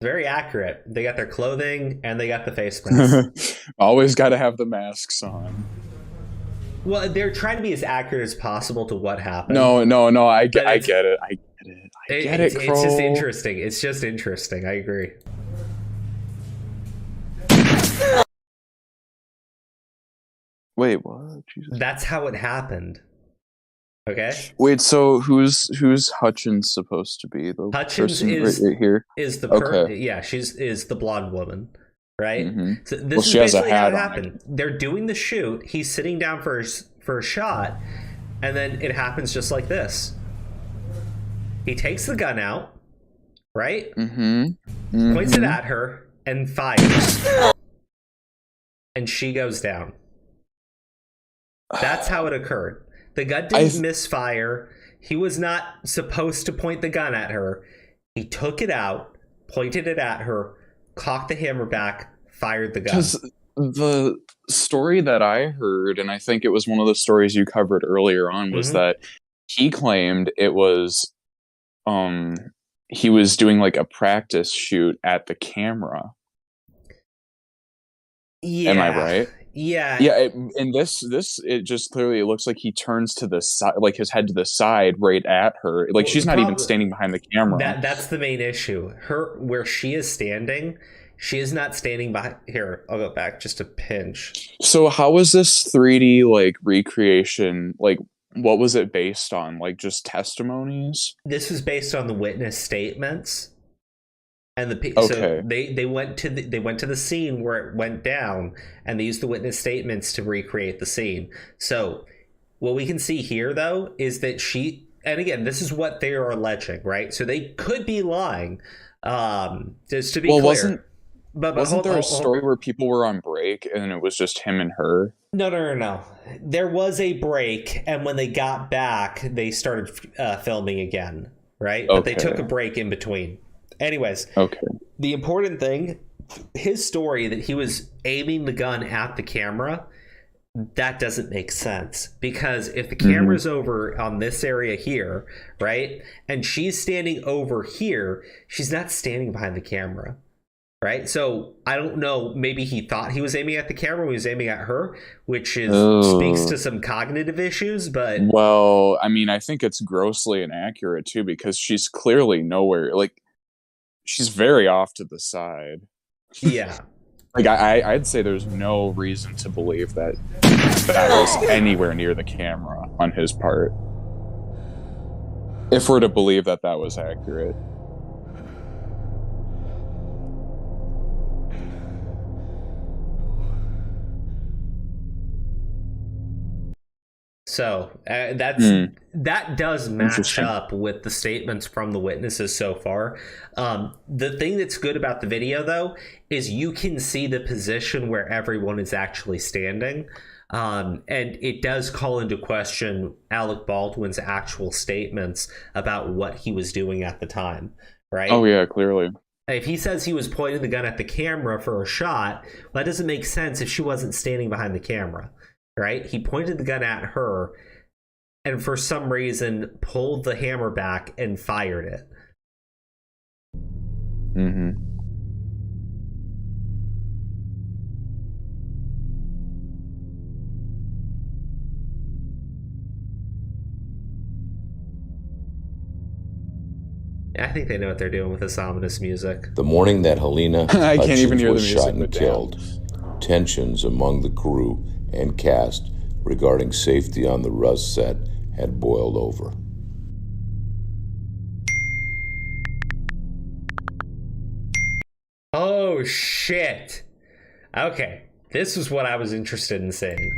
very accurate. They got their clothing and they got the face masks. Always got to have the masks on. Well, they're trying to be as accurate as possible to what happened. No, I get it. It's just interesting. It's just interesting. I agree. Wait, what? Jesus. That's how it happened. Okay. Wait, so who's Hutchins supposed to be? The Hutchins person right here is the yeah, is the blonde woman, right? Mm-hmm. So this is basically how it happened. They're doing the shoot. He's sitting down for a shot, and then it happens just like this. He takes the gun out, right? Points it at her and fires, and she goes down. That's how it occurred. The gun didn't misfire. He was not supposed to point the gun at her. He took it out, pointed it at her, cocked the hammer back, fired the gun. Because the story that I heard, and I think it was one of the stories you covered earlier on, was that he claimed it was he was doing like a practice shoot at the camera. Yeah. Am I right? Yeah. Yeah, and this it just clearly it looks like he turns to the side, like his head to the side, right at her. Like she's not even standing behind the camera. That's the main issue. Where she is standing, she is not standing behind. Here, I'll go back just a pinch. So how was this 3D like recreation? Like, what was it based on? Like just testimonies? This was based on the witness statements. And so they went to the scene where it went down, and they used the witness statements to recreate the scene. So what we can see here, though, is that and again, this is what they are alleging, right? So they could be lying. Just to be clear, wasn't there a story where people were on break and it was just him and her? No. There was a break, and when they got back, they started filming again, right? But they took a break in between. Anyways, the important thing, his story that he was aiming the gun at the camera, that doesn't make sense. Because if the camera's over on this area here, right, and she's standing over here, she's not standing behind the camera, right? So I don't know, maybe he thought he was aiming at the camera when he was aiming at her, which speaks to some cognitive issues, but... Well, I mean, I think it's grossly inaccurate, too, because she's clearly nowhere, like... She's very off to the side. Yeah. Like, I'd say there's no reason to believe that was anywhere near the camera on his part. If we're to believe that was accurate. So that does match up with the statements from the witnesses so far. The thing that's good about the video, though, is you can see the position where everyone is actually standing. And it does call into question Alec Baldwin's actual statements about what he was doing at the time, right? Oh, yeah, clearly. If he says he was pointing the gun at the camera for a shot, well, that doesn't make sense if she wasn't standing behind the camera, right? He pointed the gun at her and for some reason pulled the hammer back and fired it. Mm-hmm. I think they know what they're doing with this ominous music. The morning that Helena I can't even hear the was music, shot and but damn. killed, tensions among the crew and cast regarding safety on the Rust set had boiled over. Oh, shit. Okay, this is what I was interested in seeing.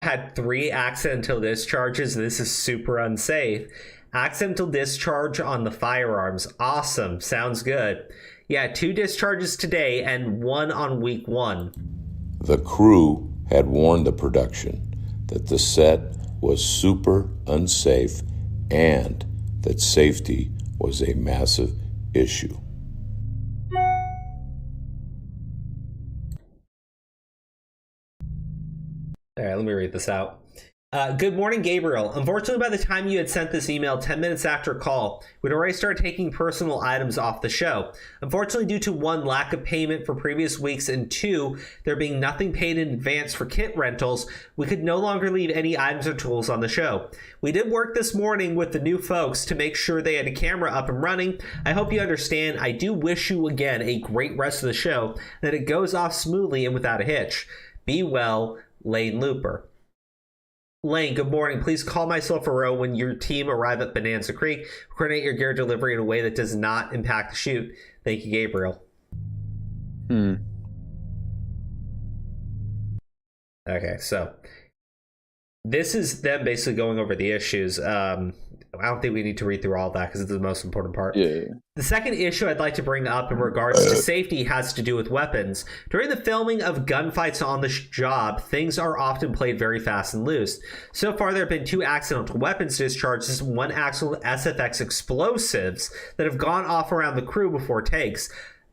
Had 3 accidental discharges. This is super unsafe. Accidental discharge on the firearms. Awesome. Sounds good. Yeah, 2 discharges today and 1 on week 1. The crew had warned the production that the set was super unsafe and that safety was a massive issue. All right, let me read this out. Good morning, Gabriel. Unfortunately, by the time you had sent this email 10 minutes after call, we'd already started taking personal items off the show. Unfortunately, due to 1, lack of payment for previous weeks, and 2, there being nothing paid in advance for kit rentals, we could no longer leave any items or tools on the show. We did work this morning with the new folks to make sure they had a camera up and running. I hope you understand. I do wish you again a great rest of the show, that it goes off smoothly and without a hitch. Be well, Lane Looper. Lane, good morning. Please call myself a row when your team arrive at Bonanza Creek. Coordinate your gear delivery in a way that does not impact the shoot. Thank you, Gabriel. Okay, so this is them basically going over the issues. I don't think we need to read through all of that because it's the most important part. Yeah. The second issue I'd like to bring up in regards to safety has to do with weapons. During the filming of gunfights on the job, things are often played very fast and loose. So far, there have been 2 accidental weapons discharges and 1 accidental SFX explosives that have gone off around the crew before takes.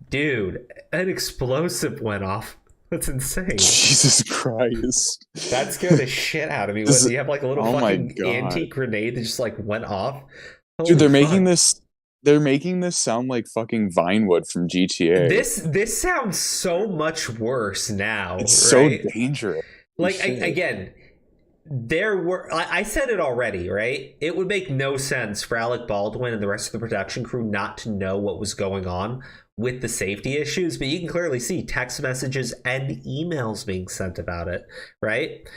Dude, an explosive went off. That's insane. Jesus Christ. That scared the shit out of me. When you have like a little fucking antique grenade that just like went off. Dude, they're making this sound like fucking Vinewood from GTA. This sounds so much worse now. It's right? so dangerous. Like again, I said it already, right? It would make no sense for Alec Baldwin and the rest of the production crew not to know what was going on with the safety issues, but you can clearly see text messages and emails being sent about it, right?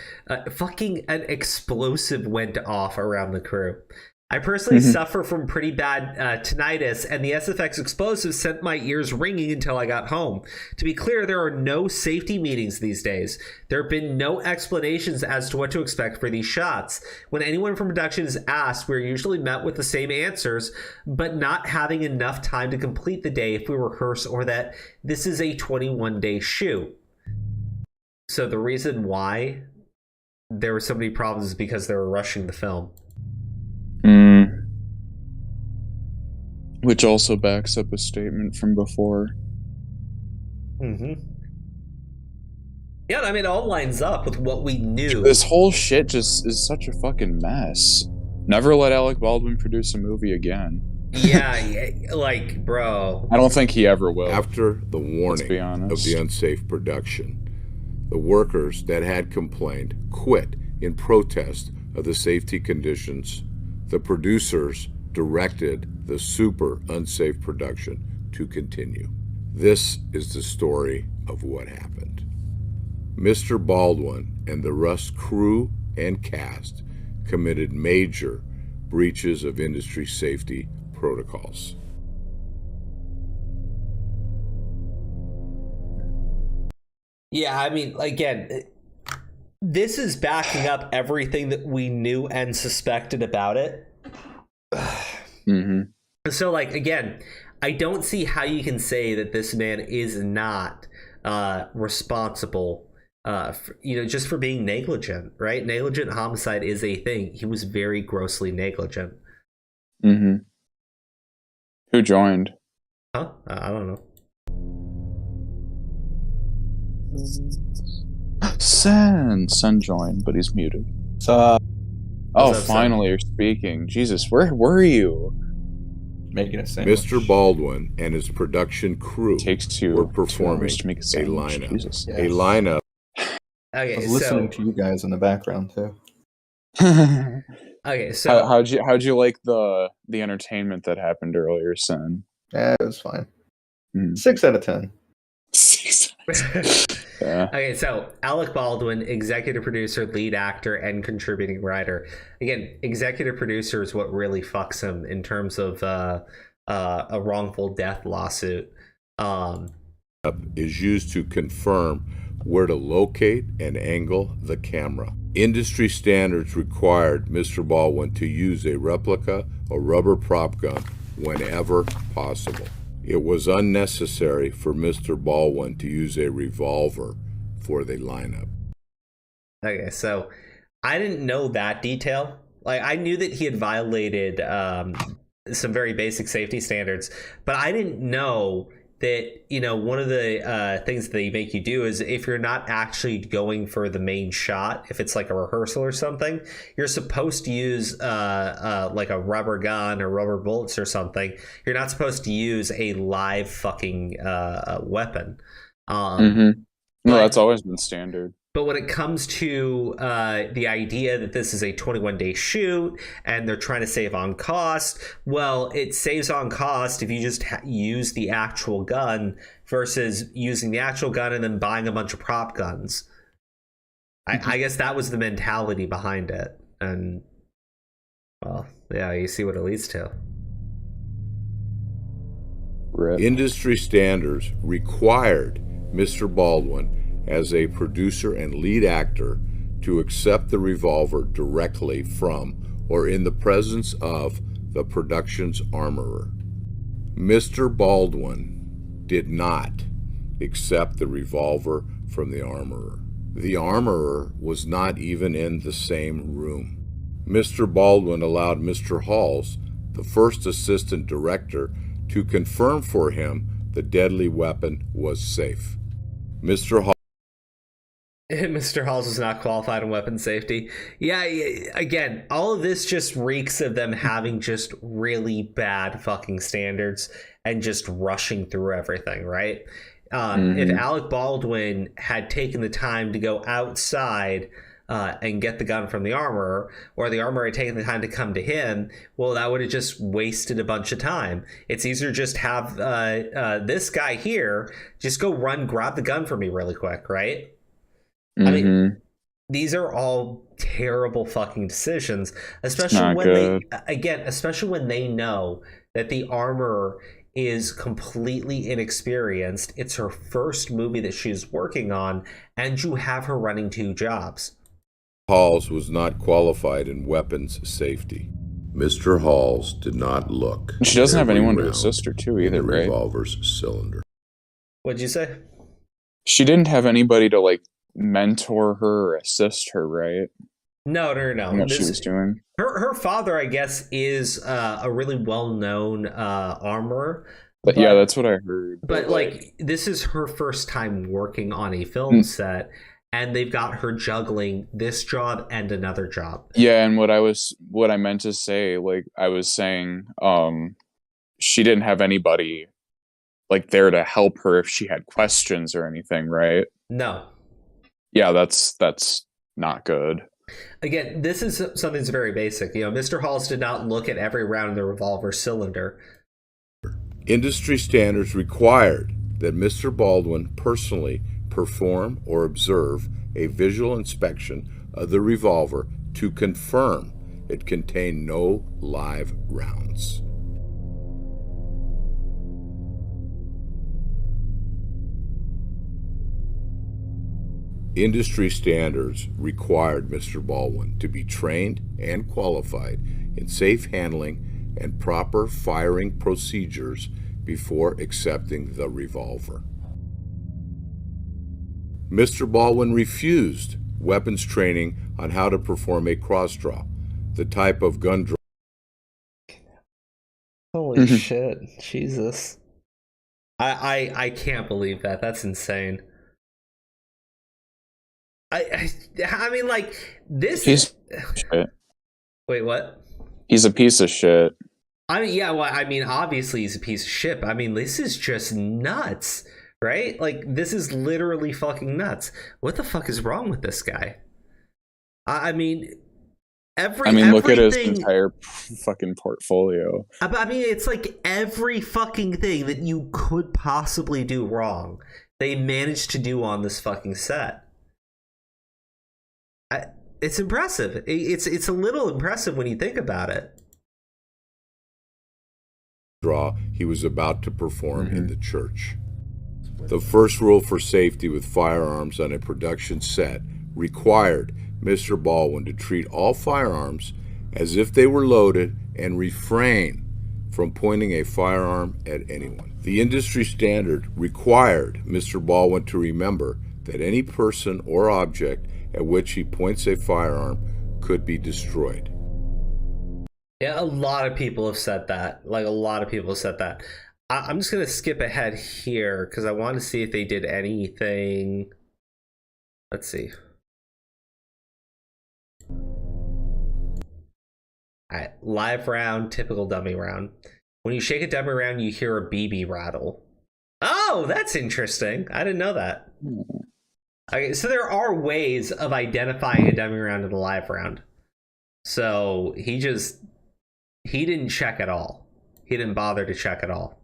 Fucking an explosive went off around the crew. I personally suffer from pretty bad tinnitus, and the SFX explosive sent my ears ringing until I got home. To be clear, there are no safety meetings these days. There have been no explanations as to what to expect for these shots. When anyone from production is asked, we're usually met with the same answers, but not having enough time to complete the day if we rehearse, or that this is a 21-day shoot. So the reason why there were so many problems is because they were rushing the film. Which also backs up a statement from before. Yeah, I mean, it all lines up with what we knew. This whole shit just is such a fucking mess. Never let Alec Baldwin produce a movie again. Yeah, like, bro. I don't think he ever will. After the warning of the unsafe production, the workers that had complained quit in protest of the safety conditions. The producers directed the super unsafe production to continue. This is the story of what happened. Mr. Baldwin and the Rust crew and cast committed major breaches of industry safety protocols. Yeah, I mean, again, this is backing up everything that we knew and suspected about it. So, like, again, I don't see how you can say that this man is not responsible just for being negligent, right? Negligent homicide is a thing. He was very grossly negligent. Mm-hmm. Who joined? Huh? I don't know. Sen joined, but he's muted. So, finally you're speaking. Jesus, where were you? Making a sandwich. Mr. Baldwin and his production crew were performing to make a sandwich. lineup. Jesus. A lineup. Okay, I was listening to you guys in the background too. Okay, so how'd you like the entertainment that happened earlier, Sen? Yeah, it was fine. 6 out of 10. 6 Yeah. Okay, so Alec Baldwin, executive producer, lead actor, and contributing writer. Again, executive producer is what really fucks him in terms of a wrongful death lawsuit. Is used to confirm where to locate and angle the camera. Industry standards required Mr. Baldwin to use a replica or rubber prop gun whenever possible. It was unnecessary for Mr. Baldwin to use a revolver for the lineup. Okay, so I didn't know that detail. Like, I knew that he had violated some very basic safety standards, but I didn't know that, one of the things that they make you do is if you're not actually going for the main shot, if it's like a rehearsal or something, you're supposed to use like a rubber gun or rubber bullets or something. You're not supposed to use a live fucking weapon. No, that's always been standard. But when it comes to the idea that this is a 21-day shoot and they're trying to save on cost, well, it saves on cost if you just use the actual gun versus using the actual gun and then buying a bunch of prop guns. I guess that was the mentality behind it. And, well, yeah, you see what it leads to. Industry standards required Mr. Baldwin as a producer and lead actor to accept the revolver directly from or in the presence of the production's armorer. Mr. Baldwin did not accept the revolver from the armorer. The armorer was not even in the same room. Mr. Baldwin allowed Mr. Halls, the first assistant director, to confirm for him the deadly weapon was safe. Mr. Halls was not qualified in weapon safety. Yeah, again, all of this just reeks of them having just really bad fucking standards and just rushing through everything, right? If Alec Baldwin had taken the time to go outside and get the gun from the armorer, or the armorer had taken the time to come to him, well, that would have just wasted a bunch of time. It's easier just have this guy here just go grab the gun for me really quick, right? I mean, these are all terrible fucking decisions, especially when especially when they know that the armorer is completely inexperienced. It's her first movie that she's working on, and you have her running 2 jobs. Halls was not qualified in weapons safety. Mr. Halls did not look. She doesn't have anyone to assist her too either, right? Revolver's cylinder. What'd you say? She didn't have anybody to like mentor her or assist her, right? No. What she was doing. Her father, I guess, is a really well-known armorer. But yeah, that's what I heard. But like, this is her first time working on a film set, and they've got her juggling this job and another job. Yeah, and what I meant to say, like I was saying, she didn't have anybody like there to help her if she had questions or anything, right? No. Yeah, that's not good. Again, this is something that's very basic. Mr. Halls did not look at every round in the revolver cylinder. Industry standards required that Mr. Baldwin personally perform or observe a visual inspection of the revolver to confirm it contained no live rounds. Industry standards required Mr. Baldwin to be trained and qualified in safe handling and proper firing procedures before accepting the revolver. Mr. Baldwin refused weapons training on how to perform a cross draw, the type of gun draw. Holy shit. Jesus. I can't believe that. That's insane. I mean, like, this is... shit. Wait, what? He's a piece of shit. I mean, yeah, well, I mean, obviously he's a piece of shit. I mean, this is just nuts, right? Like, this is literally fucking nuts. What the fuck is wrong with this guy? I mean, look at his entire fucking portfolio. I mean, it's like every fucking thing that you could possibly do wrong, they managed to do on this fucking set. It's impressive. It's a little impressive when you think about it. Draw he was about to perform in the church. The first rule for safety with firearms on a production set required Mr. Baldwin to treat all firearms as if they were loaded and refrain from pointing a firearm at anyone. The industry standard required Mr. Baldwin to remember that any person or object at which he points a firearm could be destroyed. Yeah, a lot of people have said that. Like, a lot of people have said that. I'm just going to skip ahead here because I want to see if they did anything. Let's see. Alright, live round, typical dummy round. When you shake a dummy round, you hear a BB rattle. Oh, that's interesting. I didn't know that. Okay, so there are ways of identifying a dummy round in a live round. So he didn't check at all. He didn't bother to check at all.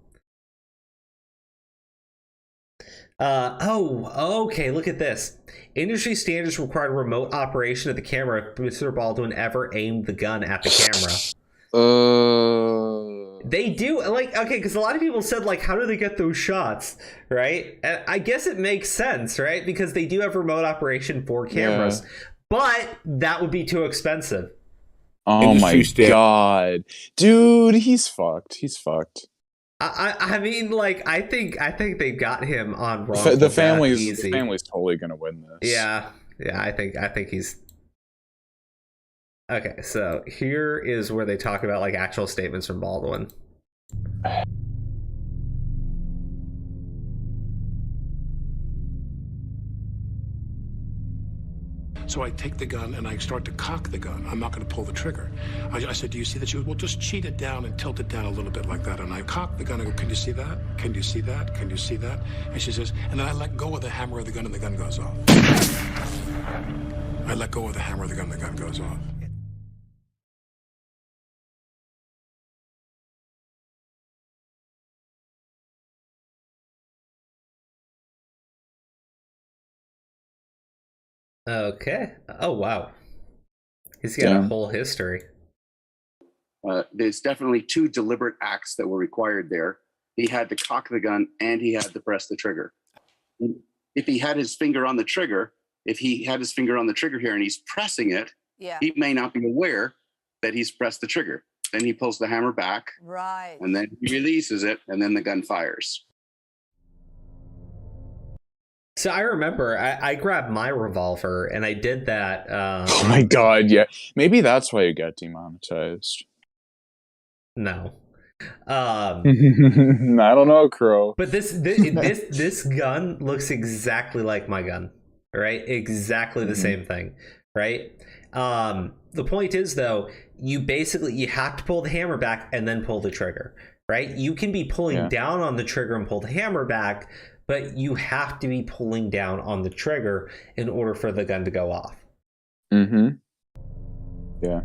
Okay, look at this. Industry standards require remote operation of the camera if Mr. Baldwin ever aimed the gun at the camera. They do, like, okay, because a lot of people said, like, how do they get those shots, right? And I guess it makes sense, right? Because they do have remote operation for cameras. Yeah. But that would be too expensive. Oh my god. Dude, he's fucked. He's fucked. I mean, like, I think they got him on wrong. The family's totally gonna win this. Yeah, I think he's okay. So here is where they talk about, like, actual statements from Baldwin. So I take the gun and I start to cock the gun. I'm not going to pull the trigger. I said, do you see that? She goes, well, just cheat it down and tilt it down a little bit like that. And I cock the gun. I go, can you see that? Can you see that? Can you see that? And she says, and then I let go of the hammer of the gun and the gun goes off. I let go of the hammer of the gun and the gun goes off. Okay. Oh, wow. He's got a whole history. There's definitely two deliberate acts that were required there. He had to cock the gun and he had to press the trigger. If he had his finger on the trigger, here and he's pressing it, he may not be aware that he's pressed the trigger. Then he pulls the hammer back. Right. And then he releases it and then the gun fires. So I remember I grabbed my revolver and I did that. Oh my god, yeah. Maybe that's why you got demonetized. No. I don't know, Crow. But this gun looks exactly like my gun, right? Exactly the same thing, right? The point is, though, you have to pull the hammer back and then pull the trigger, right? You can be pulling down on the trigger and pull the hammer back, but you have to be pulling down on the trigger in order for the gun to go off. Mm-hmm. Yeah.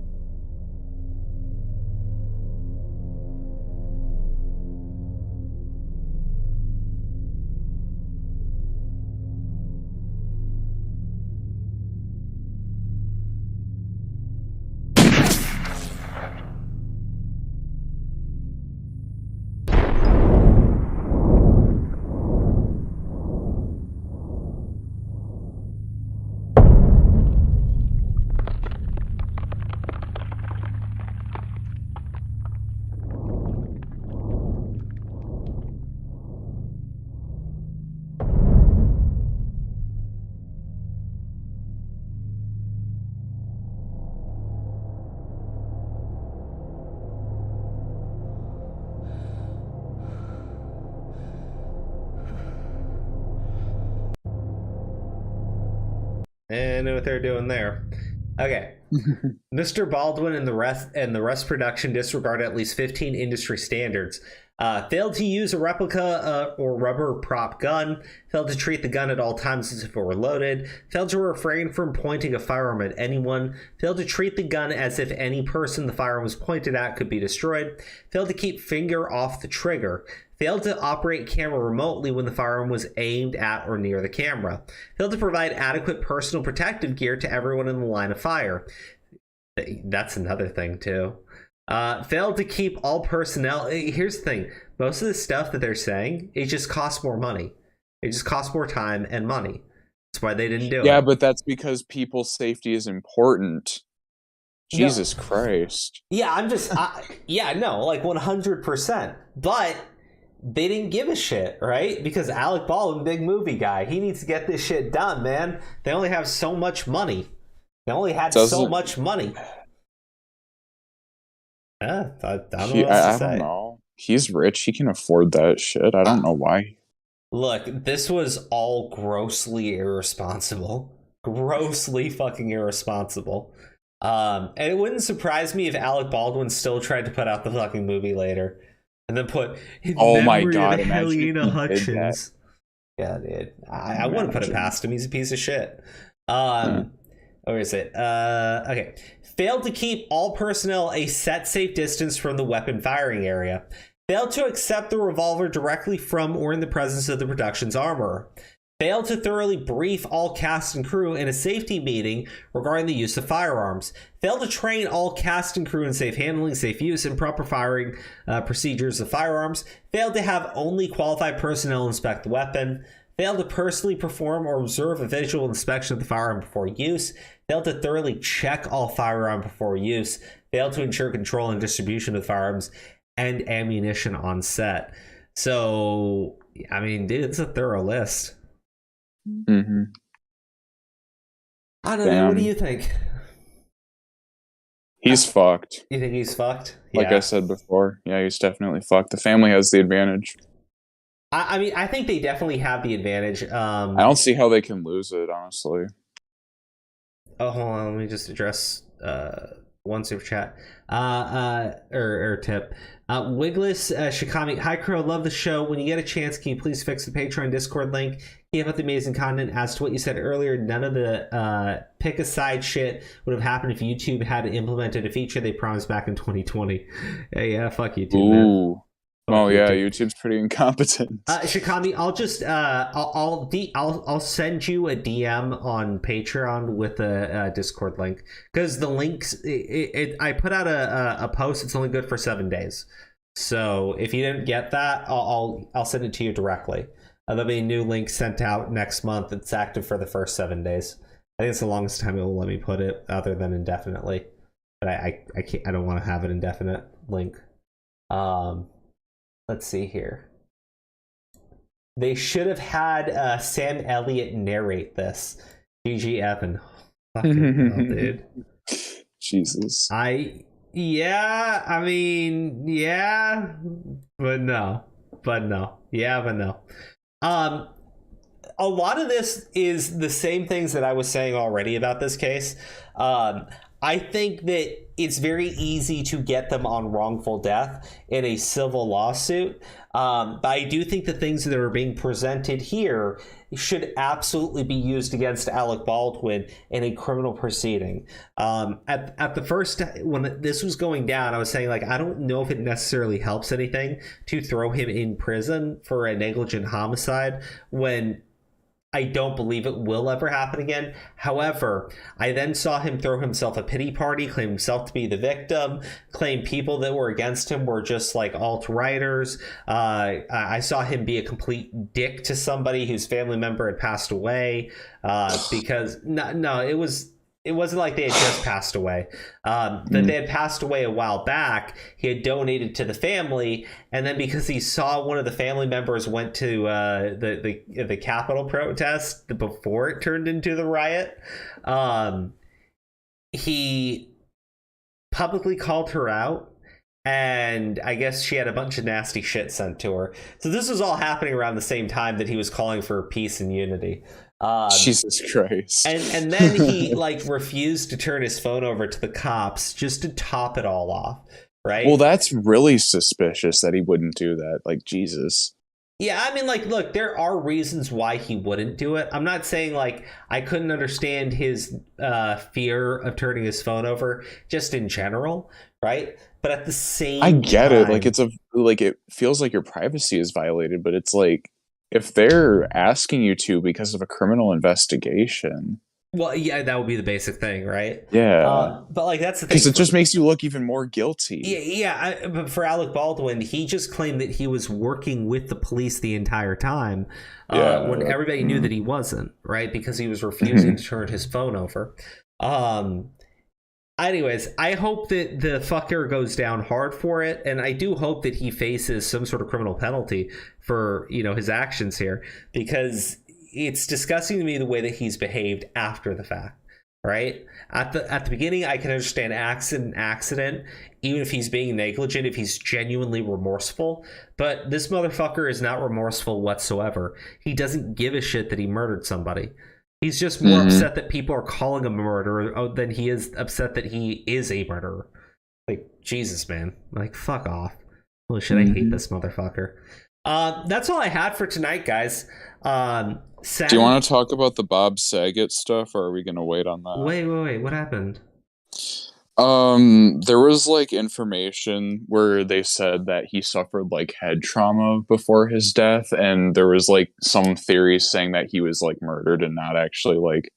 I know what they're doing there. Okay. Mr. Baldwin and the rest production disregarded at least 15 industry standards. Failed to use a replica or rubber prop gun. Failed to treat the gun at all times as if it were loaded. Failed to refrain from pointing a firearm at anyone. Failed to treat the gun as if any person the firearm was pointed at could be destroyed. Failed to keep finger off the trigger. Failed to operate camera remotely when the firearm was aimed at or near the camera. Failed to provide adequate personal protective gear to everyone in the line of fire. That's another thing, too. Failed to keep all personnel. Here's the thing. Most of the stuff that they're saying, it just costs more money. It just costs more time and money. That's why they didn't do it. Yeah, but that's because people's safety is important. Jesus Christ. Yeah, like 100%. But they didn't give a shit, right? Because Alec Baldwin, big movie guy, he needs to get this shit done, man. They only have so much money. They only had so much money. Yeah, I don't know what else to say. I don't know. He's rich. He can afford that shit. I don't know why. Look, this was all grossly irresponsible. Grossly fucking irresponsible. And it wouldn't surprise me if Alec Baldwin still tried to put out the fucking movie later. And then put oh my god, Helena Hutchins. Yeah, dude. I wouldn't put it past him. He's a piece of shit. Where is it? Okay. Failed to keep all personnel a set safe distance from the weapon firing area. Failed to accept the revolver directly from or in the presence of the production's armorer. Failed to thoroughly brief all cast and crew in a safety meeting regarding the use of firearms. Failed to train all cast and crew in safe handling, safe use, and proper firing procedures of firearms. Failed to have only qualified personnel inspect the weapon. Failed to personally perform or observe a visual inspection of the firearm before use. Failed to thoroughly check all firearm before use. Failed to ensure control and distribution of firearms and ammunition on set. So, I mean, dude, it's a thorough list. Mm-hmm. I don't know. What do you think? He's fucked. You think he's fucked? Like I said before. Yeah, he's definitely fucked. The family has the advantage. I mean, I think they definitely have the advantage. I don't see how they can lose it, honestly. Oh, hold on. Let me just address one super chat or tip. Wigless Shikami, hi Crow, love the show. When you get a chance, can you please fix the Patreon Discord link? Keep up the amazing content. As to what you said earlier, none of the pick a side shit would have happened if YouTube had implemented a feature they promised back in 2020. Yeah, fuck YouTube, man. Oh yeah, YouTube's pretty incompetent. Shikami, I'll just I'll send you a DM on Patreon with a Discord link, because the links I put out a post. It's only good for 7 days, so if you didn't get that, I'll send it to you directly. There'll be a new link sent out next month. It's active for the first 7 days. I think it's the longest time it will let me put it, other than indefinitely. But I can't. I don't want to have an indefinite link. Let's see here. They should have had Sam Elliott narrate this. GG Evan. Fucking hell, dude. Jesus. I mean, yeah, but no. Yeah, but no. A lot of this is the same things that I was saying already about this case. I think that it's very easy to get them on wrongful death in a civil lawsuit. But I do think the things that are being presented here should absolutely be used against Alec Baldwin in a criminal proceeding. At the first, when this was going down, I was saying, like, I don't know if it necessarily helps anything to throw him in prison for a negligent homicide when I don't believe it will ever happen again. However, I then saw him throw himself a pity party, claim himself to be the victim, claim people that were against him were just like alt-righters. I saw him be a complete dick to somebody whose family member had passed away because it wasn't like they had just passed away. That they had passed away a while back. He had donated to the family, and then because he saw one of the family members went to the Capitol protest before it turned into the riot, he publicly called her out And I guess she had a bunch of nasty shit sent to her. So this was all happening around the same time that he was calling for peace and unity. Jesus Christ. And then he like refused to turn his phone over to the cops just to top it all off, right? Well, that's really suspicious that he wouldn't do that. Like, Jesus. Yeah, I mean, like, look, there are reasons why he wouldn't do it. I'm not saying, like, I couldn't understand his fear of turning his phone over just in general, right? But at the same I get time, it. Like, it feels like your privacy is violated, but it's like, if they're asking you to because of a criminal investigation. Well, yeah, that would be the basic thing, right? Yeah. But like that's the thing. Because it just makes you look even more guilty. Yeah. But for Alec Baldwin, he just claimed that he was working with the police the entire time when everybody knew that he wasn't, right? Because he was refusing to turn his phone over. Anyways, I hope that the fucker goes down hard for it, and I do hope that he faces some sort of criminal penalty for, you know, his actions here, because it's disgusting to me the way that he's behaved after the fact, right? At the beginning, I can understand accident, even if he's being negligent, if he's genuinely remorseful, but this motherfucker is not remorseful whatsoever. He doesn't give a shit that he murdered somebody. He's just more upset that people are calling him a murderer than he is upset that he is a murderer. Like, Jesus, man. Like, fuck off. Holy shit, I hate this motherfucker. That's all I had for tonight, guys. Do you want to talk about the Bob Saget stuff, or are we going to wait on that? Wait. What happened? There was like information where they said that he suffered like head trauma before his death, and there was like some theories saying that he was like murdered and not actually like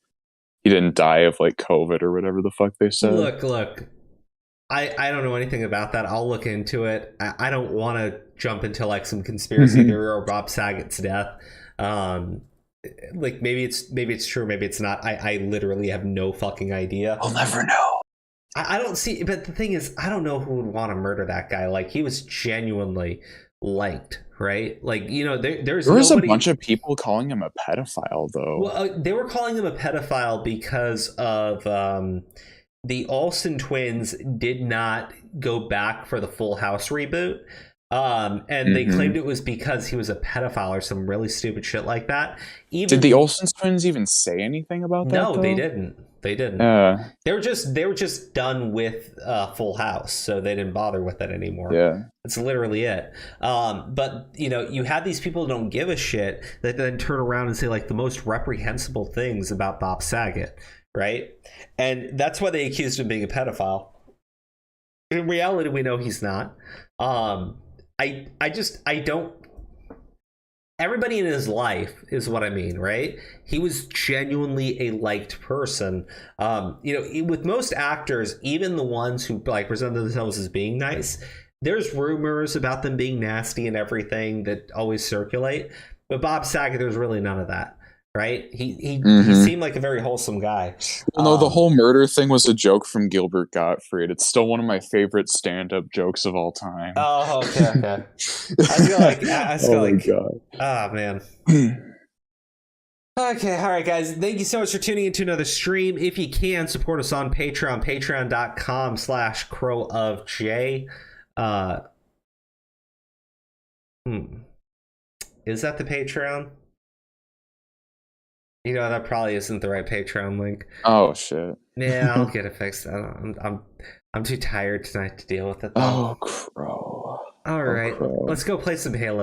he didn't die of like COVID or whatever the fuck they said. Look. I don't know anything about that. I'll look into it. I don't want to jump into like some conspiracy theory or Bob Saget's death. Like maybe it's true, maybe it's not. I literally have no fucking idea. I'll never know. I don't see, but the thing is, I don't know who would want to murder that guy. Like, he was genuinely liked, right? Like, you know, there was a bunch of people calling him a pedophile, though. Well, they were calling him a pedophile because of the Olsen twins did not go back for the Full House reboot. And they claimed it was because he was a pedophile or some really stupid shit like that. Did the Olsen twins even say anything about that? No, though? They didn't. They were just done with Full House, so they didn't bother with it anymore. Yeah, that's literally it. But you know, you had these people who don't give a shit that then turn around and say like the most reprehensible things about Bob Saget, right? And that's why they accused him of being a pedophile. In reality, we know he's not. I don't. Everybody in his life is what I mean, right? He was genuinely a liked person. You know, with most actors, even the ones who like present themselves as being nice, there's rumors about them being nasty and everything that always circulate. But Bob Saget, there's really none of that, right? He seemed like a very wholesome guy. Well, no, the whole murder thing was a joke from Gilbert Gottfried. It's still one of my favorite stand-up jokes of all time. Oh, okay. I feel like, God. Oh, man. Okay, all right, guys. Thank you so much for tuning into another stream. If you can, support us on Patreon, patreon.com/crowofj. Is that the Patreon? You know, that probably isn't the right Patreon link. Oh, shit. Yeah, I'll get it fixed. I'm too tired tonight to deal with it, though. Oh, Crow. All right, let's go play some Halo.